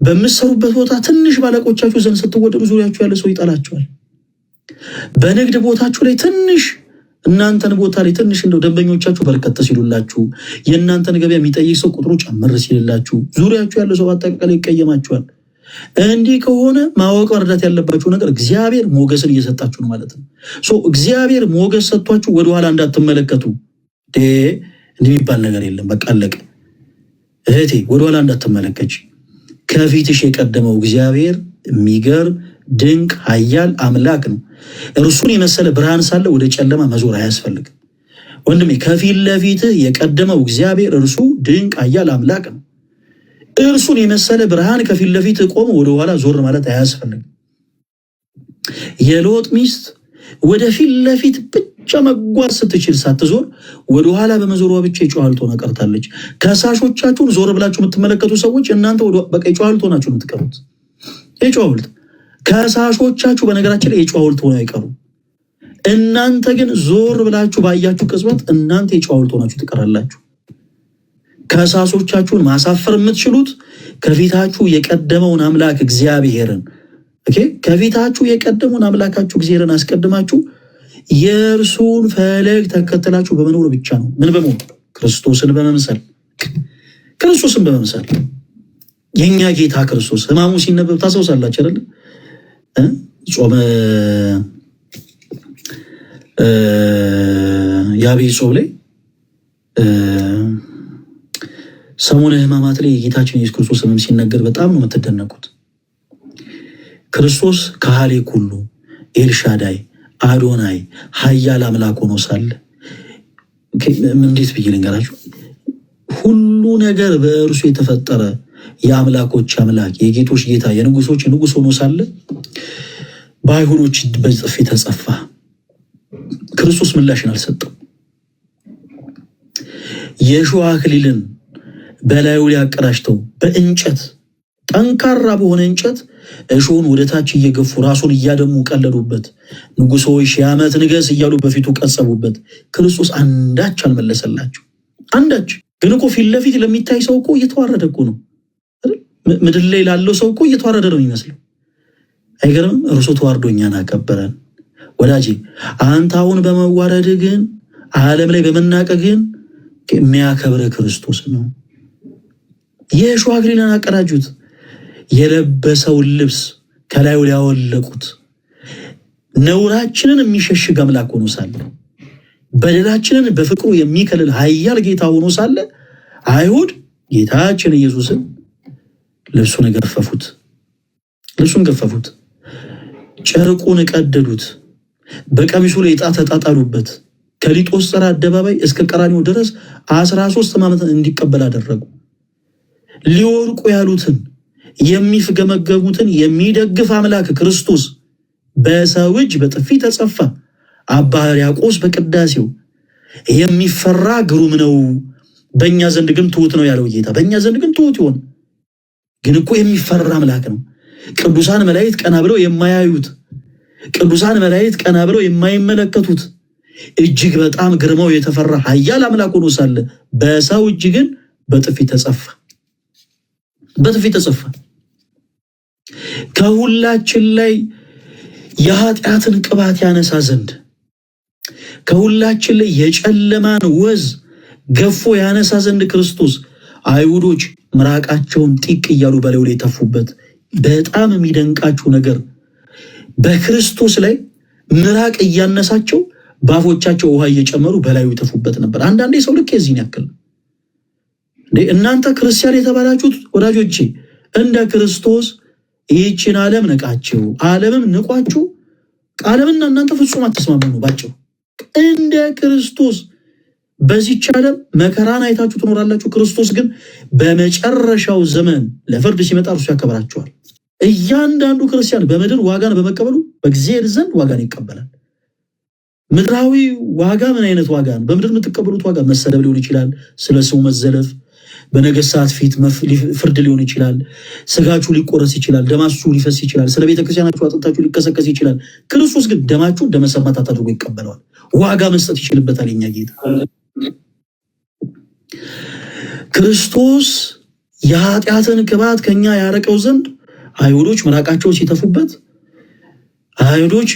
በምትሰሩበት ቦታ ትንሽ ባለቆቻችሁ ዘንድ ስትወደዱ ዙሪያችሁ ያለ ሰው ይጠላችኋል። በንግድ ቦታችሁ ላይ ትንሽ እናንተን ቦታ ላይ ትንሽ እንደው ደንበኞቻችሁ በርከት ሲሉላችሁ የእናንተን ገበያ የሚጠይቅ ሰው ቁጥሩ ጨምር ሲልላችሁ ዙሪያችሁ ያለ ሰው አጠቃላይ ይቀየማችኋል። እንዲህ ከሆነ ማወቅ መረዳት ያለባችሁ ነገር እግዚአብሔር ሞገስን እየሰጣችሁ ነው ማለት ነው። እግዚአብሔር ሞገስ ሰጥቷችሁ ወደኋላ እንዳትመለከቱ። እንዲህ የሚባል ነገር የለም። በቃ አለቀ። እህቴ ወደኋላ እንዳትመለከች። ከፊትሽ የቀደመው እግዚአብሔር የሚገርም ድንቅ ኃያል አምላክ ነው። እርሱን የመሰለ ብርሃን ሳለ ወደ ጨለማ መዞር አያስፈልግም። ወንድሜ ከፊት ለፊትህ የቀደመው እግዚአብሔር እርሱ ድንቅ ኃያል አምላክ ነው። እርሱን የመሰለ ብርሃን ከፊት ለፊት ቆሞ ወደኋላ ዞር ማለት አያስፈልግም። የሎጥ ሚስት ወደ ፊት ለፊት ብቻ መጓዝ ስትችል ሳትዞር ወደኋላ በመዞሯ ብቻ የጨዋልቶ ሆና ቀርታለች። ከሳሾቻችሁን ዞር ብላችሁ የምትመለከቱ ሰዎች እናንተ በቃ የጨዋልቶ ናችሁ የምትቀሩት። የጨዋልት ከሳሾቻችሁ በነገራችን ላይ የጨዋልቶ ሆነው አይቀሩ። እናንተ ግን ዞር ብላችሁ ባያችሁ ቅጽበት እናንተ የጨዋልቶ ናችሁ ትቀራላችሁ። ከሳሾቻችሁን ማሳፈር የምትችሉት ከፊታችሁ የቀደመውን አምላክ እግዚአብሔርን ከፊታችሁ የቀደመውን አምላካችሁ እግዚአብሔርን አስቀድማችሁ የእርሱን ፈለግ ተከተላችሁ በመኖር ብቻ ነው። ምን በመሆን? ክርስቶስን በመምሰል ክርስቶስን በመምሰል የኛ ጌታ ክርስቶስ ሕማሙ ሲነበብ ታስታውሳላችሁ አይደል? ጾመ የዐቢይ ጾም ላይ ሰሙነ ሕማማት ላይ የጌታችን ኢየሱስ ክርስቶስ ሕመም ሲነገር በጣም ነው የምትደነቁት። ክርስቶስ ከሃሌ ኩሉ ኤልሻዳይ አዶናይ ኃያል አምላክ ሆኖ ሳለ እንዴት ብዬ ልንገራችሁ? ሁሉ ነገር በእርሱ የተፈጠረ የአምላኮች አምላክ የጌቶች ጌታ የንጉሶች ንጉስ ሆኖ ሳለ በአይሁዶች በጥፊ ተጸፋ። ክርስቶስ ምላሽን አልሰጠም። የእሾህ አክሊልን በላዩ ላይ አቀዳጅተው በእንጨት ጠንካራ በሆነ እንጨት እሾህን ወደ ታች እየገፉ ራሱን እያደሙ ቀለዱበት። ንጉሥ ሆይ ሺህ ዓመት ንገስ እያሉ በፊቱ ቀጸቡበት። ክርስቶስ አንዳች አልመለሰላቸው። አንዳች ግን እኮ ፊት ለፊት ለሚታይ ሰው እኮ እየተዋረደ እኮ ነው። ምድር ላይ ላለው ሰው እኮ እየተዋረደ ነው የሚመስለው። አይገርምም? እርሱ ተዋርዶ እኛን አከበረን። ወዳጄ አንተ አሁን በመዋረድ ግን ዓለም ላይ በመናቀ ግን የሚያከብረ ክርስቶስ ነው። የእሾህ አክሊልን አቀዳጁት። የለበሰውን ልብስ ከላዩ ላይ ያወለቁት። ነውራችንን የሚሸሽግ አምላክ ሆኖ ሳለ በደላችንን በፍቅሩ የሚከልል ኃያል ጌታ ሆኖ ሳለ አይሁድ ጌታችን ኢየሱስን ልብሱን ገፈፉት። ልብሱን ገፈፉት። ጨርቁን ቀደዱት። በቀሚሱ ላይ ዕጣ ተጣጣሉበት። ከሊጦስጥራ አደባባይ እስከ ቀራንዮ ድረስ 13 ዓመት እንዲቀበል አደረጉ። ሊወርቁ ያሉትን የሚፍገመገሙትን የሚደግፍ አምላክ ክርስቶስ በሰው እጅ በጥፊ ተጸፋ። አባ ሕርያቆስ በቅዳሴው የሚፈራ ግሩም ነው፣ በእኛ ዘንድ ግን ትሑት ነው ያለው ጌታ በእኛ ዘንድ ግን ትሑት ይሆን፣ ግን እኮ የሚፈራ አምላክ ነው። ቅዱሳን መላእክት ቀና ብለው የማያዩት፣ ቅዱሳን መላእክት ቀና ብለው የማይመለከቱት እጅግ በጣም ግርማው የተፈራ ኃያል አምላክ ሆኖ ሳለ በሰው እጅ ግን በጥፊ ተጸፋ። በጥፊ ተጸፋ። ከሁላችን ላይ የኃጢአትን ቅባት ያነሳ ዘንድ ከሁላችን ላይ የጨለማን ወዝ ገፎ ያነሳ ዘንድ ክርስቶስ አይሁዶች ምራቃቸውን ጢቅ እያሉ በላዩ ላይ ተፉበት። በጣም የሚደንቃችሁ ነገር በክርስቶስ ላይ ምራቅ እያነሳቸው ባፎቻቸው ውሃ እየጨመሩ በላዩ ተፉበት ነበር። አንዳንዴ ሰው ልክ የዚህን ያክል እናንተ ክርስቲያን የተባላችሁት ወዳጆቼ እንደ ክርስቶስ ይህችን ዓለም ንቃችሁ ዓለምም ንቋችሁ ዓለምና እናንተ ፍጹም አትስማሙ ነው ባጭሩ። እንደ ክርስቶስ በዚህች ዓለም መከራን አይታችሁ ትኖራላችሁ። ክርስቶስ ግን በመጨረሻው ዘመን ለፍርድ ሲመጣ እርሱ ያከብራችኋል። እያንዳንዱ ክርስቲያን በምድር ዋጋን በመቀበሉ በእግዚአብሔር ዘንድ ዋጋን ይቀበላል። ምድራዊ ዋጋ ምን አይነት ዋጋ ነው? በምድር የምትቀበሉት ዋጋ መሰደብ ሊሆን ይችላል፣ ስለ ስሙ መዘለፍ፣ በነገሥታት ፊት ፍርድ ሊሆን ይችላል፣ ስጋችሁ ሊቆረስ ይችላል፣ ደማችሁ ሊፈስ ይችላል፣ ስለ ቤተክርስቲያናችሁ አጥንታችሁ ሊከሰከስ ይችላል። ክርስቶስ ግን ደማችሁን ደመ ሰማዕታት አድርጎ ይቀበለዋል። ዋጋ መስጠት ይችልበታል። የኛ ጌታ ክርስቶስ የኃጢአትን ቅባት ከኛ ያረቀው ዘንድ አይሁዶች ምራቃቸውን ሲተፉበት፣ አይሁዶች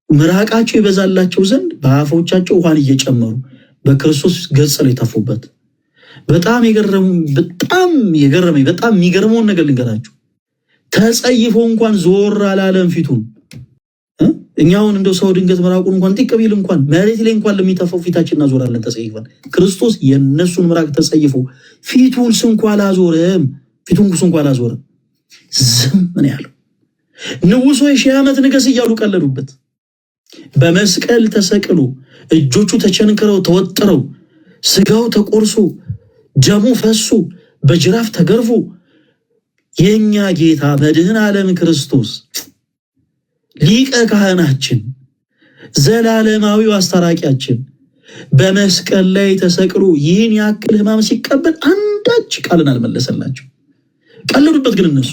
ምራቃቸው ይበዛላቸው ዘንድ በአፎቻቸው ውሃን እየጨመሩ በክርስቶስ ገጽ ላይ ተፉበት። በጣም የሚገርመውን ነገር ልንገራችሁ። ተጸይፎ እንኳን ዞር አላለም ፊቱን። እኛውን እንደው ሰው ድንገት ምራቁን እንኳን ጢቅ ቢል እንኳን መሬት ላይ እንኳን ለሚተፋው ፊታችን እናዞራለን ተጸይፈን። ክርስቶስ የነሱን ምራቅ ተጸይፎ ፊቱን ስንኳ አላዞረም። ዝም ምን ያለው ንጉሶ ሺህ ዓመት ንገስ እያሉ ቀለዱበት። በመስቀል ተሰቅሎ እጆቹ ተቸንክረው ተወጥረው ስጋው ተቆርሶ ደሙ ፈሶ በጅራፍ ተገርፎ የኛ ጌታ መድህን ዓለም ክርስቶስ ሊቀ ካህናችን ዘላለማዊው አስታራቂያችን በመስቀል ላይ ተሰቅሎ ይህን ያክል ሕማም ሲቀበል አንዳች ቃልን አልመለሰላቸው። ቀለዱበት። ግን እነሱ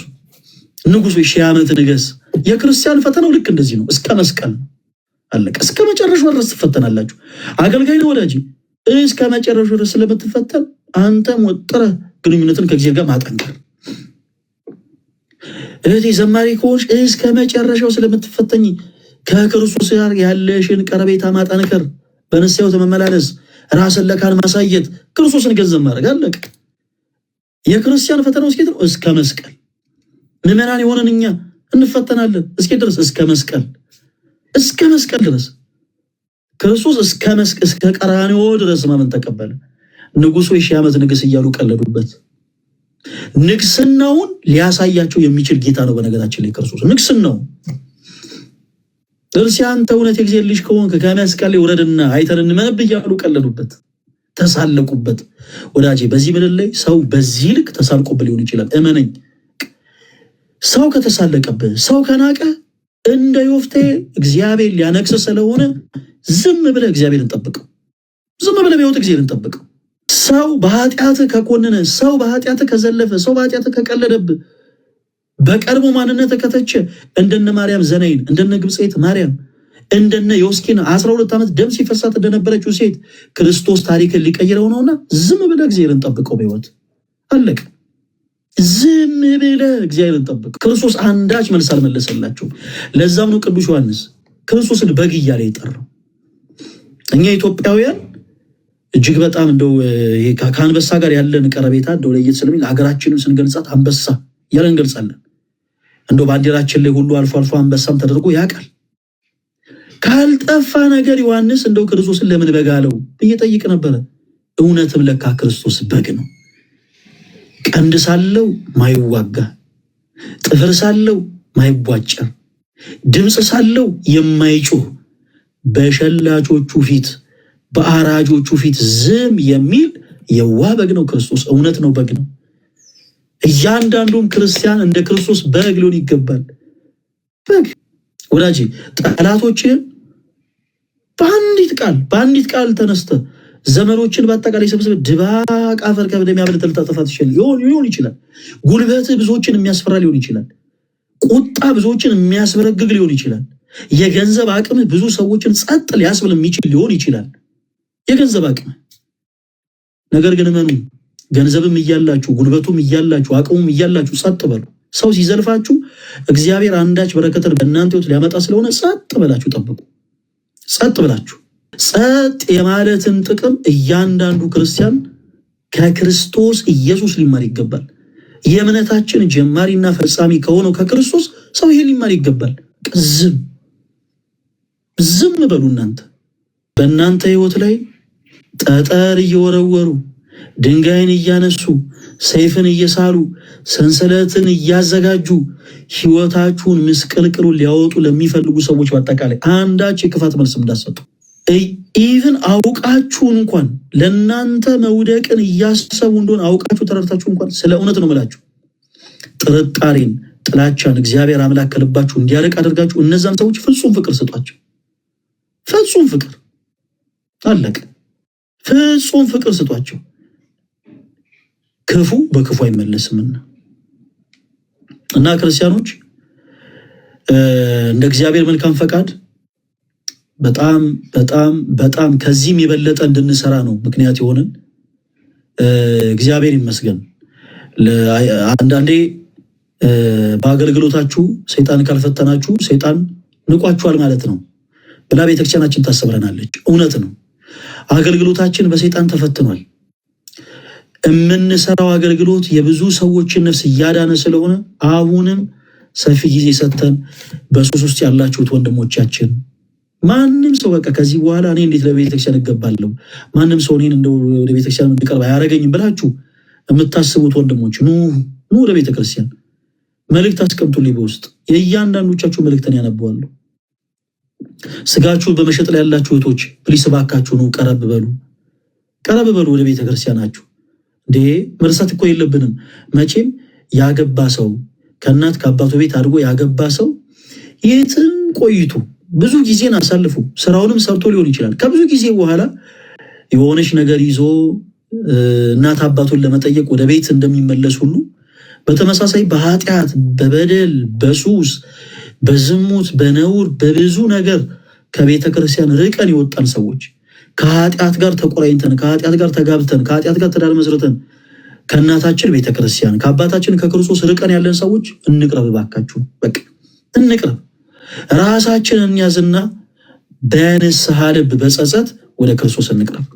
ንጉሱ ሺህ ዓመት ንገስ። የክርስቲያን ፈተናው ልክ እንደዚህ ነው። እስከ መስቀል ነው። አለቀ። እስከ መጨረሻው ድረስ ትፈተናላችሁ። አገልጋይ ነው ወዳጅ። እስከ መጨረሻው ድረስ ስለምትፈተን አንተም ወጥረህ ግንኙነትን ከእግዚአብሔር ጋር ማጠንከር። እህቴ ዘማሪ ከሆንሽ እስከ መጨረሻው ስለምትፈተኝ ከክርስቶስ ጋር ያለሽን ቀረቤታ ማጠንከር፣ በንስሐው መመላለስ፣ ራስን ለካህን ማሳየት፣ ክርስቶስን ገንዘብ ማድረግ። አለቀ። የክርስቲያን ፈተናው እስኪ ነው እስከ መስቀል። ምዕመናን የሆነን እኛ እንፈተናለን እስኪ ድረስ እስከ መስቀል ድረስ ክርስቶስ እስከ ቀራንዮ ድረስ ማመን ተቀበለ። ንጉሱ የሺህ ዓመት ንግስ እያሉ ቀለዱበት። ንግስናውን ሊያሳያቸው የሚችል ጌታ ነው። በነገራችን ላይ ክርስቶስ ንግስናው እርሲ አንተ እውነት የእግዚአብሔር ልጅ ከሆንክ ከመስቀል ላይ ውረድና አይተን እንመንብህ እያሉ ቀለዱበት፣ ተሳለቁበት። ወዳጄ በዚህ ምድር ላይ ሰው በዚህ ልክ ተሳልቆብህ ሊሆን ይችላል። እመነኝ። ሰው ከተሳለቀብህ፣ ሰው ከናቀ እንደ ዮፍቴ እግዚአብሔር ሊያነግስ ስለሆነ ዝም ብለህ እግዚአብሔርን ጠብቀው። ዝም ብለህ በሕይወት እግዚአብሔርን ጠብቀው። ሰው በኃጢአትህ ከኮነነ፣ ሰው በኃጢአትህ ከዘለፈ፣ ሰው በኃጢአትህ ከቀለደብህ፣ በቀድሞ ማንነትህ ከተቸ፣ እንደነ ማርያም ዘናይን፣ እንደነ ግብፅት ማርያም፣ እንደነ ዮስኪን 12 ዓመት ደም ሲፈሳት እንደነበረችው ሴት ክርስቶስ ታሪክን ሊቀይረው ነውና ዝም ብለህ እግዚአብሔርን ጠብቀው በሕይወት። አለቀ። ዝም ብለህ እግዚአብሔርን ጠብቀው። ክርስቶስ አንዳች መልስ አልመለሰላቸውም። ለዛም ነው ቅዱስ ዮሐንስ ክርስቶስን በግ እያለ የጠራው። እኛ ኢትዮጵያውያን እጅግ በጣም እንደው ከአንበሳ ጋር ያለን ቀረቤታ እንደው ለየት ስለሚል ሀገራችንን ስንገልጻት አንበሳ እያለን እንገልጻለን። እንደው ባንዲራችን ላይ ሁሉ አልፎ አልፎ አንበሳም ተደርጎ ያውቃል። ካልጠፋ ነገር ዮሐንስ እንደው ክርስቶስን ለምን በግ አለው ብዬ ጠይቅ ነበረ። እውነትም ለካ ክርስቶስ በግ ነው። ቀንድ ሳለው ማይዋጋ፣ ጥፍር ሳለው ማይቧጨር፣ ድምፅ ሳለው የማይጮህ፣ በሸላቾቹ ፊት በአራጆቹ ፊት ዝም የሚል የዋህ በግ ነው ክርስቶስ። እውነት ነው፣ በግ ነው። እያንዳንዱም ክርስቲያን እንደ ክርስቶስ በግ ሊሆን ይገባል። በግ ወዳጄ፣ ጠላቶችህን በአንዲት ቃል ተነስተ ዘመኖችን በአጠቃላይ ሰብስበ ድባቅ አፈር ከብደም ያብለተል ተጠፋት ሊሆን ይችላል። ጉልበትህ ብዙዎችን የሚያስፈራ ሊሆን ይችላል። ቁጣ ብዙዎችን የሚያስበረግግ ሊሆን ይችላል። የገንዘብ አቅምህ ብዙ ሰዎችን ጸጥ ሊያስብል የሚችል ሊሆን ይችላል። የገንዘብ አቅም። ነገር ግን እመኑ፣ ገንዘብም እያላችሁ ጉልበቱም እያላችሁ አቅሙም እያላችሁ ጸጥ በሉ። ሰው ሲዘልፋችሁ እግዚአብሔር አንዳች በረከትን በእናንተ ሕይወት ሊያመጣ ስለሆነ ጸጥ ብላችሁ ጠብቁ። ጸጥ ብላችሁ ጸጥ የማለትን ጥቅም እያንዳንዱ ክርስቲያን ከክርስቶስ ኢየሱስ ሊማር ይገባል። የእምነታችን ጀማሪና ፈጻሚ ከሆነው ከክርስቶስ ሰው ይሄ ሊማር ይገባል። ዝም በሉ። እናንተ በእናንተ ሕይወት ላይ ጠጠር እየወረወሩ ድንጋይን እያነሱ ሰይፍን እየሳሉ ሰንሰለትን እያዘጋጁ ሕይወታችሁን ምስቅልቅሉን ሊያወጡ ለሚፈልጉ ሰዎች በአጠቃላይ አንዳች የክፋት መልስ እንዳሰጡ ኢቭን አውቃችሁ እንኳን ለእናንተ መውደቅን እያሰቡ እንደሆነ አውቃችሁ ተረድታችሁ እንኳን ስለ እውነት ነው የምላችሁ ጥርጣሬን፣ ጥላቻን እግዚአብሔር አምላክ ከልባችሁ እንዲያርቅ አድርጋችሁ እነዛን ሰዎች ፍጹም ፍቅር ስጧቸው። ፍጹም ፍቅር። አለቀ። ፍጹም ፍቅር ስጧቸው። ክፉ በክፉ አይመለስምና እና ክርስቲያኖች እንደ እግዚአብሔር መልካም ፈቃድ በጣም በጣም በጣም ከዚህም የበለጠ እንድንሰራ ነው ምክንያት የሆነን። እግዚአብሔር ይመስገን። አንዳንዴ በአገልግሎታችሁ ሰይጣን ካልፈተናችሁ ሰይጣን ንቋችኋል ማለት ነው ብላ ቤተክርስቲያናችን ታሰብረናለች። እውነት ነው። አገልግሎታችን በሰይጣን ተፈትኗል። የምንሰራው አገልግሎት የብዙ ሰዎችን ነፍስ እያዳነ ስለሆነ አሁንም ሰፊ ጊዜ ሰጥተን በሱስ ውስጥ ያላችሁት ወንድሞቻችን ማንም ሰው በቃ ከዚህ በኋላ እኔ እንዴት ለቤተክርስቲያን እገባለሁ፣ ማንም ሰው እኔን እንደው ወደ ቤተክርስቲያን እንድቀርብ አያረገኝም ብላችሁ የምታስቡት ወንድሞች ኑ ወደ ቤተክርስቲያን። መልእክት አስቀምጡልኝ በውስጥ የእያንዳንዶቻችሁ መልእክትን ያነበዋለሁ። ስጋችሁን በመሸጥ ላይ ያላችሁ እህቶች ፕሊስ እባካችሁ ኑ ቀረብ በሉ ወደ ቤተክርስቲያናችሁ። እንዴ መርሳት እኮ የለብንም። መቼም ያገባ ሰው ከእናት ከአባቱ ቤት አድጎ ያገባ ሰው የትም ቆይቱ ብዙ ጊዜን አሳልፉ ስራውንም ሰርቶ ሊሆን ይችላል። ከብዙ ጊዜ በኋላ የሆነች ነገር ይዞ እናት አባቱን ለመጠየቅ ወደ ቤት እንደሚመለስ ሁሉ በተመሳሳይ በኃጢአት፣ በበደል፣ በሱስ፣ በዝሙት፣ በነውር፣ በብዙ ነገር ከቤተ ክርስቲያን ርቀን የወጣን ሰዎች ከኃጢአት ጋር ተቆራኝተን ከኃጢአት ጋር ተጋብተን ከኃጢአት ጋር ትዳር መስርተን ከእናታችን ቤተክርስቲያን ከአባታችን ከክርስቶስ ርቀን ያለን ሰዎች እንቅረብ እባካችሁ። በቃ እንቅረብ። ራሳችንን እንያዝና በንስሐ ልብ በጸጸት ወደ ክርስቶስ እንቅረብ።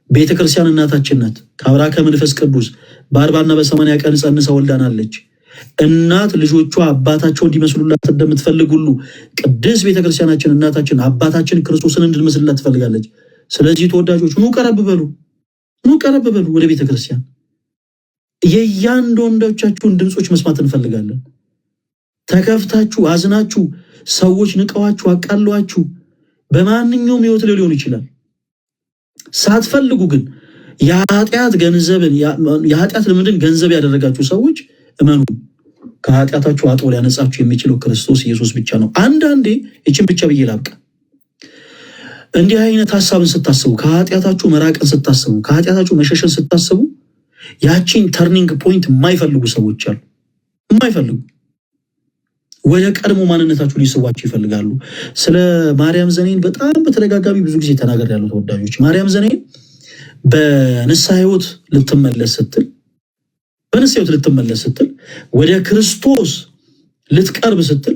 ቤተክርስቲያን እናታችን ናት። ከአብራ ከመንፈስ ቅዱስ በ40 በ80 ቀን ጸንሳ ወልዳናለች። እናት ልጆቿ አባታቸው እንዲመስሉላት እንደምትፈልግ ሁሉ ቅድስት ቤተክርስቲያናችን እናታችን አባታችን ክርስቶስን እንድንመስልላት ትፈልጋለች። ስለዚህ ተወዳጆች ኑ ቀረብ በሉ ወደ ቤተክርስቲያን። የእያንዳንዳችሁን ድምጾች መስማት እንፈልጋለን። ተከፍታችሁ አዝናችሁ ሰዎች ንቀዋችሁ አቃሏችሁ በማንኛውም ህይወት ላይ ሊሆን ይችላል ሳትፈልጉ ግን የኃጢአት ልምድን ገንዘብ ያደረጋችሁ ሰዎች እመኑ፣ ከኃጢአታችሁ አጥቦ ሊያነጻችሁ የሚችለው ክርስቶስ ኢየሱስ ብቻ ነው። አንዳንዴ ይችን ብቻ ብዬ ላብቃ። እንዲህ አይነት ሀሳብን ስታስቡ፣ ከኃጢአታችሁ መራቅን ስታስቡ፣ ከኃጢአታችሁ መሸሸን ስታስቡ ያቺን ተርኒንግ ፖይንት የማይፈልጉ ሰዎች አሉ። የማይፈልጉ ወደ ቀድሞ ማንነታችሁ ሊስቧችሁ ይፈልጋሉ። ስለ ማርያም ዘኔን በጣም በተደጋጋሚ ብዙ ጊዜ ተናገር ያሉ ተወዳጆች፣ ማርያም ዘኔን በንስሐ ህይወት ልትመለስ ስትል ወደ ክርስቶስ ልትቀርብ ስትል፣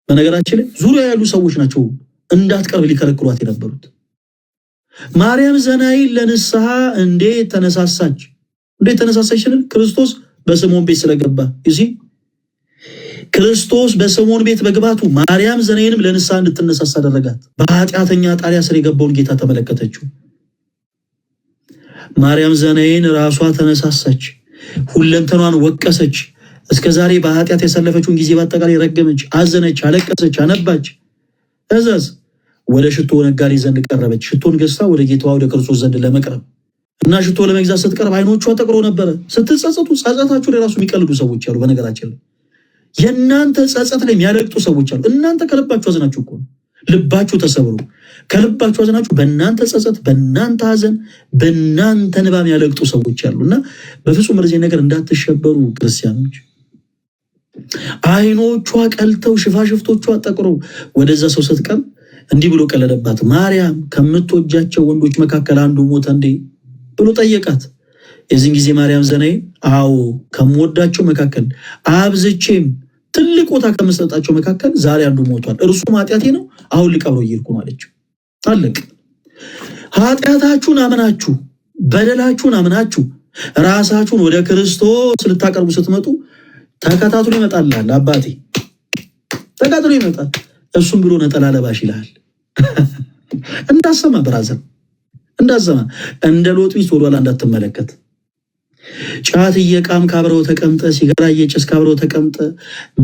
በነገራችን ላይ ዙሪያ ያሉ ሰዎች ናቸው እንዳትቀርብ ሊከለክሏት የነበሩት። ማርያም ዘናይን ለንስሐ እንዴት ተነሳሳች ስንል ክርስቶስ በስምዖን ቤት ስለገባ ይዚ ክርስቶስ በስምዖን ቤት መግባቱ ማርያም ዘናይንም ለንስሐ እንድትነሳሳ አደረጋት። በኃጢአተኛ ጣሪያ ስር የገባውን ጌታ ተመለከተችው። ማርያም ዘናይን ራሷ ተነሳሳች፣ ሁለንተኗን ወቀሰች። እስከዛሬ በኃጢአት ያሳለፈችውን ጊዜ በአጠቃላይ ረገመች፣ አዘነች፣ አለቀሰች፣ አነባች። እዛዝ ወደ ሽቶ ነጋዴ ዘንድ ቀረበች። ሽቶን ገዝታ ወደ ጌታዋ ወደ ክርስቶስ ዘንድ ለመቅረብ እና ሽቶ ለመግዛት ስትቀርብ አይኖቿ ጠቅሮ ነበረ። ስትጸጸቱ ጸጸታችሁ ላይ ራሱ የሚቀልዱ ሰዎች አሉ። በነገራችን ላይ የእናንተ ጸጸት ላይ የሚያለቅጡ ሰዎች አሉ። እናንተ ከልባችሁ አዝናችሁ እኮ ልባችሁ ተሰብሮ ከልባችሁ አዝናችሁ በእናንተ ጸጸት፣ በእናንተ ሐዘን፣ በእናንተ ንባ የሚያለቅጡ ሰዎች አሉ እና በፍጹም በዚህ ነገር እንዳትሸበሩ ክርስቲያኖች። አይኖቿ ቀልተው ሽፋሽፍቶቿ ጠቅረው ወደዛ ሰው ስትቀርብ እንዲህ ብሎ ቀለደባት። ማርያም ከምትወጃቸው ወንዶች መካከል አንዱ ሞተ እንዴ ብሎ ጠየቃት። የዚህን ጊዜ ማርያም ዘናይ አዎ ከምወዳቸው መካከል አብዝቼም ትልቅ ቦታ ከምሰጣቸው መካከል ዛሬ አንዱ ሞቷል፣ እርሱ ኃጢአቴ ነው፣ አሁን ልቀብረው እየሄድኩ ነው አለችው። ታለቅ ኃጢአታችሁን አምናችሁ በደላችሁን አምናችሁ ራሳችሁን ወደ ክርስቶስ ልታቀርቡ ስትመጡ ተከታትሎ ይመጣልሃል። አባቴ ተከታትሎ ይመጣል። እሱም ብሎ ነጠላ ለባሽ ይልሃል። እንዳሰማ ብራዘር እንዳሰማ እንደ ሎጥ ሚስት ወደኋላ እንዳትመለከት። ጫት እየቃም ካብረው ተቀምጠ፣ ሲጋራ እየጨስ ካብረው ተቀምጠ፣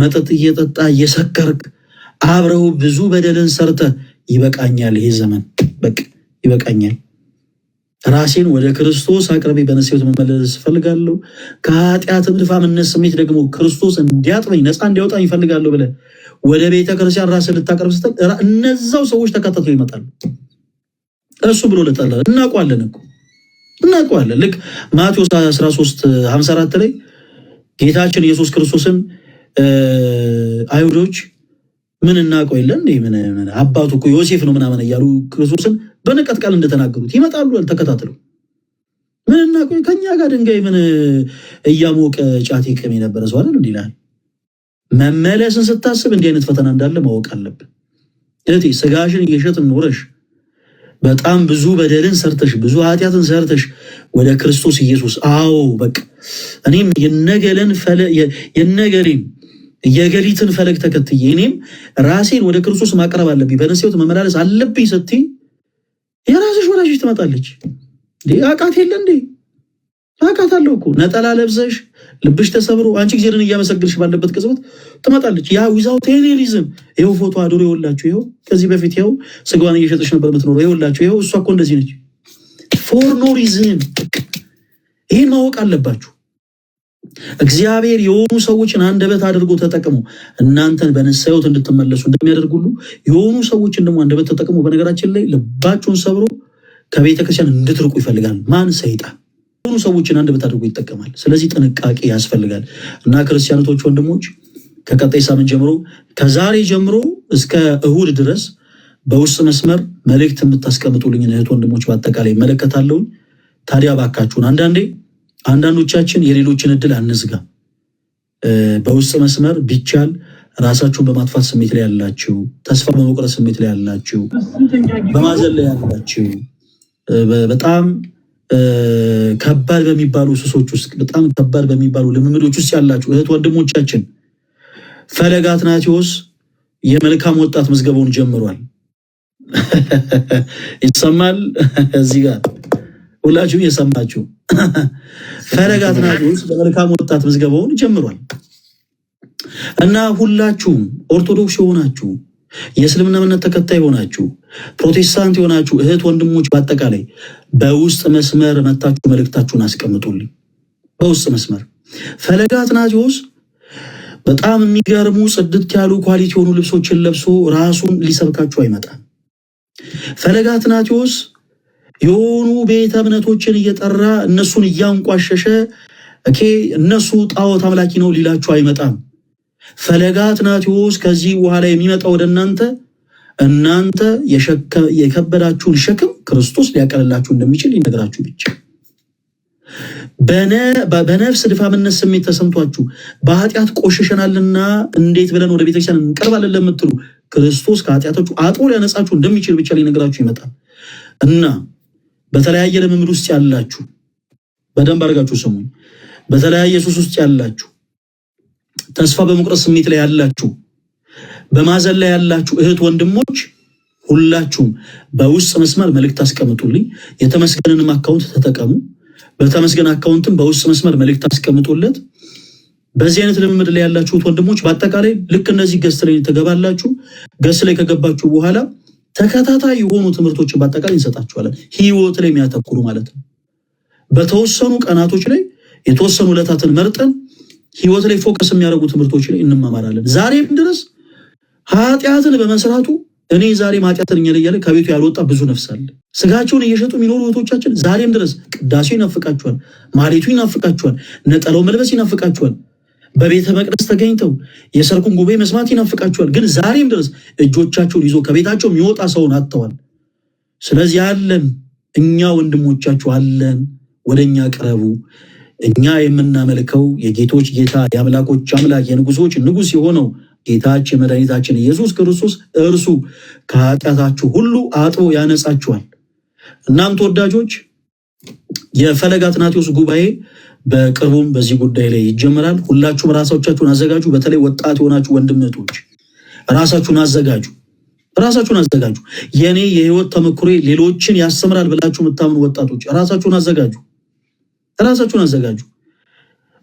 መጠጥ እየጠጣ እየሰከርክ አብረው ብዙ በደልን ሰርተ ይበቃኛል፣ ይሄ ዘመን በቃ ይበቃኛል፣ ራሴን ወደ ክርስቶስ አቅርቤ በነፍሴ መመለስ እፈልጋለሁ፣ ከኃጢአት ድፋምነት ስሜት ደግሞ ክርስቶስ እንዲያጥበኝ ነፃ እንዲያወጣኝ ይፈልጋለሁ ብለህ ወደ ቤተ ክርስቲያን ራስን ልታቀርብ ስትል እነዛው ሰዎች ተከታትለው ይመጣሉ። እሱ ብሎ ለጠላ እናውቀዋለን እኮ እናውቀዋለን። ልክ ማቴዎስ 13:54 ላይ ጌታችን ኢየሱስ ክርስቶስን አይሁዶች ምን እናውቀው የለን ምን አባቱ እኮ ዮሴፍ ነው ምናምን እያሉ ክርስቶስን በንቀት ቃል እንደተናገሩት ይመጣሉ ተከታትለው። ምንና ከኛ ጋር ድንጋይ ምን እያሞቀ ጫት ይቅም የነበረ ሰው አይደል እንዲላል። መመለስን ስታስብ እንዲህ አይነት ፈተና እንዳለ ማወቅ አለብን። እህቴ ስጋሽን እየሸጥን ኖረሽ በጣም ብዙ በደልን ሰርተሽ ብዙ ኃጢአትን ሰርተሽ ወደ ክርስቶስ ኢየሱስ በቃ እኔም የነገሌን የገሊትን ፈለግ ተከትዬ እኔም ራሴን ወደ ክርስቶስ ማቅረብ አለብኝ፣ በነፍሴ መመላለስ አለብኝ ስትይ የራስሽ ወላጅሽ ትመጣለች። አቃት የለ እንዴ? አቃት አለው እኮ ነጠላ ለብሰሽ ልብሽ ተሰብሮ አንቺ እግዚአብሔርን እያመሰግንሽ ባለበት ቅጽበት ትመጣለች። ያ ዊዛውት ኤኒ ሪዝን ይኸው ፎቶ አድሮ ይኸውላችሁ፣ ይኸው ከዚህ በፊት ይኸው ስጋዋን እየሸጠች ነበር የምትኖረው፣ ይኸውላችሁ፣ ይኸው እሷ እኮ እንደዚህ ነች። ፎር ኖ ሪዝን። ይህን ማወቅ አለባችሁ። እግዚአብሔር የሆኑ ሰዎችን አንደበት አድርጎ ተጠቅሞ እናንተን በንስሐ ሕይወት እንድትመለሱ እንደሚያደርጉሉ የሆኑ ሰዎችን ደግሞ አንደበት ተጠቅሞ በነገራችን ላይ ልባችሁን ሰብሮ ከቤተክርስቲያን እንድትርቁ ይፈልጋል። ማን? ሰይጣን። የሆኑ ሰዎችን አንደበት አድርጎ ይጠቀማል። ስለዚህ ጥንቃቄ ያስፈልጋል እና ክርስቲያኖቶች፣ ወንድሞች ከቀጣይ ሳምንት ጀምሮ ከዛሬ ጀምሮ እስከ እሁድ ድረስ በውስጥ መስመር መልእክት የምታስቀምጡልኝ እህት ወንድሞች በአጠቃላይ እመለከታለሁ። ታዲያ ባካችሁን አንዳንዶቻችን የሌሎችን እድል አንዝጋ። በውስጥ መስመር ቢቻል ራሳችሁን በማጥፋት ስሜት ላይ ያላችሁ፣ ተስፋ በመቁረጥ ስሜት ላይ ያላችሁ፣ በማዘን ላይ ያላችሁ፣ በጣም ከባድ በሚባሉ ሱሶች ውስጥ በጣም ከባድ በሚባሉ ልምምዶች ውስጥ ያላችሁ እህት ወንድሞቻችን ፈለገ አትናቴዎስ የመልካም ወጣት ምዝገባውን ጀምሯል። ይሰማል? እዚህ ጋር ሁላችሁ እየሰማችሁ ፈለገ አትናቴዎስ በመልካም ወጣት ምዝገባውን ጀምሯል እና ሁላችሁም ኦርቶዶክስ የሆናችሁ የእስልምና እምነት ተከታይ የሆናችሁ ፕሮቴስታንት የሆናችሁ እህት ወንድሞች በአጠቃላይ በውስጥ መስመር መታችሁ መልእክታችሁን አስቀምጡልኝ። በውስጥ መስመር ፈለገ አትናቴዎስ በጣም የሚገርሙ ጽድት ያሉ ኳሊቲ የሆኑ ልብሶችን ለብሶ ራሱን ሊሰብካችሁ አይመጣም። ፈለገ አትናቴዎስ የሆኑ ቤተ እምነቶችን እየጠራ እነሱን እያንቋሸሸ እነሱ ጣዖት አምላኪ ነው ሊላችሁ አይመጣም። ፈለገ አትናቴዎስ ከዚህ በኋላ የሚመጣው ወደ እናንተ የከበዳችሁን ሸክም ክርስቶስ ሊያቀልላችሁ እንደሚችል ሊነግራችሁ ብቻ። በነፍስ ድፋምነት ስሜት ተሰምቷችሁ በኃጢአት ቆሽሸናልና እንዴት ብለን ወደ ቤተክርስቲያን እንቀርባለን ለምትሉ ክርስቶስ ከኃጢአታችሁ አጥቦ ሊያነጻችሁ እንደሚችል ብቻ ሊነግራችሁ ይመጣል እና በተለያየ ልምምድ ውስጥ ያላችሁ በደንብ አድርጋችሁ ስሙኝ። በተለያየ ሱስ ውስጥ ያላችሁ፣ ተስፋ በመቁረጥ ስሜት ላይ ያላችሁ፣ በማዘን ላይ ያላችሁ እህት ወንድሞች ሁላችሁም በውስጥ መስመር መልእክት አስቀምጡልኝ። የተመስገንንም አካውንት ተጠቀሙ። በተመስገን አካውንትም በውስጥ መስመር መልእክት አስቀምጡለት። በዚህ አይነት ልምምድ ላይ ያላችሁት ወንድሞች በአጠቃላይ ልክ እነዚህ ገስት ላይ ተገባላችሁ። ገስት ላይ ከገባችሁ በኋላ ተከታታይ የሆኑ ትምህርቶችን በአጠቃላይ እንሰጣችኋለን። ህይወት ላይ የሚያተኩሩ ማለት ነው። በተወሰኑ ቀናቶች ላይ የተወሰኑ ዕለታትን መርጠን ህይወት ላይ ፎከስ የሚያደርጉ ትምህርቶች ላይ እንማማራለን። ዛሬም ድረስ ኃጢአትን በመስራቱ እኔ ዛሬ ኃጢአትን እያለ ከቤቱ ያልወጣ ብዙ ነፍስ አለ። ስጋቸውን እየሸጡ የሚኖሩ እህቶቻችን ዛሬም ድረስ ቅዳሴው ይናፍቃቸዋል፣ ማህሌቱ ይናፍቃቸዋል፣ ነጠላው መልበስ ይናፍቃቸዋል፣ በቤተ መቅደስ ተገኝተው የሰርኩን ጉባኤ መስማት ይናፍቃቸዋል። ግን ዛሬም ድረስ እጆቻቸውን ይዞ ከቤታቸው የሚወጣ ሰውን አጥተዋል። ስለዚህ አለን፣ እኛ ወንድሞቻችሁ አለን፣ ወደኛ ቅረቡ። እኛ የምናመልከው የጌቶች ጌታ የአምላኮች አምላክ የንጉሶች ንጉስ የሆነው ጌታችን መድኃኒታችን ኢየሱስ ክርስቶስ እርሱ ከኃጢአታችሁ ሁሉ አጥቦ ያነጻችኋል። እናም ተወዳጆች የፈለገ አትናቴዎስ ጉባኤ በቅርቡም በዚህ ጉዳይ ላይ ይጀምራል። ሁላችሁም ራሳችሁን አዘጋጁ። በተለይ ወጣት የሆናችሁ ወንድምቶች ራሳችሁን አዘጋጁ። የኔ የህይወት ተመክሮ ሌሎችን ያስተምራል ብላችሁ የምታምኑ ወጣቶች ራሳችሁን አዘጋጁ።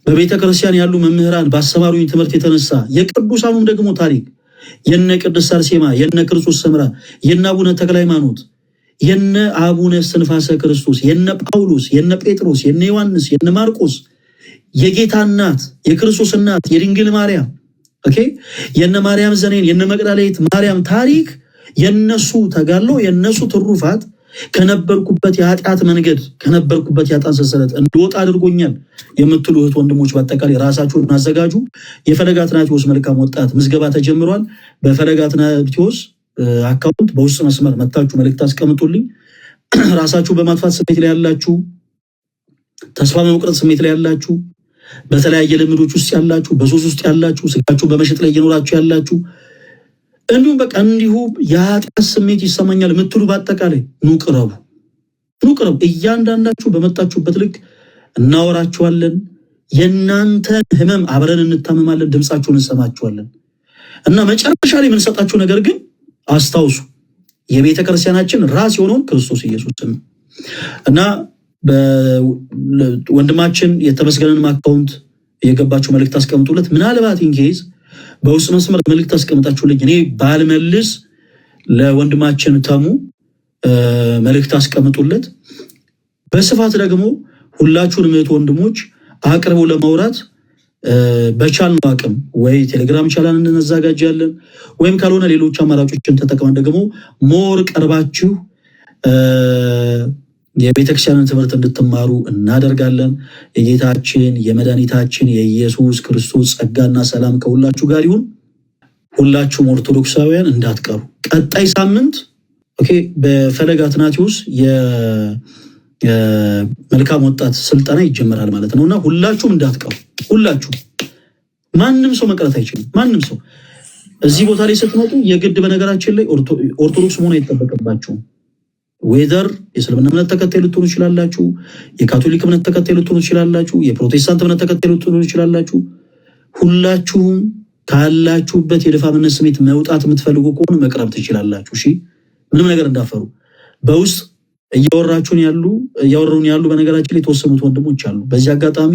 በቤተ ክርስቲያን ያሉ መምህራን ባስተማሩኝ ትምህርት የተነሳ የቅዱሳኑም ደግሞ ታሪክ የነ ቅድስት አርሴማ፣ የነ ክርስቶስ ሰምራ፣ የነ አቡነ ተክለ ሃይማኖት፣ የነ አቡነ እስትንፋሰ ክርስቶስ፣ የነ ጳውሎስ፣ የነ ጴጥሮስ፣ የነ ዮሐንስ፣ የነ ማርቆስ፣ የጌታ እናት የክርስቶስ እናት የድንግል ማርያም የነ ማርያም ዘኔን፣ የነ መቅደላዊት ማርያም ታሪክ የነሱ ተጋድሎ የነሱ ትሩፋት ከነበርኩበት የኃጢአት መንገድ ከነበርኩበት የኃጢአት ሰንሰለት እንድወጣ አድርጎኛል የምትሉ እህት ወንድሞች በአጠቃላይ ራሳችሁን አዘጋጁ። የፈለገ አትናቴዎስ መልካም ወጣት ምዝገባ ተጀምሯል። በፈለገ አትናቴዎስ አካውንት በውስጥ መስመር መታችሁ መልእክት አስቀምጡልኝ። ራሳችሁ በማጥፋት ስሜት ላይ ያላችሁ ተስፋ በመቁረጥ ስሜት ላይ ያላችሁ፣ በተለያየ ልምዶች ውስጥ ያላችሁ፣ በሱስ ውስጥ ያላችሁ፣ ስጋችሁ በመሸጥ ላይ እየኖራችሁ ያላችሁ፣ እንዲሁም በቃ እንዲሁ የኃጢአት ስሜት ይሰማኛል የምትሉ በአጠቃላይ ኑ ቅረቡ። እያንዳንዳችሁ በመጣችሁበት ልክ እናወራችኋለን። የእናንተን ህመም አብረን እንታመማለን፣ ድምፃችሁን እንሰማችኋለን። እና መጨረሻ ላይ የምንሰጣችሁ ነገር ግን አስታውሱ፣ የቤተ ክርስቲያናችን ራስ የሆነውን ክርስቶስ ኢየሱስን እና ወንድማችን የተመስገነንም አካውንት እየገባችሁ መልእክት አስቀምጡለት። ምናልባት ኢንኬዝ በውስጥ መስመር መልእክት አስቀምጣችሁልኝ እኔ ባልመልስ ለወንድማችን ተሙ መልእክት አስቀምጡለት። በስፋት ደግሞ ሁላችሁንም እህት ወንድሞች አቅርበው ለማውራት በቻልነው አቅም ወይ ቴሌግራም ቻናል እናዘጋጃለን ወይም ካልሆነ ሌሎች አማራጮችን ተጠቅመን ደግሞ ሞር ቀርባችሁ የቤተክርስቲያንን ትምህርት እንድትማሩ እናደርጋለን። የጌታችን የመድኃኒታችን የኢየሱስ ክርስቶስ ጸጋና ሰላም ከሁላችሁ ጋር ይሁን። ሁላችሁም ኦርቶዶክሳውያን እንዳትቀሩ። ቀጣይ ሳምንት በፈለገ አትናቴዎስ የመልካም ወጣት ስልጠና ይጀምራል ማለት ነው እና ሁላችሁም እንዳትቀሩ። ሁላችሁም፣ ማንም ሰው መቅረት አይችልም። ማንም ሰው እዚህ ቦታ ላይ ስትመጡ የግድ በነገራችን ላይ ኦርቶዶክስ መሆን አይጠበቅባችሁም። ዌዘር የእስልምና እምነት ተከታይ ልትሆኑ ይችላላችሁ፣ የካቶሊክ እምነት ተከታይ ልትሆኑ ይችላላችሁ፣ የፕሮቴስታንት እምነት ተከታይ ልትሆኑ ይችላላችሁ። ሁላችሁም ካላችሁበት የደፋምነት ስሜት መውጣት የምትፈልጉ ከሆነ መቅረብ ትችላላችሁ። እሺ፣ ምንም ነገር እንዳፈሩ። በውስጥ እያወሩን ያሉ በነገራችን ላይ የተወሰኑት ወንድሞች አሉ። በዚህ አጋጣሚ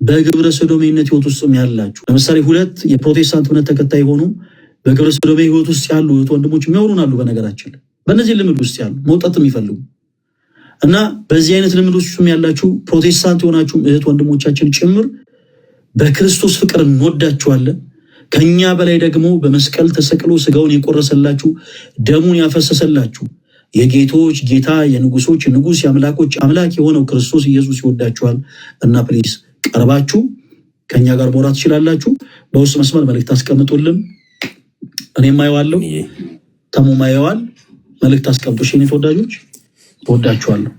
በግብረ ሰዶሜነት ህይወት ውስጥ ያላችሁ፣ ለምሳሌ 2 የፕሮቴስታንት እምነት ተከታይ ሆኑ በግብረ ሰዶሜ ህይወት ውስጥ ያሉ ወንድሞች የሚያወሩን አሉ። በነገራችን ላይ በእነዚህ ልምድ ውስጥ ያሉ መውጣት የሚፈልጉ እና በዚህ አይነት ልምድ ውስጥ ያላችሁ ፕሮቴስታንት የሆናችሁ እህት ወንድሞቻችን ጭምር በክርስቶስ ፍቅር እንወዳችኋለን። ከኛ በላይ ደግሞ በመስቀል ተሰቅሎ ስጋውን የቆረሰላችሁ ደሙን ያፈሰሰላችሁ የጌቶች ጌታ የንጉሶች ንጉስ የአምላኮች አምላክ የሆነው ክርስቶስ ኢየሱስ ይወዳችኋል እና ፕሊዝ ቀርባችሁ ከኛ ጋር ማውራት ትችላላችሁ። በውስጥ መስመር መልእክት አስቀምጡልን። እኔም አየዋለሁ፣ ተሙም አየዋል። መልእክት አስቀምጡ። እሺ ተወዳጆች፣ እወዳችኋለሁ።